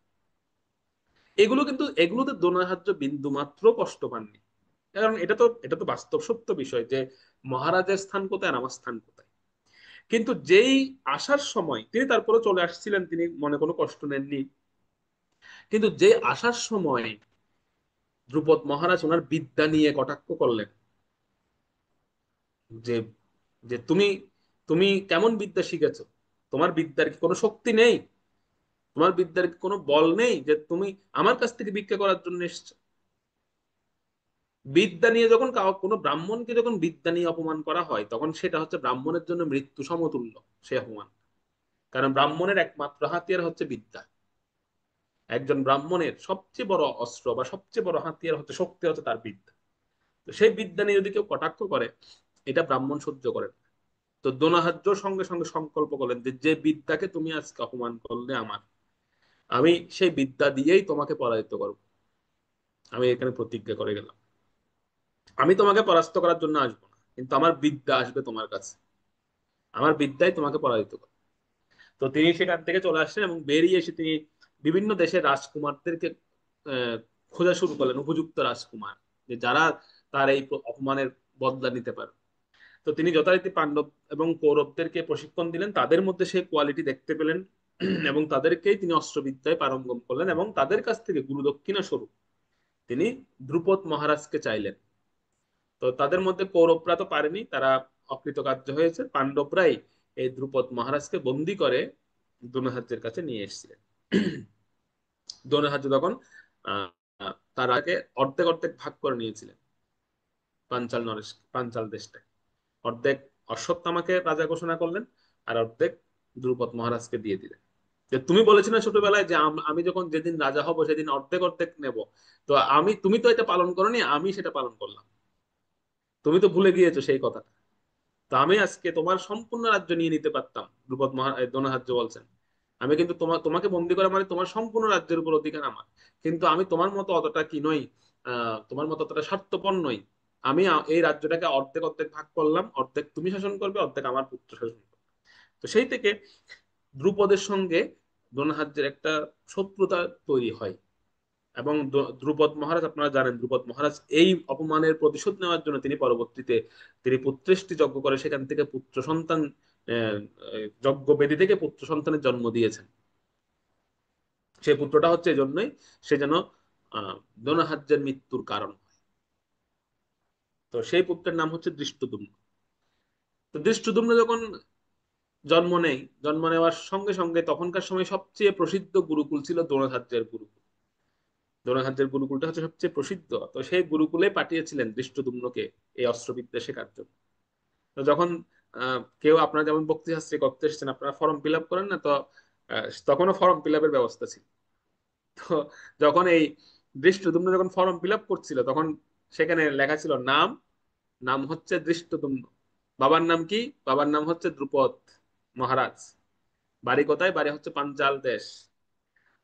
এগুলো কিন্তু, এগুলোতে দ্রোণাচার্য বিন্দু মাত্র কষ্ট পাননি, কারণ এটা তো বাস্তব সত্য বিষয় যে মহারাজের স্থান কোথায় আর আমার স্থান কোথায়। কিন্তু যেই আসার সময় তিনি তারপরে চলে আসছিলেন, তিনি মনে কোনো কষ্ট নেননি। কিন্তু যে আসার সময় দ্রুপদ মহারাজ ওনার বিদ্যা নিয়ে কটাক্ষ করলেন, যে যে তুমি তুমি কেমন বিদ্যা শিখেছো, তোমার বিদ্যার কি কোনো শক্তি নেই, তোমার বিদ্যার কি কোনো বল নেই যে তুমি আমার কাছ থেকে ভিক্ষা করার জন্য এসেছো। বিদ্যা নিয়ে যখন কোনো ব্রাহ্মণকে যখন বিদ্যা নিয়ে অপমান করা হয়, তখন সেটা হচ্ছে ব্রাহ্মণের জন্য মৃত্যু সমতুল্য সে অপমান। কারণ ব্রাহ্মণের একমাত্র হাতিয়ার হচ্ছে বিদ্যা। একজন ব্রাহ্মণের সবচেয়ে বড় অস্ত্র বা সবচেয়ে বড় হাতিয়ার হচ্ছে, শক্তি হচ্ছে তার বিদ্যা। তো সেই বিদ্যা নিয়ে যদি কেউ কটাক্ষ করে, এটা ব্রাহ্মণ সহ্য করেন। তো দ্রোণাচার্য সঙ্গে সঙ্গে সংকল্প করলেন যে যে বিদ্যাকে তুমি আজকে অপমান করলে আমার, আমি সেই বিদ্যা দিয়েই তোমাকে পরাজিত করব। আমি এখানে প্রতিজ্ঞা করে গেলাম, আমি তোমাকে পরাস্ত করার জন্য আসবো না, কিন্তু আমার বিদ্যা আসবে তোমার কাছে, আমার বিদ্যাই তোমাকে পরাজিত করবে। তো তিনি সেখান থেকে চলে আসলেন এবং বেরিয়ে এসে তিনি বিভিন্ন দেশের রাজকুমারদেরকে আহ, খোঁজা শুরু করলেন, উপযুক্ত রাজকুমার, যে যারা তার এই অপমানের বদলা নিতে পারে। তো তিনি যথারীতি পাণ্ডব এবং কৌরবদেরকে প্রশিক্ষণ দিলেন, তাদের মধ্যে সেই কোয়ালিটি দেখতে পেলেন এবং তাদেরকেই তিনি অস্ত্রবিদ্যায় পারঙ্গম করলেন এবং তাদের কাছ থেকে গুরু দক্ষিণা স্বরূপ তিনি দ্রুপদ মহারাজকে চাইলেন। তো তাদের মধ্যে কৌরবরা তো পারেনি, তারা অকৃতকার্য হয়েছে, পাণ্ডবরাই এই দ্রুপদ মহারাজকে বন্দি করে দ্রোণাচার্যের কাছে নিয়ে এসেছিলেন। দ্রোণাচার্য তখন আহ তার আগে অর্ধেক অর্ধেক ভাগ করে নিয়েছিলেন পাঞ্চাল দেশটা। অর্ধেক অশ্বত্থামাকে রাজা ঘোষণা করলেন, আর অর্ধেক দ্রুপদ মহারাজকে দিয়ে দিলেন। যে তুমি বলেছিলে ছোটবেলায় যে আমি যখন যেদিন রাজা হব সেদিন অর্ধেক অর্ধেক নেব, তো তুমি তো এটা পালন করনি, আমি সেটা পালন করলাম। তুমি তো ভুলে গিয়েছো সেই কথা। তো আমি আজকে তোমার সম্পূর্ণ রাজ্য নিয়ে নিতে পারতাম, দ্রোণাচার্য বলছেন। আমি কিন্তু তোমাকে বন্দি করা মানে তোমার সম্পূর্ণ রাজ্যের উপর অধিকার আমার। কিন্তু আমি তোমার মতো অতটা কি নই, তোমার মতো অতটা স্বার্থপর নই। আমি এই রাজ্যটাকে অর্ধেক অর্ধেক ভাগ করলাম, অর্ধেক তুমি শাসন করবে, অর্ধেক আমার পুত্র শাসন করবে। তো সেই থেকে দ্রুপদের সঙ্গে দ্রোণাচার্যের একটা শত্রুতা তৈরি হয়। এবং দ্রুপদ মহারাজ, আপনারা জানেন দ্রুপদ মহারাজ এই অপমানের প্রতিশোধ নেওয়ার জন্য তিনি পরবর্তীতে তিনি পুত্রেষ্টি যজ্ঞ করে সেখান থেকে পুত্র সন্তান, আহ, যজ্ঞ বেদী থেকে পুত্র সন্তানের জন্ম দিয়েছেন। সেই পুত্রটা হচ্ছে এই জন্যই সে যেন দ্রোণাচার্যের মৃত্যুর কারণ হয়। তো সেই পুত্রের নাম হচ্ছে দৃষ্টদ্যুম্ন। তো দৃষ্টদ্যুম্ন যখন জন্ম নেয়, জন্ম নেওয়ার সঙ্গে সঙ্গে তখনকার সময় সবচেয়ে প্রসিদ্ধ গুরুকুল ছিল দ্রোণাচার্যের গুরুকুল। দ্রোণাচার্যের গুরুকুলটা হচ্ছে সবচেয়ে প্রসিদ্ধ। তো সেই গুরুকুলে পাঠিয়েছিলেন দৃষ্টদ্যুম্নকে এই অস্ত্রবিদ্যা শেখার জন্য। তো যখন কেউ, আপনারা যেমন বক্তৃতাশ্রী করতে এসেছেন, আপনারা ফর্ম ফিল আপ করেন না, তো তখনও ফর্ম ফিল আপের ব্যবস্থা ছিল। তো যখন এই দৃষ্টদ্যুম্ন যখন ফর্ম ফিল আপ করছিল, তখন সেখানে লেখা ছিল নাম, নাম হচ্ছে দৃষ্টদ্যুম্ন, বাবার নাম কি, বাবার নাম হচ্ছে দ্রুপদ মহারাজ, বাড়ি কোথায়, বাড়ি হচ্ছে পাঞ্চাল দেশ।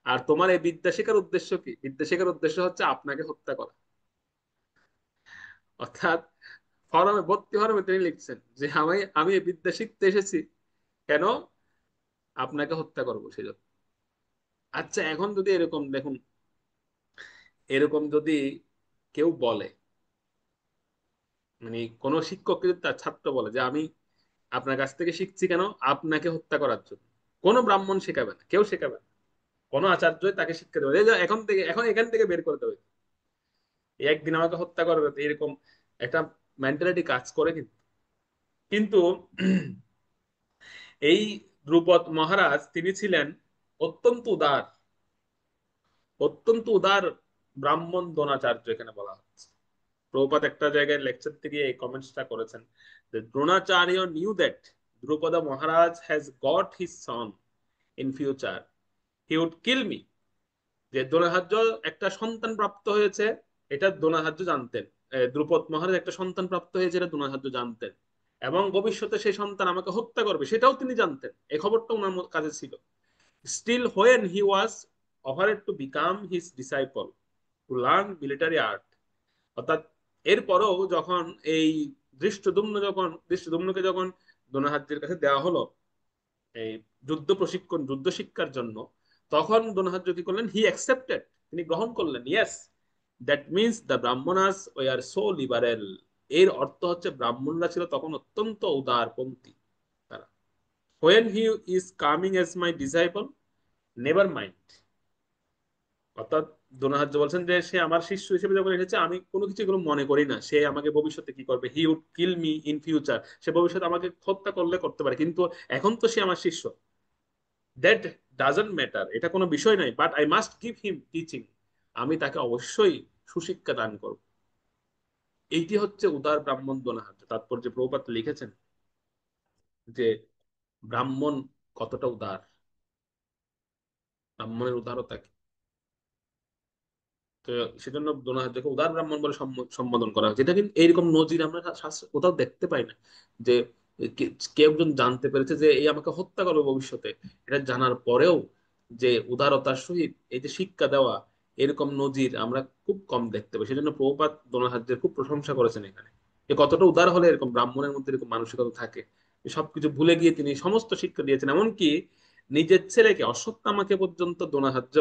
আর তোমার এই বিদ্যা শেখার উদ্দেশ্য কি, বিদ্যা শেখার উদ্দেশ্য হচ্ছে আপনাকে হত্যা করা। অর্থাৎ ফরমে, ভর্তি ফরমে তিনি লিখছেন যে আমি আমি এই বিদ্যা শিখতে এসেছি, কেন, আপনাকে হত্যা করবো সেজন্য। আচ্ছা, এখন যদি এরকম দেখুন, এরকম যদি কেউ বলে, মানে কোনো শিক্ষককে যদি তার ছাত্র বলে যে আমি আপনার কাছ থেকে শিখছি কেন, আপনাকে হত্যা করার জন্য, কোনো ব্রাহ্মণ শেখাবে না, কেউ শেখাবে না, কোনো আচার্যই তাকে শিক্ষা দেবে না। এই যে এখন থেকে, এখন এখান থেকে বের করে দেবে, একদিন আমাকে হত্যা করবে, তো এরকম একটা মেন্টালিটি কাজ করে। কিন্তু কিন্তু এই দ্রুপদ মহারাজ তিনি ছিলেন অত্যন্ত উদার, অত্যন্ত উদার ব্রাহ্মণ দ্রোণাচার্য এখানে বলা হচ্ছে। প্রভুপাদ একটা জায়গায় লেকচার থেকে এই কমেন্টসটা করেছেন যে Dronacharya knew that Drupad Maharaj has got his son in future he would kill me. যে দ্রোণাচার্য একটা সন্তান প্রাপ্ত হয়েছে এটা দ্রোণাচার্য জানতেন। দ্রুপদ মহারাজ একটা সন্তান প্রাপ্ত হয়েছে এটা দ্রোণাচার্য জানতেন, এবং ভবিষ্যতে সেই সন্তান আমাকে হত্যা করবে সেটাও তিনি জানতেন। এই খবরটা ওনার কাছে ছিল। Still when he was offered to become his disciple to learn military art, অর্থাৎ এরপরেও যখন এই দৃষ্টদ্যুম্নকে যখন দ্রোণাচার্যের কাছে দেওয়া হলো এই যুদ্ধ প্রশিক্ষণ, যুদ্ধ শিক্ষার জন্য, তখন দ্রোণাচার্য কি করলেন? হি অ্যাকসেপ্টেড, তিনি গ্রহণ করলেন। Yes, that means the Brahmanas were so liberal. এর অর্থ হচ্ছে ব্রাহ্মণরা ছিল তখন অত্যন্ত উদারপন্থী তারা। When he is coming as my disciple never mind, অর্থাৎ দ্রোণাচার্য বলছেন যে সে আমার শিষ্য হিসেবে যখন এসেছে আমি কোনো কিছু এগুলো মনে করি না, সে আমাকে ভবিষ্যতে কি করবে, he would kill me in future, সে ভবিষ্যতে আমাকে হত্যা করলে করতে পারে, কিন্তু এখন তো সে আমার শিষ্য। দ্যাট ডাজন্ট ম্যাটার, এটা কোনো বিষয় নয়, but I must give him teaching, আমি তাকে অবশ্যই সুশিক্ষা দান করব। এইটি হচ্ছে উদার ব্রাহ্মণ দ্রোণাচার্য। তাৎপর্য প্রভুপাদ লিখেছেন যে ব্রাহ্মণ কতটা উদার, ব্রাহ্মণের উদারতা কি। তো সেজন্য দ্রোণাচার্যকে উদার ব্রাহ্মণ বলে সম্বোধন করা হয়েছে। এটা কিন্তু এইরকম নজির আমরা শাস্ত্রে কোথাও দেখতে পাই না যে কেউ একজন জানতে পেরেছে যে এই আমাকে হত্যা করবে ভবিষ্যতে, এটা জানার পরেও যে উদারতার সহিত এই যে শিক্ষা দেওয়া, এরকম নজির আমরা খুব কম দেখতে পাই। সেজন্য প্রভুপাদ দ্রোণাচার্যের খুব প্রশংসা করেছেন এখানে, যে কতটা উদার হলে এরকম ব্রাহ্মণের মধ্যে এরকম মানসিকতা থাকে, যে সবকিছু ভুলে গিয়ে তিনি সমস্ত শিক্ষা দিয়েছেন। এমনকি নিজের ছেলেকে অশ্বত্থামাকে পর্যন্ত দ্রোণাচার্য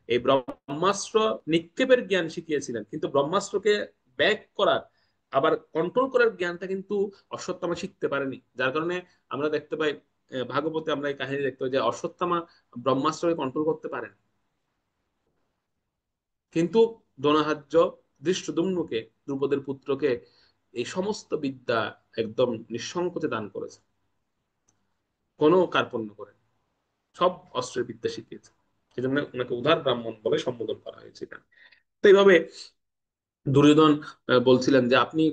এই ব্রহ্মাস্ত্র নিক্ষেপের জ্ঞান শিখিয়েছিলেন, কিন্তু ব্রহ্মাস্ত্রকে ব্যাক করার, আবার কন্ট্রোল করার জ্ঞানটা কিন্তু অশ্বত্থামা শিখতে পারেনি। যার কারণে আমরা দেখতে পাই ভাগবতে আমরা এই কাহিনী দেখতে পাই যে অশ্বত্থামা ব্রহ্মাস্ত্রকে কন্ট্রোল করতে পারেন, কিন্তু দ্রোণাচার্য ধৃষ্টদ্যুম্নকে, দ্রুপদের পুত্রকে এই সমস্ত বিদ্যা একদম নিঃসংকোচে দান করেছে, কোনো কার্পণ্য করে সব অস্ত্রের বিদ্যা শিখিয়েছে। সেই জন্য ওনাকে উদার ব্রাহ্মণ বলে সম্বোধন করা হয়েছে এখানে। তো এইভাবে দুর্যোধন বলছিলেন যে আপনি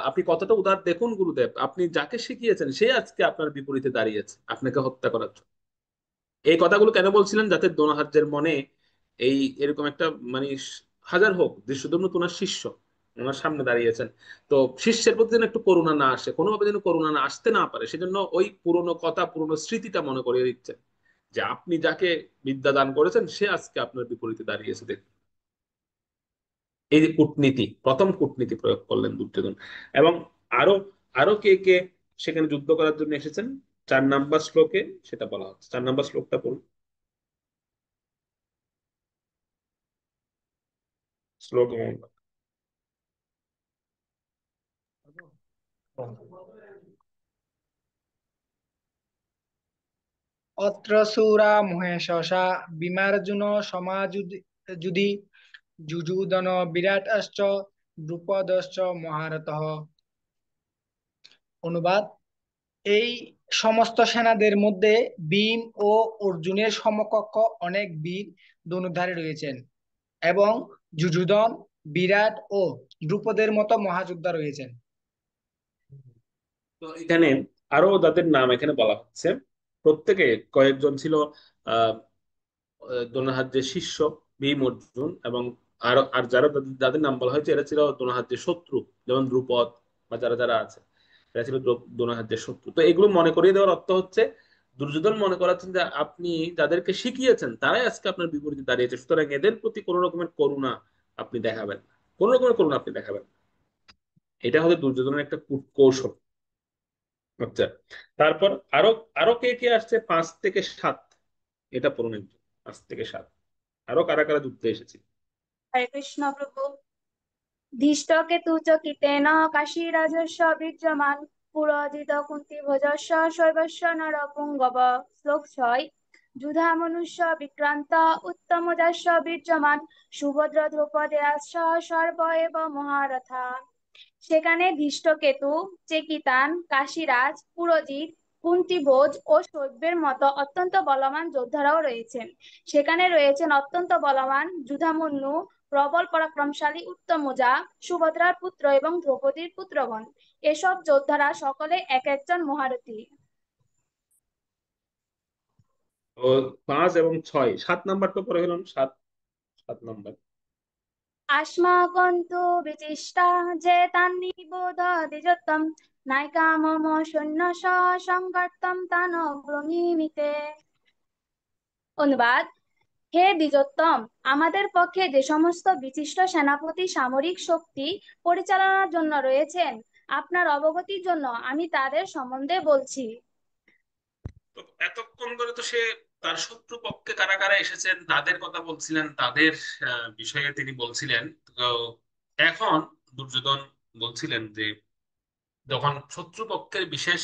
আপনি কতটা উদার দেখুন গুরুদেব, আপনি যাকে শিখিয়েছেন সে আজকে আপনার বিপরীতে দাঁড়িয়েছে আপনাকে হত্যা করার জন্য। এই কথাগুলো কেন বলছিলেন? যাতে দ্রোণাচার্যের মনে এই এরকম একটা মানে হাজার হোক দৃশ্যদ্যুম্ন তো ওনার শিষ্য, ওনার সামনে দাঁড়িয়েছেন, তো শিষ্যের প্রতি যেন একটু করুণা না আসে, কোনোভাবে যেন করুণা না আসতে না পারে, সেজন্য ওই পুরনো কথা, পুরনো স্মৃতিটা মনে করিয়ে দিচ্ছেন যে আপনি যাকে বিদ্যা দান করেছেন সে আজকে আপনার বিপরীতে দাঁড়িয়েছে। দেখুন, এই যে কূটনীতি, প্রথম কূটনীতি প্রয়োগ করলেন দুর্যোধন। এবং আরো আরো কে কে সেখানে যুদ্ধ করার জন্য এসেছেন 4 নম্বর শ্লোকে সেটা বলা হচ্ছে। 4 নম্বর শ্লোকটা পড়ুন। শ্লোক অত্র শূরা মহেশসা বিমার্জুন সমাযুধি যুযুদন বিরাটশ্চ দ্রুপদশ্চ মহারথঃ। অনুবাদ: এই সমস্ত সেনাদের মধ্যে ভীম ও অর্জুনের সমকক্ষ অনেক বীর ধনুর্ধারী রয়েছেন, এবং যুযুধন, বিরাট ও দ্রুপদের মতো মহাযোদ্ধা রয়েছেন। তো এখানে আরো যাদের নাম এখানে বলা হচ্ছে, প্রত্যেকে কয়েকজন ছিল আহ দ্রোণাচার্যের শিষ্য, ভীম, অর্জুন, এবং আর আর যারা যাদের নাম বলা হয়েছে এরা ছিল দ্রোণাচার্যের শত্রু, যেমন দ্রুপদ বা যারা যারা আছে এরা ছিল দ্রোণাচার্যের শত্রু। তো এগুলো মনে করিয়ে দেওয়ার অর্থ হচ্ছে দুর্যোধন মনে করাচ্ছেন যে আপনি যাদেরকে শিখিয়েছেন তারাই আজকে আপনার বিপরীতে দাঁড়িয়েছে, সুতরাং এদের প্রতি কোনো রকমের করুণা আপনি দেখাবেন না, কোনো রকমের করুণা আপনি দেখাবেন না। এটা হচ্ছে দুর্যোধনের একটা কৌশল। আচ্ছা, তারপর আরো আরো কে কে আসছে 5 থেকে 7, এটা পড়ুন একটু। 5 থেকে 7 আরো কারা কারা যুদ্ধে এসেছে। হরে কৃষ্ণ প্রভু। ধৃষ্টকেতুচকিতেন কাশীরাজস্য বীর্যমান পুরোজিত কুন্তি ভোজস্য শৈবস্য নরপুঙ্গব। শ্লোক 6। যুধা মনুষ্য বিক্রান্ত উত্তম যশ বীর্যমান সুভদ্র দ্রৌপদেয়াশ্চ সর্ব এব মহারথা। সেখানে ধৃষ্টকেতু, চেকিতান, কাশীরাজ, পুরোজিত কুন্তিভোজ ও শৈব্যের মতো অত্যন্ত বলবান যোদ্ধারাও রয়েছেন। সেখানে রয়েছেন অত্যন্ত বলবান যুধামন্যু, প্রবল পরাক্রমশালী উত্তমজা, সুভদ্রার পুত্র এবং দ্রৌপদীর পুত্রগণ। এসব যোদ্ধারা সকলে এক একজন মহারথী। ও 5 এবং 6, 7 নাম্বারটা পরে গেলাম। 7 নাম্বার। अस्माकं तु विशिष्टा जेतान्निबोधदिजतं नायिका मम সৈন্যস সংঘাতম তান ব্রহ্মীমিতে। অনুবাদ: হে দ্বিজোত্তম, আমাদের পক্ষে যে সমস্ত বিশিষ্ট সেনাপতি সামরিক শক্তি পরিচালনার জন্য রয়েছেন, আপনার অবগতির জন্য আমি তাদের সম্বন্ধে বলছি। তো এতক্ষণ ধরে তো সে তার শত্রু পক্ষে কারা কারা এসেছেন তাদের কথা বলছিলেন, তাদের বিষয়ে তিনি বলছিলেন। তো এখন দুর্যোধন বলছিলেন যে যখন শত্রু পক্ষের বিশেষ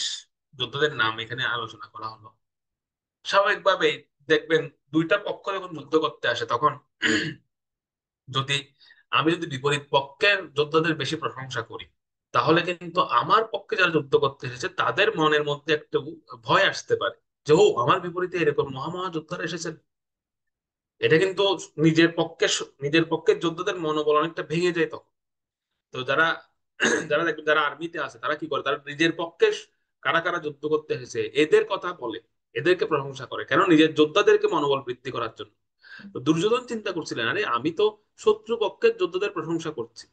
যোদ্ধাদের নাম এখানে আলোচনা করা হলো, স্বাভাবিকভাবে দেখবেন দুইটা পক্ষ যখন যুদ্ধ করতে আসে তখন যদি আমি যদি বিপরীত পক্ষের যোদ্ধাদের বেশি প্রশংসা করি, তাহলে কিন্তু আমার পক্ষে যারা যুদ্ধ করতে এসেছে তাদের মনের মধ্যে একটা ভয় আসতে পারে যে ও আমার বিপরীতে এরকম মহা যোদ্ধারা এসেছেন। এটা কিন্তু নিজের পক্ষের যোদ্ধাদের মনোবল অনেকটা ভেঙে যায় তখন। তো যারা যারা দেখবেন যারা আর্মিতে আছে তারা কি করে, তারা নিজের পক্ষে কারা কারা যুদ্ধ করতে এসেছে এদের কথা বলে, এদেরকে প্রশংসা করে, কেন নিজের যোদ্ধাদেরকে মনোবল বৃদ্ধি করার জন্য। তো দুর্যোধন চিন্তা করছিলেন, আরে আমি তো শত্রু পক্ষের যোদ্ধাদের প্রশংসা করছি,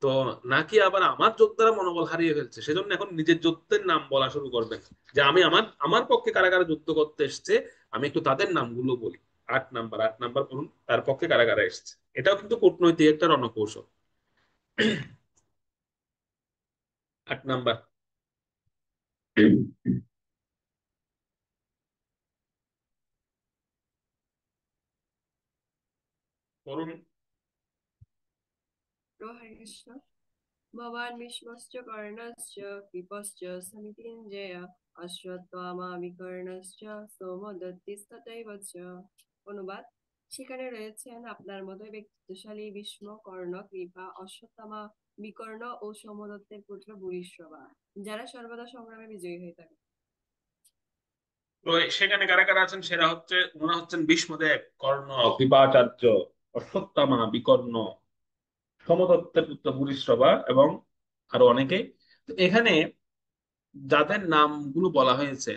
তো নাকি আবার আমার যোদ্ধারা মনোবল হারিয়ে ফেলছে, সেজন্য এখন নিজের যোদ্ধাদের নাম বলা শুরু করবেন যে আমি আমার আমার পক্ষে কারা কারা যুদ্ধ করতে এসছে আমি একটু তাদের নামগুলো বলি। 8 নাম্বার, 8 নাম্বার বলুন, তার পক্ষে কারা কারা এসছে। এটাও কিন্তু কূটনৈতিক একটা রণকৌশল। 8 নাম্বার। বলুন। हरे कृष्ण। भवान् भीष्मश्च कर्णश्च कृपश्च समितिञ्जय अश्वत्थामा विकर्णश्च सोमदत्তিস্তথৈব চ। অনুবাদ: সেখানে রয়েছেন আপনার মতোই ব্যক্তিত্বশালী ভীষ্ম, কর্ণ, কৃপা, অশ্বত্থামা, বিকর্ণ ও সোমদত্তের পুত্র ভূরিশ্রবা, যারা সর্বদা সংগ্রামে বিজয়ী হয়ে থাকে। তো সেখানে কারা কারা আছেন, সেরা হচ্ছে ওনারা হচ্ছেন ভীষ্মদেব, কর্ণ, কৃপাচার্য, অশ্বত্থামা, বিকর্ণ, সমদত্তের পুত্র ভূরিশ্রবা এবং আরো অনেকে। তো এখানে যাদের নামগুলো বলা হয়েছে,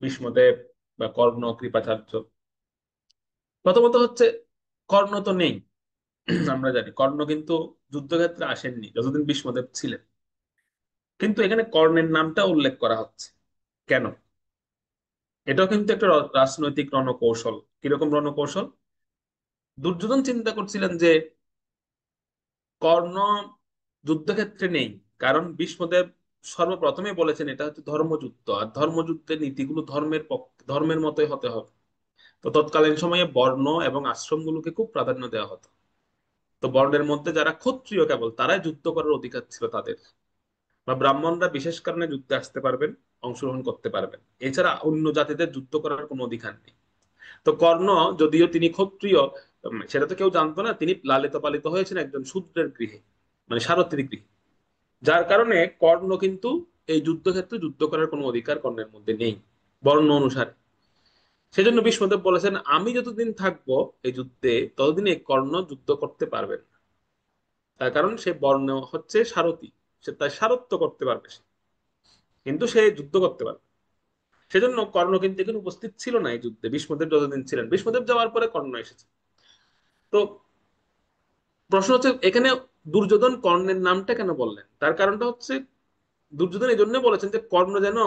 ভীষ্মদেব বা কর্ণ, কৃপাচার্য, প্রথমত হচ্ছে কর্ণ তো নেই। আমরা জানি কর্ণ কিন্তু যুদ্ধক্ষেত্রে আসেননি যতদিন ভীষ্মদেব ছিলেন, কিন্তু এখানে কর্ণের নামটা উল্লেখ করা হচ্ছে কেন? এটাও কিন্তু একটা রাজনৈতিক রণকৌশল। কিরকম রণকৌশল? দুর্যোধন চিন্তা করছিলেন যে কর্ণ যুদ্ধক্ষেত্রে নেই, কারণ ভীষ্মদেব সর্বপ্রথমে বলেছেন এটা হচ্ছে ধর্মযুদ্ধ, আর ধর্মযুদ্ধের নীতিগুলো ধর্মের মতোই হতে হবে। তো তৎকালীন সময়ে বর্ণ এবং আশ্রমগুলোকে খুব প্রাধান্য দেওয়া হতো। তো বর্ণের মধ্যে যারা ক্ষত্রিয় কেবল তারাই যুদ্ধ করার অধিকার ছিল তাদের, বা ব্রাহ্মণরা বিশেষ কারণে যুদ্ধে আসতে পারবেন, অংশগ্রহণ করতে পারবেন, এছাড়া অন্য জাতিদের যুদ্ধ করার কোনো অধিকার নেই। তো কর্ণ, যদিও তিনি ক্ষত্রিয়, সেটা তো কেউ জানতো না, তিনি লালিত পালিত হয়েছেন একজন শূদ্রের গৃহে, মানে সারথীর গৃহে, যার কারণে কর্ণ কিন্তু এই যুদ্ধক্ষেত্রে যুদ্ধ করার কোনো অধিকার কর্ণের মধ্যে নেই বর্ণ অনুসারে। সেজন্য ভীষ্মদেব বলেছেন আমি যতদিন থাকবো এই যুদ্ধে ততদিন এই কর্ণ যুদ্ধ করতে পারবেন না। তার কারণ সে বর্ণ হচ্ছে সারথী, সে তার সারথ্য করতে পারবে সে, কিন্তু সে যুদ্ধ করতে পারবে। সেজন্য কর্ণ কিন্তু এখানে উপস্থিত ছিল না এই যুদ্ধে, ভীষ্মদেব যতদিন ছিলেন। ভীষ্মদেব যাওয়ার পরে কর্ণ এসেছে। তো প্রশ্ন হচ্ছে এখানে দুর্যোধন কর্ণের নামটা কেন বললেন? তার কারণটা হচ্ছে দুর্যোধন এই জন্য বলেছেন যে কর্ণ যেন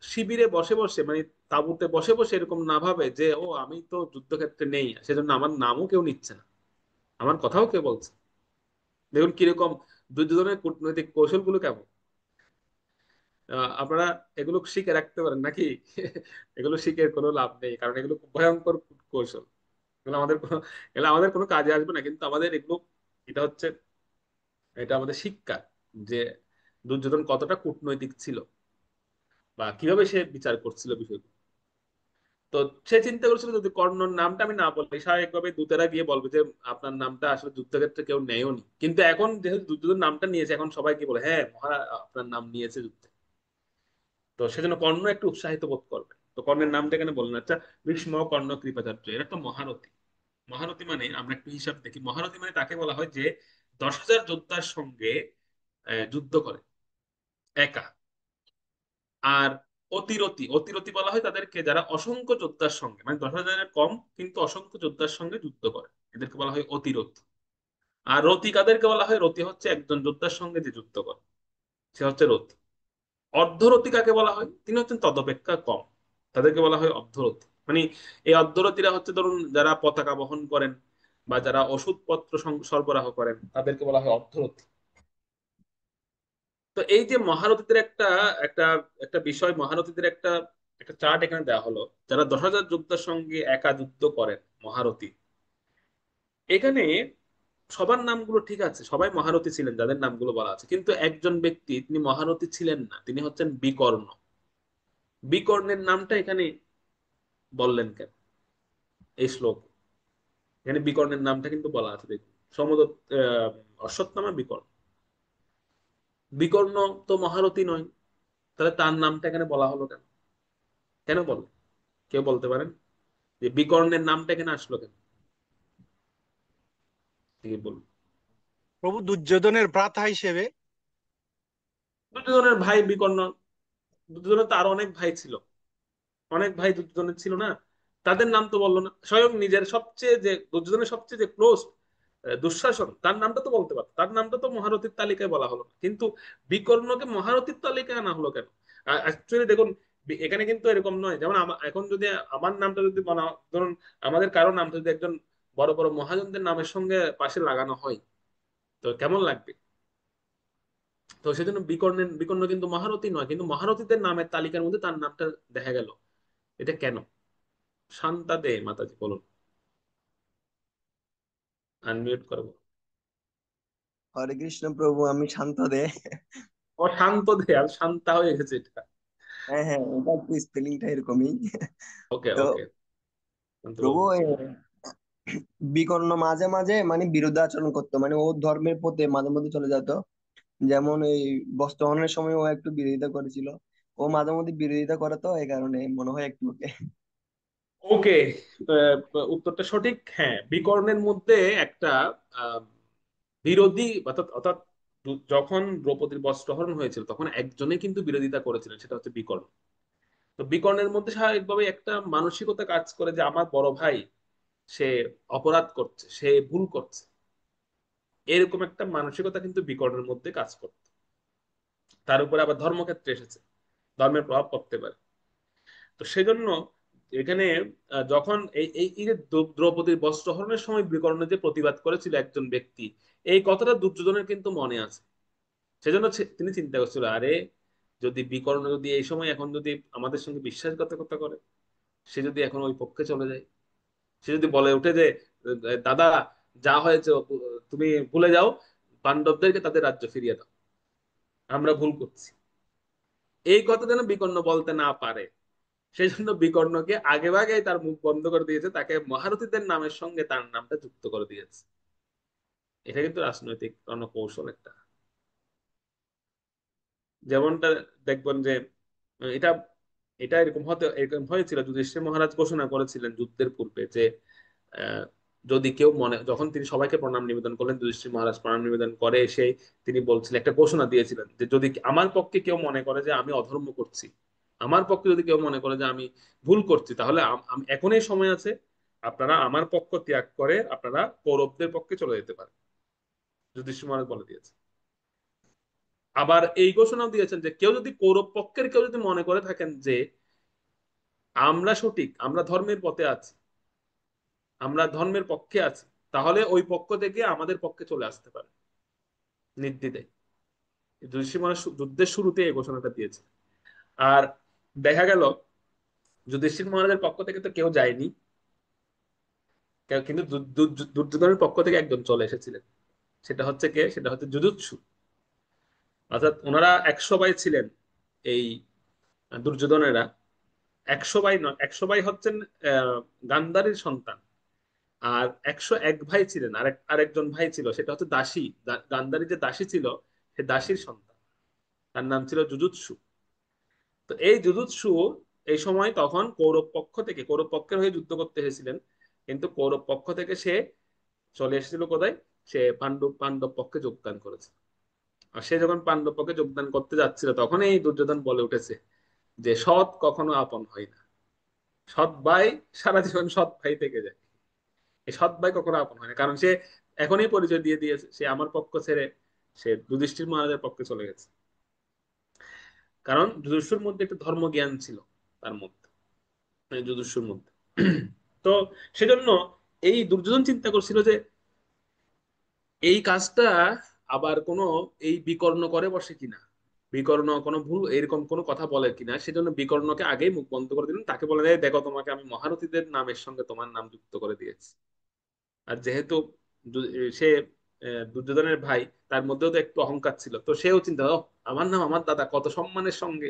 শিবিরে বসে বসে, মানে তাঁবুতে বসে বসে এরকম না ভাবে যে ও আমি তো যুদ্ধক্ষেত্রে নেই, সেজন্য আমার নামও কেউ নিচ্ছে না, আমার কথাও কেউ বলছে। দেখুন কিরকম দুর্যোধনের কূটনৈতিক কৌশলগুলো কেমন। আপনারা এগুলো শিখে রাখতে পারেন নাকি? এগুলো শিখে কোনো লাভ নেই, কারণ এগুলো খুব ভয়ঙ্কর কৌশল। এগুলো আমাদের কোনো কাজে আসবে না, কিন্তু আমাদের এগুলো, এটা হচ্ছে, এটা আমাদের শিক্ষা যে দুর্যোধন কতটা কূটনৈতিক ছিল বা কিভাবে সে বিচার করছিল বিষয়গুলো। তো সে চিন্তা করেছিল যদি কর্ণর নামটা আমি না বলি, স্বাভাবিকভাবে দূতেরা গিয়ে বলবে যে আপনার নামটা আসলে যুদ্ধক্ষেত্রে কেউ নেয়ওনি। কিন্তু এখন যেহেতু দুর্যোধন নামটা নিয়েছে, এখন সবাই কি বলে, হ্যাঁ মহারাজ আপনার নাম নিয়েছে যুদ্ধে। তো সেজন্য কর্ণ একটু উৎসাহিত বোধ করবে। তো কর্ণের নামটা এখানে বললেন। আচ্ছা, ভীষ্ম, কর্ণ, কৃপাচার্য, এরা তো মহারথী। মহারথী মানে আমরা একটু হিসাব দেখি, মহারথী মানে তাকে বলা হয় যে 10,000 যোদ্ধার সঙ্গে যুদ্ধ করে একা। আর অতিরথী, অতিরথী বলা হয় তাদেরকে যারা অসংখ্য যোদ্ধার সঙ্গে, মানে 10,000-এর কম কিন্তু অসংখ্য যোদ্ধার সঙ্গে যুদ্ধ করে, এদেরকে বলা হয় অতিরথী। আর রথী কাদেরকে বলা হয়? রথী হচ্ছে একজন যোদ্ধার সঙ্গে যে যুদ্ধ করে, সে হচ্ছে রথী। অর্ধরথী কাকে বলা হয়? তিনি হচ্ছেন তদপেক্ষা কম, তাদেরকে বলা হয় অর্ধরথী। মানে এই অর্ধরথীরা হচ্ছে ধরুন যারা পতাকা বহন করেন বা যারা ওষুধপত্র সরবরাহ করেন, তাদেরকে বলা হয় অর্ধরথী। তো এই যে মহারথীদের একটা একটা একটা বিষয়, মহারথীদের একটা একটা চার্ট এখানে দেওয়া হলো, যারা 10,000 যোদ্ধার সঙ্গে একা যুদ্ধ করেন মহারথী। এখানে সবার নামগুলো ঠিক আছে, সবাই মহারথী ছিলেন যাদের নামগুলো বলা আছে, কিন্তু একজন ব্যক্তি তিনি মহারথী ছিলেন না, তিনি হচ্ছেন বিকর্ণ। বিকর্ণের নামটা এখানে বললেন কেন এই শ্লোক? এখানে বিকর্ণের নামটা কিন্তু বলা আছে, দেখুন অশ্বত্থামা বিকর্ণ। বিকর্ণ তো মহারথী নয়, তাহলে তার নামটা এখানে বলা হলো কেন? কেন বল, কেউ বলতে পারেন যে বিকর্ণের নামটা এখানে আসলো কেন? ঠিক বলুন। প্রভু দুর্যোধনের ভ্রাতা হিসেবে। দুর্যোধনের ভাই বিকর্ণ। দুর্যোধনের তো আরো অনেক ভাই ছিল, অনেক ভাই দুর্যোধনের ছিল না? তাদের নাম তো বললো না। স্বয়ং নিজের সবচেয়ে যে দুর্যোধনের সবচেয়ে যে ক্লোজ দুঃশাসন, তার নামটা তো বলতে পারতো, তার নামটা তো মহারথীর তালিকায় বলা হলো না, কিন্তু বিকর্ণকে মহারথীর তালিকায় আনা হলো কেন? অ্যাকচুয়ালি দেখুন, এখানে কিন্তু এরকম নয়, যেমন এখন যদি আমার নামটা যদি বলা, ধরুন আমাদের কারো নামটা যদি একজন বড় বড় মহাজনদের নামের সঙ্গে পাশে লাগানো হয়, তো কেমন লাগবে? তো সেজন্য বিকর্ণ কিন্তু মহারথী নয়, কিন্তু মহারথীদের নামের তালিকার মধ্যে তার নামটা দেখা গেল। এটা কেন? শান্তা দে মাতাজি বলুন, আনমিউট করবো। হরে কৃষ্ণ প্রভু, আমি শান্ত দে। ও শান্ত দে, আর শান্তা হয়ে গেছে এটা। হ্যাঁ হ্যাঁ, এটা একটু স্পেলিংটা এরকমই। ওকে তো ওকে, শান্ত প্রভু বাবু। বিকর্ণ মাঝে মাঝে মানে বিরুদ্ধ আচরণ করতো, মানে ও ধর্মের পথে মাঝে মধ্যে চলে যেত। যেমন এই বস্ত্রহরণের সময় ও একটু বিরোধিতা করেছিল। ও মাঝে মধ্যে বিরোধিতা করে, তো এই কারণে মনে হয় একটু ওকে। ওকে, উত্তরটা সঠিক। হ্যাঁ, বিকর্ণের মধ্যে একটা আহ, বিরোধী, অর্থাৎ অর্থাৎ যখন দ্রৌপদীর বস্ত্রহরণ হয়েছিল তখন একজনে কিন্তু বিরোধিতা করেছিলেন, সেটা হচ্ছে বিকর্ণ। তো বিকর্ণের মধ্যে স্বাভাবিকভাবে একটা মানসিকতা কাজ করে যে আমার বড় ভাই সে অপরাধ করছে, সে ভুল করছে, এরকম একটা মানসিকতা কিন্তু বিকর্ণের মধ্যে কাজ করত। তার উপরে আবার ধর্মক্ষেত্রে এসেছে, ধর্মের প্রভাব পড়তে পারে। তো সেজন্য এখানে যখন এই এই এই যে দ্রৌপদীর বস্ত্রহরণের সময় বিকর্ণ যে প্রতিবাদ করেছিল একজন ব্যক্তি, এই কথাটা দুর্যোধনের কিন্তু মনে আছে। সেজন্য তিনি চিন্তা করছিল, আরে যদি বিকর্ণ যদি এই সময় এখন যদি আমাদের সঙ্গে বিশ্বাসঘাতকতা করে, সে যদি এখন ওই পক্ষে চলে যায়, সে যদি বলে উঠে যে দাদা যা হয়েছে তুমি ভুলে যাও, পাণ্ডবদেরকে তাদের রাজ্য ফিরিয়ে দাও, আমরা ভুল করছি, এই কথা যেন বিকর্ণ বলতে না পারে, সেই জন্য বিকর্ণকে আগে ভাগে তার মুখ বন্ধ করে দিয়েছে, তাকে মহারথীদের নামের সঙ্গে তার নামটা যুক্ত করে দিয়েছে। এটা কিন্তু রাজনৈতিক রণকৌশল একটা। যেমনটা দেখবেন যে এটা এটা এরকম হয়েছিল, যুধিষ্ঠির মহারাজ ঘোষণা করেছিলেন যুদ্ধের পূর্বে যে আহ, যদি কেউ যখন তিনি সবাইকে প্রণাম নিবেদন করলেন, যুধিষ্ঠির মহারাজ প্রণাম নিবেদন করে এসে তিনি বলছিলেন, একটা ঘোষণা দিয়েছিলেন যে যদি আমার পক্ষে কেউ মনে করে যে আমি অধর্ম করছি, আমার পক্ষে যদি কেউ মনে করে যে আমি ভুল করছি, তাহলে এখনই সময় আছে, আপনারা আমার পক্ষ ত্যাগ করে আপনারা কৌরবদের পক্ষে চলে যেতে পারেন। যুধিষ্ঠির মহারাজ বলে দিয়েছে। আবার এই ঘোষণাও দিয়েছেন যে কেউ যদি কৌরব পক্ষের কেউ যদি মনে করে থাকেন যে আমরা সঠিক, আমরা ধর্মের পথে আছি, আমরা ধর্মের পক্ষে আছি, তাহলে ওই পক্ষ থেকে আমাদের পক্ষে চলে আসতে পারে নির্দ্বিধায়। যুধিষ্ঠির মহারাজ যুদ্ধের শুরুতে এই ঘোষণাটা দিয়েছে। আর দেখা গেল যুধিষ্ঠির মহারাজের পক্ষ থেকে তো কেউ যায়নি, কিন্তু দুর্যোধনের পক্ষ থেকে একজন চলে এসেছিলেন। সেটা হচ্ছে কে? সেটা হচ্ছে যুযুৎসু। অর্থাৎ ওনারা 100 ভাই ছিলেন, এই দুর্যোধনেরা। 100 ভাই নয়, 100 ভাই হচ্ছেন গান্ধারীর সন্তান। আর 101 ভাই ছিলেন, আরেকজন ভাই ছিল, সেটা হচ্ছে দাসী, গান্ধারী যে দাসী ছিল, সে দাসীর সন্তান, তার নাম ছিল যুযুৎসু। তো এই জুজুৎসু এই সময় তখন কৌরব পক্ষ থেকে, কৌরব পক্ষের হয়ে যুদ্ধ করতে এসেছিলেন, কিন্তু কৌরব পক্ষ থেকে সে চলে এসেছিল কোথায়, সে পাণ্ডব পাণ্ডব পক্ষে যোগদান করেছে। আর সে যখন পাণ্ডব পক্ষে যোগদান করতে যাচ্ছিল তখন এই দুর্যোধন বলে উঠেছে যে সৎ কখনো আপন হয় না, সৎ ভাই সারা জীবন সৎ ভাই থেকে যায়, এই সৎ ভাই কখনো আপন হয় না। কারণ সে এখনই পরিচয় দিয়ে দিয়েছে সে আমার পক্ষ ছেড়ে সে যুধিষ্ঠির মহারাজের পক্ষে চলে গেছে। কারণ যুধিষ্ঠির মধ্যে একটা ধর্মজ্ঞান ছিল তার মধ্যে, যুধিষ্ঠির মধ্যে। তো সেজন্য এই দুর্যোধন চিন্তা করছিল যে এই কাজটা আবার কোনো এই বিকর্ণ করে বসে কিনা, বিকর্ণ কোনো ভুল এরকম কোনো কথা বলে কিনা, সেজন্য বিকর্ণকে আগেই মুখ বন্ধ করে দিলেন। তাকে বলে দেয় দেখো তোমাকে আমি মহারথীদের নামের সঙ্গে তোমার নাম যুক্ত করে দিয়েছি। আর যেহেতু সে দুর্যোধনের ভাই, তার মধ্যেও তো একটু অহংকার ছিল, তো সেও চিন্তা আমার নাম আমার দাদা কত সম্মানের সঙ্গে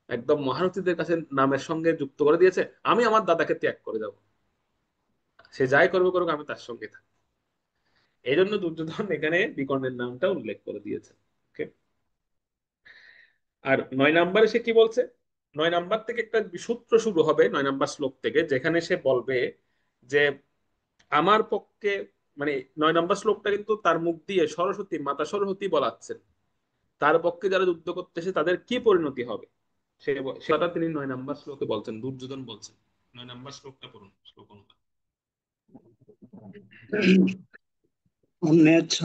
একদম মহারথীদের কাছে নামের সঙ্গে যুক্ত করে দিয়েছে, আমি আমার দাদাকে ত্যাগ করে যাব, সে যাই করবে করুক আমি তার সঙ্গে থাকি। এই জন্য দুর্যোধন এখানে বিকর্ণের নামটা উল্লেখ করে দিয়েছে। ওকে। আর 9 নম্বরে সে কি বলছে, 9 নম্বর থেকে একটা সূত্র শুরু হবে 9 নম্বর শ্লোক থেকে, যেখানে সে বলবে যে আমার পক্ষে, মানে 9 নম্বর শ্লোকটা কিন্তু তার মুখ দিয়ে সরস্বতী মাতা সরস্বতী বলাচ্ছেন তার পক্ষে যারা যুদ্ধ করতেছে তাদের কি পরিণতি হবে, সেটা তিনি 9 নম্বর শ্লোকে বলছেন, দুর্যোধন বলছেন। 9 নম্বর শ্লোকটা পড়ুন, শ্লোক অনুবাদ। अन्यच्च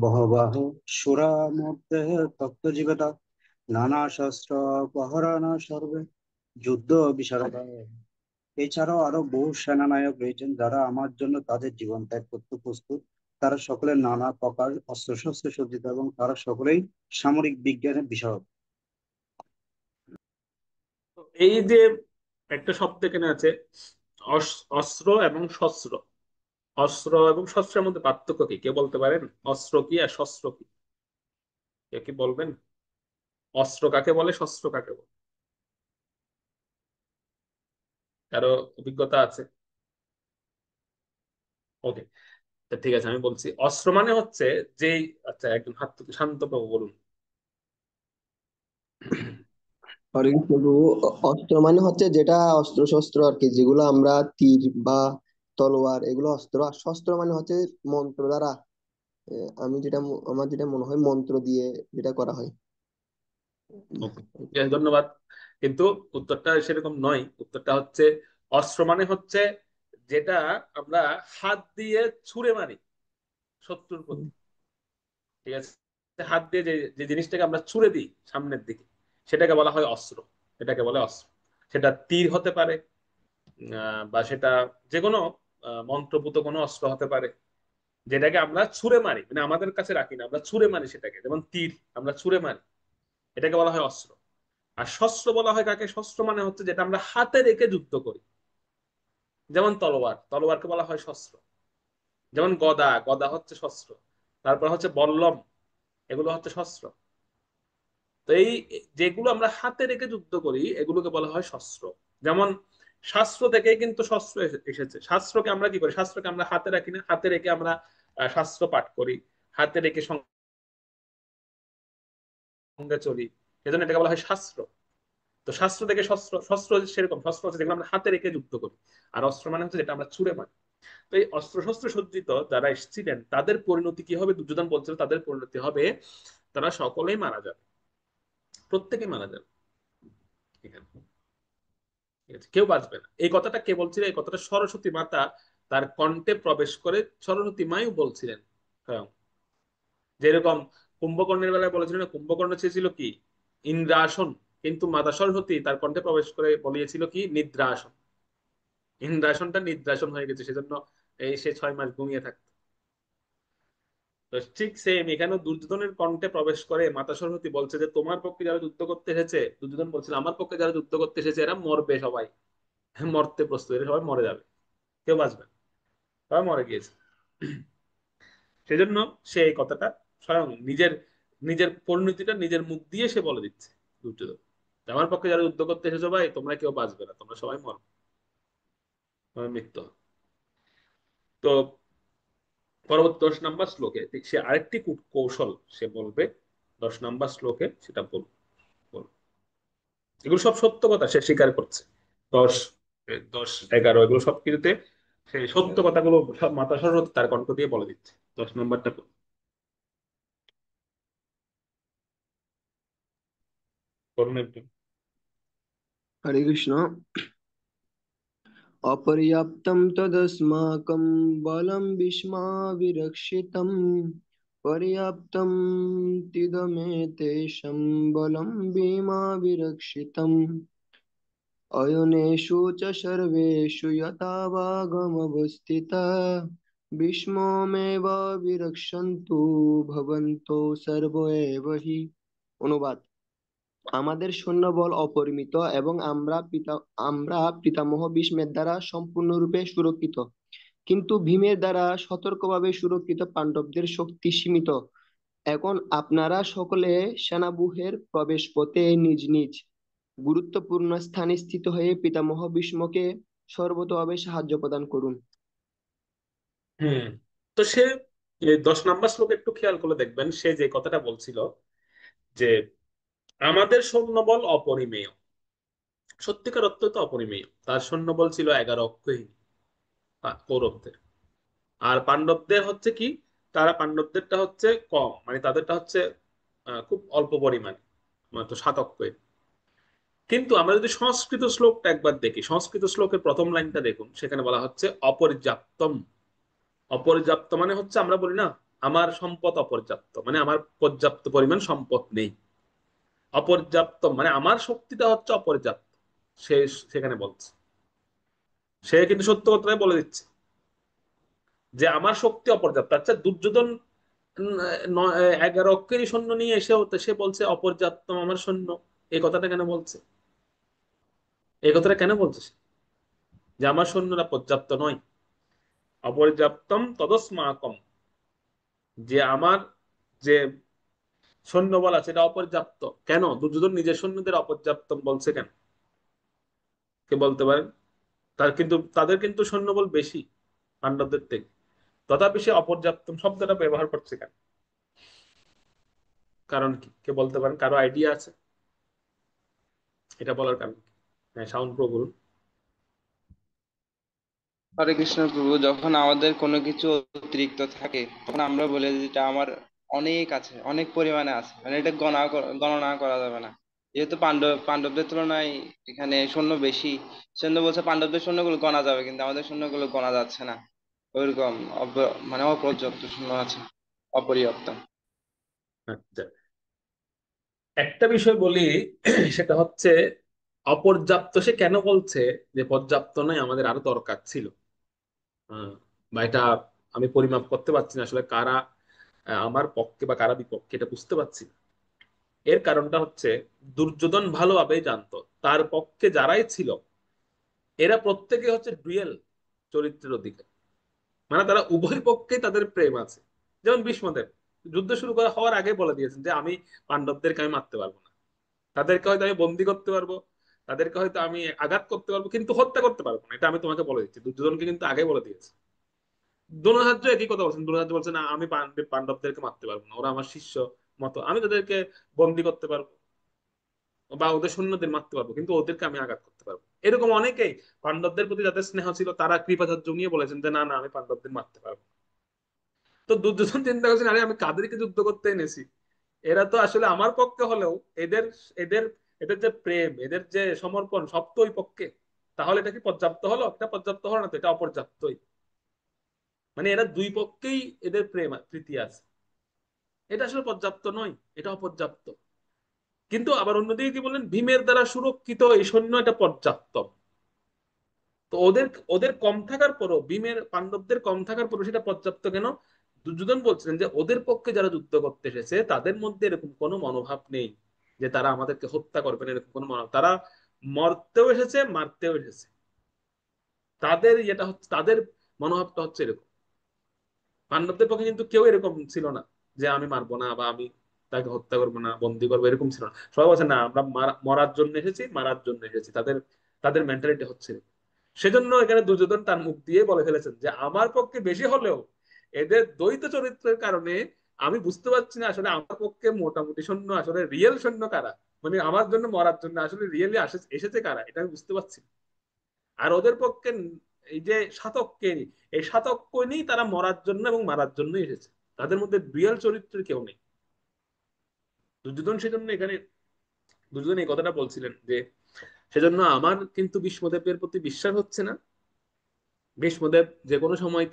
बहवः সুরা মধ্যে তত্ত্বজীবেতা নানা শাস্ত্র পহরানা সর্বে যুদ্ধ বিশারদা। এছাড়াও আরো বহু সেনানায়ক রয়েছেন যারা আমার জন্য তাদের জীবন ত্যাগ করতে প্রস্তুত। তারা সকলে নানা প্রকার অস্ত্রশস্ত্রে সজ্জিত এবং তারা সকলেই সামরিক বিজ্ঞানের বিশারদ। তো এই যে একটা শব্দ এখানে আছে অস্ত্র এবং শস্ত্র, অস্ত্র এবং শস্ত্রের মধ্যে পার্থক্য কি কে বলতে পারেন? অস্ত্র কি আর শস্ত্র কি, কে কি বলবেন? অস্ত্র কাকে বলে, শস্ত্র কাকে বলে? কারো অভিজ্ঞতা আছে? ওকে, ঠিক আছে আমি বলছি। অস্ত্র মানে হচ্ছে যেই, আচ্ছা একজন হাত তুলে শান্তভাবে বলুন। হরে কৃষ্ণ প্রভু। অস্ত্র মানে হচ্ছে যেটা অস্ত্র শস্ত্র আর কি, যেগুলো আমরা তীর বা তলোয়ার এগুলো অস্ত্র। আর শস্ত্র মানে হচ্ছে মন্ত্র দ্বারা, আমি যেটা আমার যেটা মনে হয় মন্ত্র দিয়ে যেটা করা হয়। ওকে, ধন্যবাদ। কিন্তু উত্তরটা সেরকম নয়, উত্তরটা হচ্ছে অস্ত্র মানে হচ্ছে যেটা আমরা হাত দিয়ে ছুঁড়ে মারি শত্রুর প্রতি, ঠিক আছে? হাত দিয়ে যে যে জিনিসটাকে আমরা ছুঁড়ে দিই সামনের দিকে সেটাকে বলা হয় অস্ত্র, এটাকে বলে অস্ত্র। সেটা তীর হতে পারে, বা সেটা যে কোনো মন্ত্রপুত কোনো অস্ত্র হতে পারে, যেটাকে আমরা ছুঁড়ে মারি, মানে আমাদের কাছে রাখি না, আমরা ছুঁড়ে মারি সেটাকে, যেমন তীর আমরা ছুঁড়ে মারি, এটাকে বলা হয় অস্ত্র। আর শস্ত্র বলা হয় কাকে? শস্ত্র মানে হচ্ছে যেটা আমরা হাতে রেখে যুদ্ধ করি, যেমন তলোয়ার, তলোয়ারকে বলা হয় শস্ত্র। যেমন গদা, গদা হচ্ছে শস্ত্র। তারপর হচ্ছে বল্লম, এগুলো হচ্ছে শস্ত্র। তো এই যেগুলো আমরা হাতে রেখে যুদ্ধ করি এগুলোকে বলা হয় শস্ত্র। যেমন শাস্ত্র থেকে কিন্তু শস্ত্র এসেছে। শাস্ত্রকে আমরা কি করি? শাস্ত্রকে আমরা হাতে রাখি না, হাতে রেখে আমরা শাস্ত্র পাঠ করি, হাতে রেখে সঙ্গে চলি, এজন্য এটাকে বলা হয় শাস্ত্র। তো শাস্ত্র থেকে শস্ত্র, শস্ত্র সেরকম শস্ত্র হচ্ছে যেগুলো আমরা হাতে রেখে যুদ্ধ করি, আর অস্ত্র মানে হচ্ছে যেটা আমরা ছুঁড়ে মারি। তো এই অস্ত্র শস্ত্র সজ্জিত যারা এসেছিলেন তাদের পরিণতি কি হবে? দুর্যোধন বলছিল তাদের পরিণতি হবে তারা সকলেই মারা যাবে, প্রত্যেকেই মারা যাবে, ঠিক আছে? ঠিক আছে, কেউ বাঁচবে না। এই কথাটা কে বলছিল? এই কথাটা সরস্বতী মাতা তার কণ্ঠে প্রবেশ করে সরস্বতী মাই বলছিলেন স্বয়ং। যেরকম কুম্ভকর্ণের বেলায় বলেছিল না, কুম্ভকর্ণ চেয়েছিল কি ইন্দ্রাসন, কিন্তু মাতা সরস্বতী তার কণ্ঠে প্রবেশ করে বলিয়েছিল কি নিদ্রাসন। ইন্দ্রাসনটা নিদ্রাসন হয়ে গেছে, সেজন্য এই সে 6 মাস ঘুমিয়ে থাকতো। তো ঠিক সেম এখানে দুর্যোধনের কণ্ঠে প্রবেশ করে মাতা সরস্বতী বলছে যে তোমার পক্ষে যারা যুদ্ধ করতে এসেছে, দুর্যোধন বলছিল আমার পক্ষে যারা যুদ্ধ করতে এসেছে এরা মরবে সবাই, মরতে প্রস্তুত, এরা সবাই মরে যাবে, কেউ বাঁচবে না, সবাই মরে গিয়েছে। সেজন্য সে এই কথাটা স্বয়ং নিজের নিজের পরিণতিটা নিজের মুখ দিয়ে সে বলে দিচ্ছে দুর্যোধন, আমার পক্ষে যারা যুদ্ধ করতে এসেছো ভাই তোমরা কেউ বাঁচবে না, তোমরা সবাই মরবে, তোমার মৃত্যু হবে। তো পরবর্তী 10 নম্বর শ্লোকে সে আরেকটি কৌশল সে বলবে, 10 নম্বর শ্লোকে সেটা বলবে। এগুলো সব সত্য কথা সে স্বীকার করছে। 10, 10, 11 এগুলো সব কিছুতে সেই সত্য কথাগুলো সব মাথা সরত তার কণ্ঠ দিয়ে বলে দিচ্ছে। 10 নম্বরটা করুন একটু। হরে কৃষ্ণ। অপর্যাপ্তম তদস্মাকং বলম ভীষ্মাবিরক্ষিতম পর্যাপ্তম তিদমেতেষাং বলম ভীমাবিরক্ষিতম অয়নেষু চ সর্বেষু যথাভাগমবস্থিতঃ ভীষ্মমেব বিরক্ষन्तু ভবন্তো সর্ব এব হি। অনুবাদ: আমাদের সৈন্যবল অপরিমিত এবং আমরা পিতামহ ভীষ্মের দ্বারা সম্পূর্ণরূপে সুরক্ষিত, কিন্তু ভীমের দ্বারা সতর্কভাবে সুরক্ষিত পাণ্ডবদের শক্তি সীমিত। এখন আপনারা সকলে সেনাব্যূহের প্রবেশপথে নিজ নিজ গুরুত্বপূর্ণ স্থানে স্থিত হয়ে পিতামহ ভীষ্মকে সর্বতোভাবে সাহায্য প্রদান করুন। হুম। তো সে 10 নম্বর শ্লোকে একটু খেয়াল করে দেখবেন, সে যে কথাটা বলছিল যে আমাদের সৈন্যবল অপরিমেয়, সত্যিকার অর্থ তো অপরিমেয়। তার সৈন্যবল ছিল 11 অক্ষহীন কৌরবদের। আর পাণ্ডবদের হচ্ছে কি, তারা পাণ্ডবদেরটা হচ্ছে কম, মানে তাদেরটা হচ্ছে খুব অল্প পরিমাণ, মাত্র 7 অক্ষহীন। কিন্তু আমরা যদি সংস্কৃত শ্লোকটা একবার দেখি, সংস্কৃত শ্লোকের প্রথম লাইনটা দেখুন, সেখানে বলা হচ্ছে অপর্যাপ্তম। অপর্যাপ্ত মানে হচ্ছে আমরা বলি না আমার সম্পদ অপর্যাপ্ত, মানে আমার পর্যাপ্ত পরিমাণ সম্পদ নেই। অপর্যাপ্ত মানে আমার শক্তিটা হচ্ছে অপর্যাপ্ত। সে সেখানে বলছে, সে কিন্তু সত্য কথাই বলে দিচ্ছে যে আমার শক্তি অপর্যাপ্ত। আচ্ছা দুর্যোধন 11 অক্ষেরই সৈন্য নিয়ে এসে হতে সে বলছে অপর্যাপ্ত আমার সৈন্য, এই কথাটা কেন বলছে? এই কথাটা কেন বলছে সে? যে আমার সৈন্যরা পর্যাপ্ত নয়। অপর্যাপ্তম তদস্মাকম, যে আমার যে সৈন্যবল আছে এটা অপর্যাপ্ত। কেন দুর্যোধন নিজের সৈন্যদের অপর্যাপ্ত বলছে কেন? কে বলতে পারেন? তাদের কিন্তু সৈন্যবল বেশি পাণ্ডবদের থেকে, তথাপি সে অপর্যাপ্ত শব্দটা ব্যবহার করছে কেন? কারণ কি কে বলতে পারেন? কারো আইডিয়া আছে এটা বলার কারণ কি? হ্যাঁ, শাওন প্রভু বলুন। হরে কৃষ্ণ প্রভু, যখন আমাদের কোনো কিছু অতিরিক্ত থাকে তখন আমরা বলি যে এটা আমার অনেক আছে, অনেক পরিমাণে আছে, মানে এটা গণনা করা যাবে না। যেহেতু পাণ্ডবদের তুলনায় এখানে সৈন্য বেশি, সৈন্য বলছে পাণ্ডবদের সৈন্যগুলো গণা যাবে কিন্তু আমাদের সৈন্যগুলো গণা যাচ্ছে না। ওইরকম মানে অপর্যাপ্ত সৈন্য আছে, অপর্যাপ্ত। আচ্ছা, একটা বিষয় বলি, সেটা হচ্ছে অপর্যাপ্ত সে কেন বলছে যে পর্যাপ্ত নয়, আমাদের আরো দরকার ছিল। হ্যাঁ, বা এটা আমি পরিমাপ করতে পারছি না আসলে কারা আমার পক্ষে বা কারা বিপক্ষে, এটা বুঝতে পারছি না। এর কারণটা হচ্ছে দুর্যোধন ভালোভাবেই জানতো তার পক্ষে যারাই ছিল এরা প্রত্যেকে হচ্ছে ডুয়েল চরিত্রের অধিকারী, মানে তারা উভয় পক্ষে তাদের প্রেম আছে। যেমন ভীষ্মদেব যুদ্ধ শুরু করা হওয়ার আগে বলে দিয়েছেন যে আমি পাণ্ডবদেরকে আমি মারতে পারবো না, তাদেরকে হয়তো আমি বন্দি করতে পারবো, তাদেরকে হয়তো আমি আঘাত করতে পারবো, কিন্তু হত্যা করতে পারবো না, এটা আমি তোমাকে বলে দিচ্ছি। দুর্যোধনকে কিন্তু আগে বলে দিয়েছে। দ্রোণাচার্য একই কথা বলছেন। দ্রোণাচার্য বলছেন না আমি পাণ্ডবদেরকে মারতে পারবো না, ওরা আমার শিষ্য মতো, আমি তাদেরকে বন্দি করতে পারবো বা ওদের সৈন্যদের মারতে পারবো, কিন্তু ওদেরকে আমি আঘাত করতে পারবো। এরকম অনেকেই পাণ্ডবদের প্রতি যাদের স্নেহ ছিল তারা কৃপাচার্য নিয়ে বলেছেন যে না না আমি পাণ্ডবদের মারতে পারবো। তো দুর্যোধন চিন্তা করছেন আরে আমি কাদেরকে যুদ্ধ করতে এনেছি, এরা তো আসলে আমার পক্ষে হলেও এদের এদের এদের যে প্রেম এদের যে সমর্পণ সব তো ওই পক্ষে। তাহলে এটা কি পর্যাপ্ত হলো? এটা পর্যাপ্ত হলো না, তো এটা অপর্যাপ্তই। মানে এরা দুই পক্ষেই এদের প্রেম প্রীতি আছে, এটা আসলে পর্যাপ্ত নয়, এটা অপর্যাপ্ত। কিন্তু আবার অন্যদিকে কি বললেন, ভীমের দ্বারা সুরক্ষিত এই সৈন্য এটা পর্যাপ্ত। তো ওদের ওদের কম থাকার পরও, ভীমের পাণ্ডবদের কম থাকার পরও সেটা পর্যাপ্ত কেন? দুর্যোধন বলছিলেন যে ওদের পক্ষে যারা যুদ্ধ করতে এসেছে তাদের মধ্যে এরকম কোনো মনোভাব নেই যে তারা আমাদেরকে হত্যা করবেন, এরকম কোনো মনোভাব। তারা মরতেও এসেছে, মারতেও এসেছে। তাদের এটা হচ্ছে, তাদের মনোভাবটা হচ্ছে এরকম। পাণ্ডবদের পক্ষে কিন্তু কেউ এরকম ছিল না যে আমি মারবো না বা আমি তাকে হত্যা করবো না, বন্দি করবো, এরকম ছিল না। সবাই বলছে না আমরা মরার জন্য এসেছি, মারার জন্য এসেছি। তাদের তাদের মেন্টালিটি হচ্ছে এরকম। সেজন্য এখানে দুর্যোধন তার মুখ দিয়ে বলে ফেলেছেন যে আমার পক্ষে বেশি হলেও এদের দ্বৈত চরিত্রের কারণে আমি বুঝতে পারছি না আসলে আমার পক্ষে মোটামুটি সৈন্য আসলে রিয়েল সৈন্য কারা। মানে আমার জন্য মরার জন্য আসলে রিয়েলি এসেছে কারা, এটা আমি বুঝতে পারছি না। আর ওদের পক্ষে এই যে শাতককে, এই শাতককে নিয়েই তারা মরার জন্য এবং মারার জন্য এসেছে। তাদের মধ্যে রিয়েল চরিত্রের কেউ নেই। দুর্যোধন সেজন্য এখানে, দুর্যোধন এই কথাটা বলছিলেন যে সেজন্য আমার কিন্তু ভীষ্মদেবের প্রতি বিশ্বাস হচ্ছে না। ভীষ্মদেব যে কোনো সময়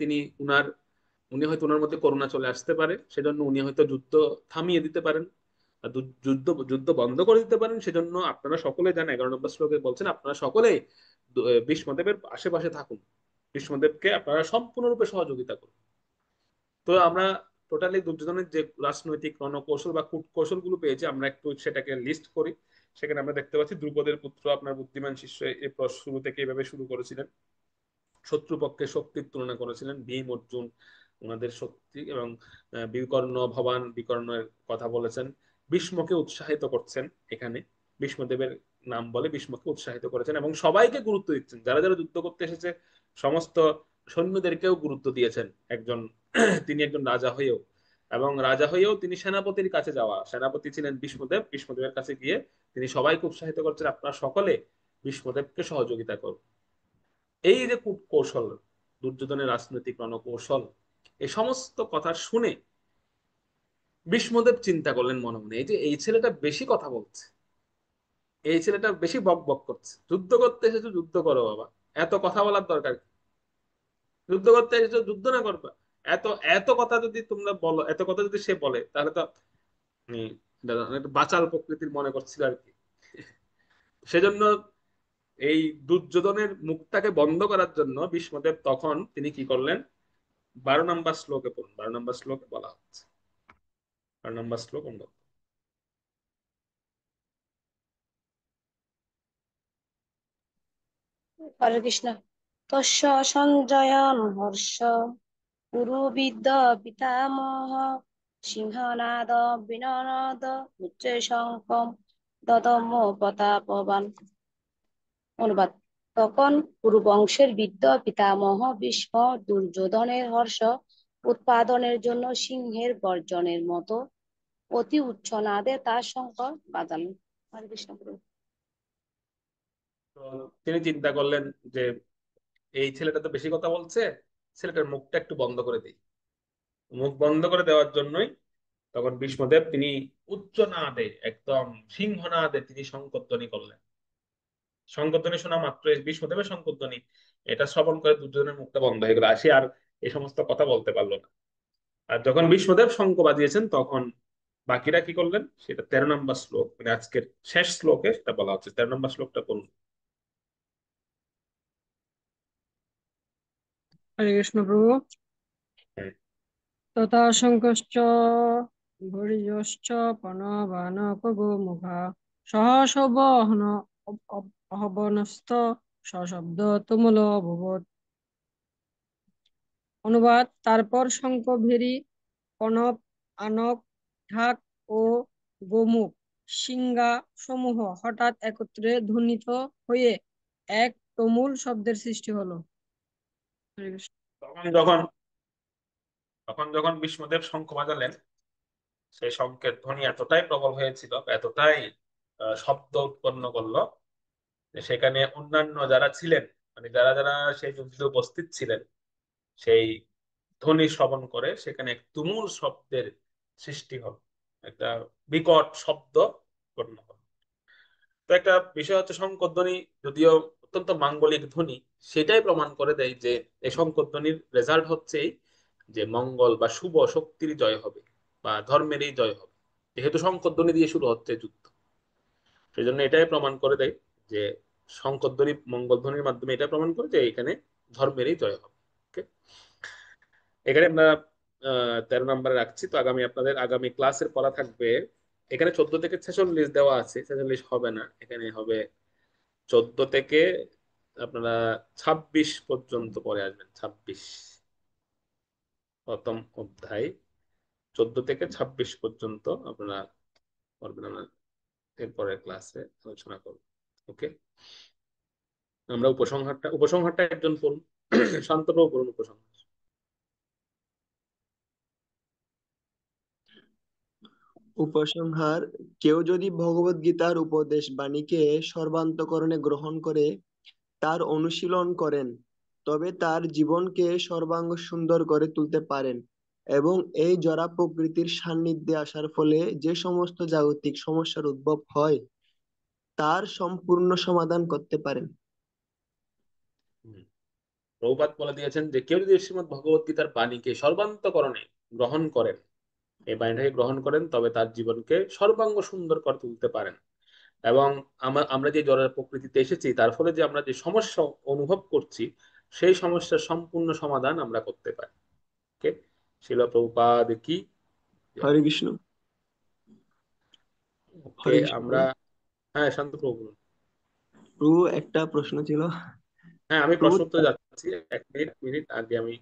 উনি হয়তো ওনার মধ্যে করুণা চলে আসতে পারে, সেজন্য উনি হয়তো যুদ্ধ থামিয়ে দিতে পারেন, আর যুদ্ধ যুদ্ধ বন্ধ করে দিতে পারেন। সেজন্য আপনারা সকলে জানেন, 11 নম্বর শ্লোকে বলছেন আপনারা সকলেই ভীষ্মদেবের আশেপাশে থাকুন, ভীষ্মদেবকে আপনারা সম্পূর্ণরূপে সহযোগিতা করুন। তো আমরা টোটালি দুর্যোধনের যে রাজনৈতিক রণকৌশল বা কূটকৌশল গুলো পেয়েছি, আমরা একটু সেটাকে লিস্ট করি। সেখানে আমরা দেখতে পাচ্ছি দ্রুপদের পুত্র আপনার বুদ্ধিমান শিষ্য এই শুরু থেকে এভাবে শুরু করেছিলেন, শত্রুপক্ষের শক্তির তুলনা করেছিলেন ভীম অর্জুন ওনাদের শক্তি, এবং বিকর্ণ ভবান বিকর্ণের কথা বলেছেন। ভীষ্মকে উৎসাহিত করছেন এখানে, ভীষ্মদেবের নাম বলে ভীষ্মকে উৎসাহিত করেছেন এবং সবাইকে গুরুত্ব দিচ্ছেন, যারা যারা যুদ্ধ করতে এসেছে সমস্ত সৈন্যদেরকেও গুরুত্ব দিয়েছেন একজন তিনি একজন রাজা হয়েও। এবং রাজা হয়েও তিনি সেনাপতির কাছে যাওয়া, সেনাপতি ছিলেন ভীষ্মদেব, ভীষ্মদেবের কাছে গিয়ে তিনি সবাইকে উৎসাহিত করছেন আপনারা সকলে ভীষ্মদেবকে সহযোগিতা করুন। এই যে কূটকৌশল, দুর্যোধনের রাজনৈতিক রণকৌশল, এই সমস্ত কথা শুনে ভীষ্মদেব চিন্তা করলেন মনে মনে, এই যে এই ছেলেটা বেশি কথা বলছে, এই ছেলেটা বেশি বক বক করছে, যুদ্ধ করতে এসেছো যুদ্ধ করো বাবা, এত কথা বলার দরকার কি? যুদ্ধ করতে এসেছো যুদ্ধ না করবা? এত এত কথা যদি তোমরা বলো, এত কথা যদি সে বলে, তাহলে তো উম, এটা একটা বাচাল প্রকৃতির মনে করছিল আর কি। সেজন্য এই দুর্যোধনের মুখটাকে বন্ধ করার জন্য ভীষ্মদেব তখন তিনি কি করলেন, 12 নম্বর শ্লোকে পড়ুন, 12 নম্বর শ্লোকে বলা হচ্ছে, 12 নম্বর শ্লোক অন্য। হরে কৃষ্ণ। তস্য সঞ্জয়ন হর্ষ পুরুবিদ পিতামহ সিংহনাদ বিননদ উচ্চ শঙ্খম দদম প্রতাপবান। অনুবাদ। তখন কুরুবংশের বৃদ্ধ পিতামহ ভীষ্ম দুর্যোধনের হর্ষ উৎপাদনের জন্য সিংহের গর্জনের মতো অতি উচ্চ নাদে তার শঙ্খ বাজালেন। হরে কৃষ্ণ। তো তিনি চিন্তা করলেন যে এই ছেলেটা তো বেশি কথা বলছে, ছেলেটার মুখটা একটু বন্ধ করে দিই। মুখ বন্ধ করে দেওয়ার জন্যই তখন ভীষ্মদেব তিনি উচ্চ নাদে, একদম সিংহনাদে তিনি শঙ্খধ্বনি করলেন। শঙ্খধ্বনি শোনা মাত্র, ভীষ্মদেবের শঙ্খধ্বনি এটা শ্রবণ করে দুর্যোধনের মুখটা বন্ধ হয়ে গেল, সে আর এই সমস্ত কথা বলতে পারলো না। আর যখন ভীষ্মদেব শঙ্খ বাজিয়েছেন তখন বাকিরা কি করলেন, সেটা 13 নম্বর শ্লোক, মানে আজকের শেষ শ্লোকে সেটা বলা হচ্ছে। 13 নম্বর শ্লোকটা পড়ুন। হরে কৃষ্ণ প্রভু। হ্যাঁ। তথা শঙ্কশ্চ ভূরিশ্চ পনবানকগোমুখা সহসবহন অহবনস্ত সশব্দ তুমুল অভূবৎ। অনুবাদ। তারপর শঙ্খ, ভেরী, কনক, আনক, ঢাক ও গোমুখ শিঙ্গা সমূহ হঠাৎ একত্রে ধ্বনিত হয়ে এক তুমুল শব্দের সৃষ্টি হলো। হরে কৃষ্ণ। তখন যখন তখন যখন ভীষ্মদেব শঙ্খ বাজালেন, সেই শঙ্খের ধ্বনি এতটাই প্রবল হয়েছিল, এতটাই শব্দ উৎপন্ন করলো, যে সেখানে অন্যান্য যারা ছিলেন, মানে যারা যারা সেই যুদ্ধে উপস্থিত ছিলেন, সেই ধ্বনি শ্রবণ করে সেখানে এক তুমুল শব্দের সৃষ্টি হল, একটা বিকট শব্দ উৎপন্ন হল। তো একটা বিষয় হচ্ছে শঙ্খধ্বনি যদিও অত্যন্ত মাঙ্গলিক ধ্বনি, সেটাই প্রমাণ করে দেয় যে এই শঙ্খধ্বনির রেজাল্ট হচ্ছে এই, যে মঙ্গল বা শুভ শক্তির জয় হবে বা ধর্মেরই জয় হবে, যেহেতু শঙ্খধ্বনি দিয়ে শুরু হচ্ছে যুদ্ধ। সেই জন্য এটাই প্রমাণ করে দেয় যে শঙ্খধ্বনি মঙ্গলধ্বনির মাধ্যমে এটা প্রমাণ করে যে এখানে ধর্মেরই জয় হবে। ওকে, এখানে আমরা 13 নম্বরে রাখছি। তো আপনাদের আগামী ক্লাসের পড়া থাকবে, এখানে 14 থেকে 46 দেওয়া আছে, 46 হবে না, এখানে হবে 14 থেকে আপনারা 26 পর্যন্ত পরে আসবেন। 26 প্রথম অধ্যায় 14 থেকে 26 পর্যন্ত আপনারা পড়বেন, আমরা এরপরের ক্লাসে আলোচনা করব। ওকে, আমরা উপসংহারটা একজন পড়ুন, শান্তপ্রভু পড়ুন উপসংহার। উপসংহার: কেউ যদি ভগবদ গীতার উপদেশ বাণীকে সর্বান্তঃকরণে গ্রহণ করে তার অনুশীলন করেন, তবে তার জীবনকে সর্বাঙ্গ সুন্দর করে তুলতে পারেন এবং এই জড় প্রকৃতির সান্নিধ্যে আসার ফলে যে সমস্ত জাগতিক সমস্যার উদ্ভব হয় তার সম্পূর্ণ সমাধান করতে পারেন। হুম। প্রভুপাদ বলে দিয়েছেন যে কেউ যদি শ্রীমদ্ ভগবত গীতার বাণীকে সর্বান্তকরণে গ্রহণ করেন, এই বাণীটাকে গ্রহণ করেন, তবে তার জীবনকে সর্বাঙ্গ সুন্দর করে তুলতে পারেন। এবং আমরা যে জড়ের প্রকৃতিতে এসেছি তার ফলে যে আমরা যে সমস্যা অনুভব করছি সেই সমস্যার সম্পূর্ণ সমাধান আমরা করতে পারি। ওকে, শিল প্রভুপাদ কি। হরে কৃষ্ণ। ওকে, হরে কৃষ্ণ আমরা, প্রভু। হ্যাঁ শান্ত প্রভু বলুন। প্রভু, একটা প্রশ্ন ছিল। হ্যাঁ, আমি প্রভু, প্রশ্ন উত্তর যাচ্ছি, এক মিনিট মিনিট আগে আমি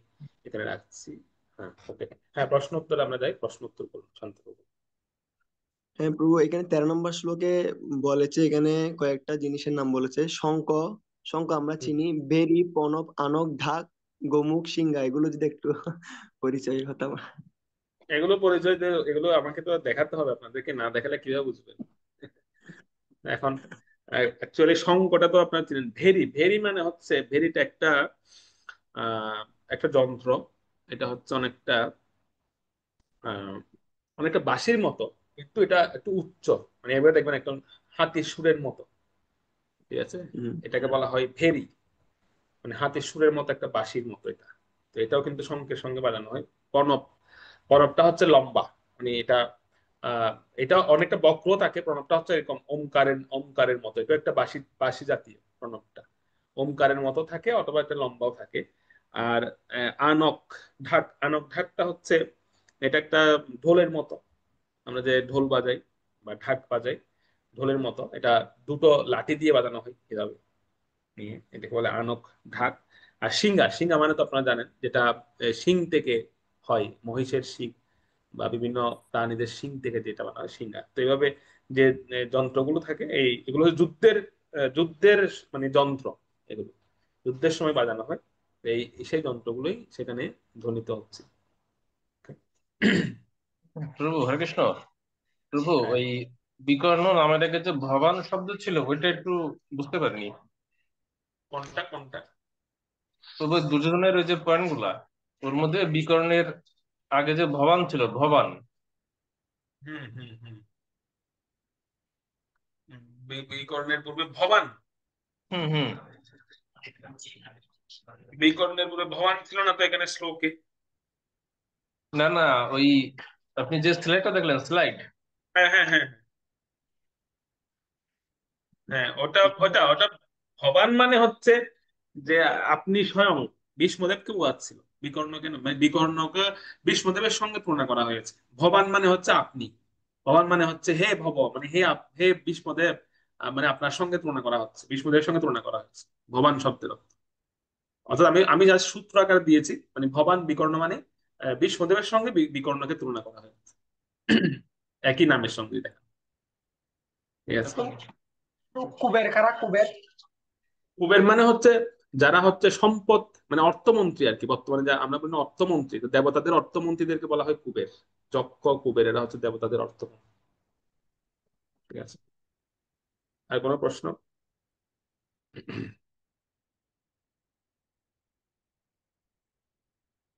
এখানে রাখছি। হ্যাঁ ওকে, হ্যাঁ প্রশ্ন উত্তর আমরা যাই, প্রশ্ন উত্তর করুন শান্ত প্রভু। হ্যাঁ প্রভু, এখানে 13 নম্বর শ্লোকে বলেছে, এখানে কয়েকটা জিনিসের নাম বলেছে। শঙ্খ, শঙ্খ আমরা চিনি। বেরি, প্রণব, আনক, ঢাক, গোমুখ, সিংহা, এগুলো যদি একটু পরিচয় হতাম। এগুলো পরিচয় এগুলো আমাকে তো দেখাতে হবে, আপনাদেরকে না দেখালে কিভাবে বুঝবেন। এখন অ্যাকচুয়ালি সংকটা তো আপনার চিনেন। ভেরি, ভেরি মানে হচ্ছে, ভেরিটা একটা একটা যন্ত্র। এটা হচ্ছে আহ, অনেকটা বাঁশির মতো, কিন্তু এটা একটু উচ্চ, মানে এবার দেখবেন একদম হাতির সুরের মতো। ঠিক আছে, এটাকে বলা হয় ভেরি, মানে হাতির সুরের মতো একটা বাঁশির মতো এটা। তো এটাও কিন্তু শঙ্খের সঙ্গে বাজানো হয়। প্রণব, প্রণবটা হচ্ছে লম্বা, মানে এটা আহ এটা অনেকটা বক্র থাকে। প্রণবটা হচ্ছে এরকম ওমকারের ওমকারের মতো, এটা একটা বাঁশি বাঁশি জাতীয় প্রণবটা, ওমকারের মতো থাকে অথবা একটা লম্বাও থাকে। আর আনক ঢাক, আনক ঢাকটা হচ্ছে, এটা একটা ঢোলের মতো, আমরা যে ঢোল বাজাই বা ঢাক বাজাই ঢোলের মতো, এটা দুটো লাঠি দিয়ে বাজানো হয় এভাবে নিয়ে, এটাকে বলে আনক ঢাক। আর শিঙ্গা, শিঙ্গা মানে তো আপনারা জানেন, যেটা শিং থেকে হয়, মহিষের শিং বা বিভিন্ন প্রাণীদের শিং থেকে যেটা বানানো হয় শিঙ্গা। তো এইভাবে যে যন্ত্রগুলো থাকে, এগুলো যুদ্ধের যুদ্ধের মানে যন্ত্র, এগুলো যুদ্ধের সময় বাজানো হয়। তো সেই যন্ত্রগুলোই সেখানে ধ্বনিত হচ্ছে। প্রভু হরে কৃষ্ণ। প্রভু, হ্যাঁ, ওই বিকর্ণ নামের আগে যে ভবান শব্দ ছিল ওইটা একটু বুঝতে পারিনি। কোনটা কোনটা? প্রভু, দুর্যোধনের ওই যে পয়েন্ট গুলা, ওর মধ্যে বিকর্ণের আগে যে ভবান ছিল, ভবান। হুম হুম হুম বিকর্ণের পূর্বে ভবান, হুম হুম। বিকর্ণের পূর্বে ভবান ছিল না তো এখানে শ্লোকে। না না, ওই আপনি যে স্লাইডটা দেখলেন, স্লাইড। হ্যাঁ হ্যাঁ হ্যাঁ হ্যাঁ, ওটা ওটা ওটা ভবান মানে হচ্ছে যে আপনি স্বয়ং ভীষ্মদেবকে বোঝাচ্ছিল। বিকর্ণকে না, মানে বিকর্ণকে ভীষ্মদেবের সঙ্গে তুলনা করা হয়েছে। ভবান মানে হচ্ছে আপনি, ভবান মানে হচ্ছে হে ভব, মানে হে ভীষ্মদেব, মানে আপনার সঙ্গে তুলনা করা হচ্ছে, ভীষ্মদেবের সঙ্গে তুলনা করা হয়েছে ভবান শব্দের অর্থ। অর্থাৎ আমি আমি যা সূত্র আকারে দিয়েছি, মানে ভবান বিকর্ণ মানে ভীষ্মদেবের সঙ্গে বিকর্ণকে তুলনা করা হয়েছে একই নামের সঙ্গে দেখা। ঠিক আছে। কুবের কারা? কুবের? কুবের মানে হচ্ছে যারা হচ্ছে সম্পদ, মানে অর্থমন্ত্রী আর কি। বর্তমানে যা আমরা বলি না অর্থমন্ত্রী, তো দেবতাদের অর্থমন্ত্রীদেরকে বলা হয় কুবের। যক্ষ, কুবের, এরা হচ্ছে দেবতাদের অর্থমন্ত্রী। ঠিক আছে, আর কোনো প্রশ্ন?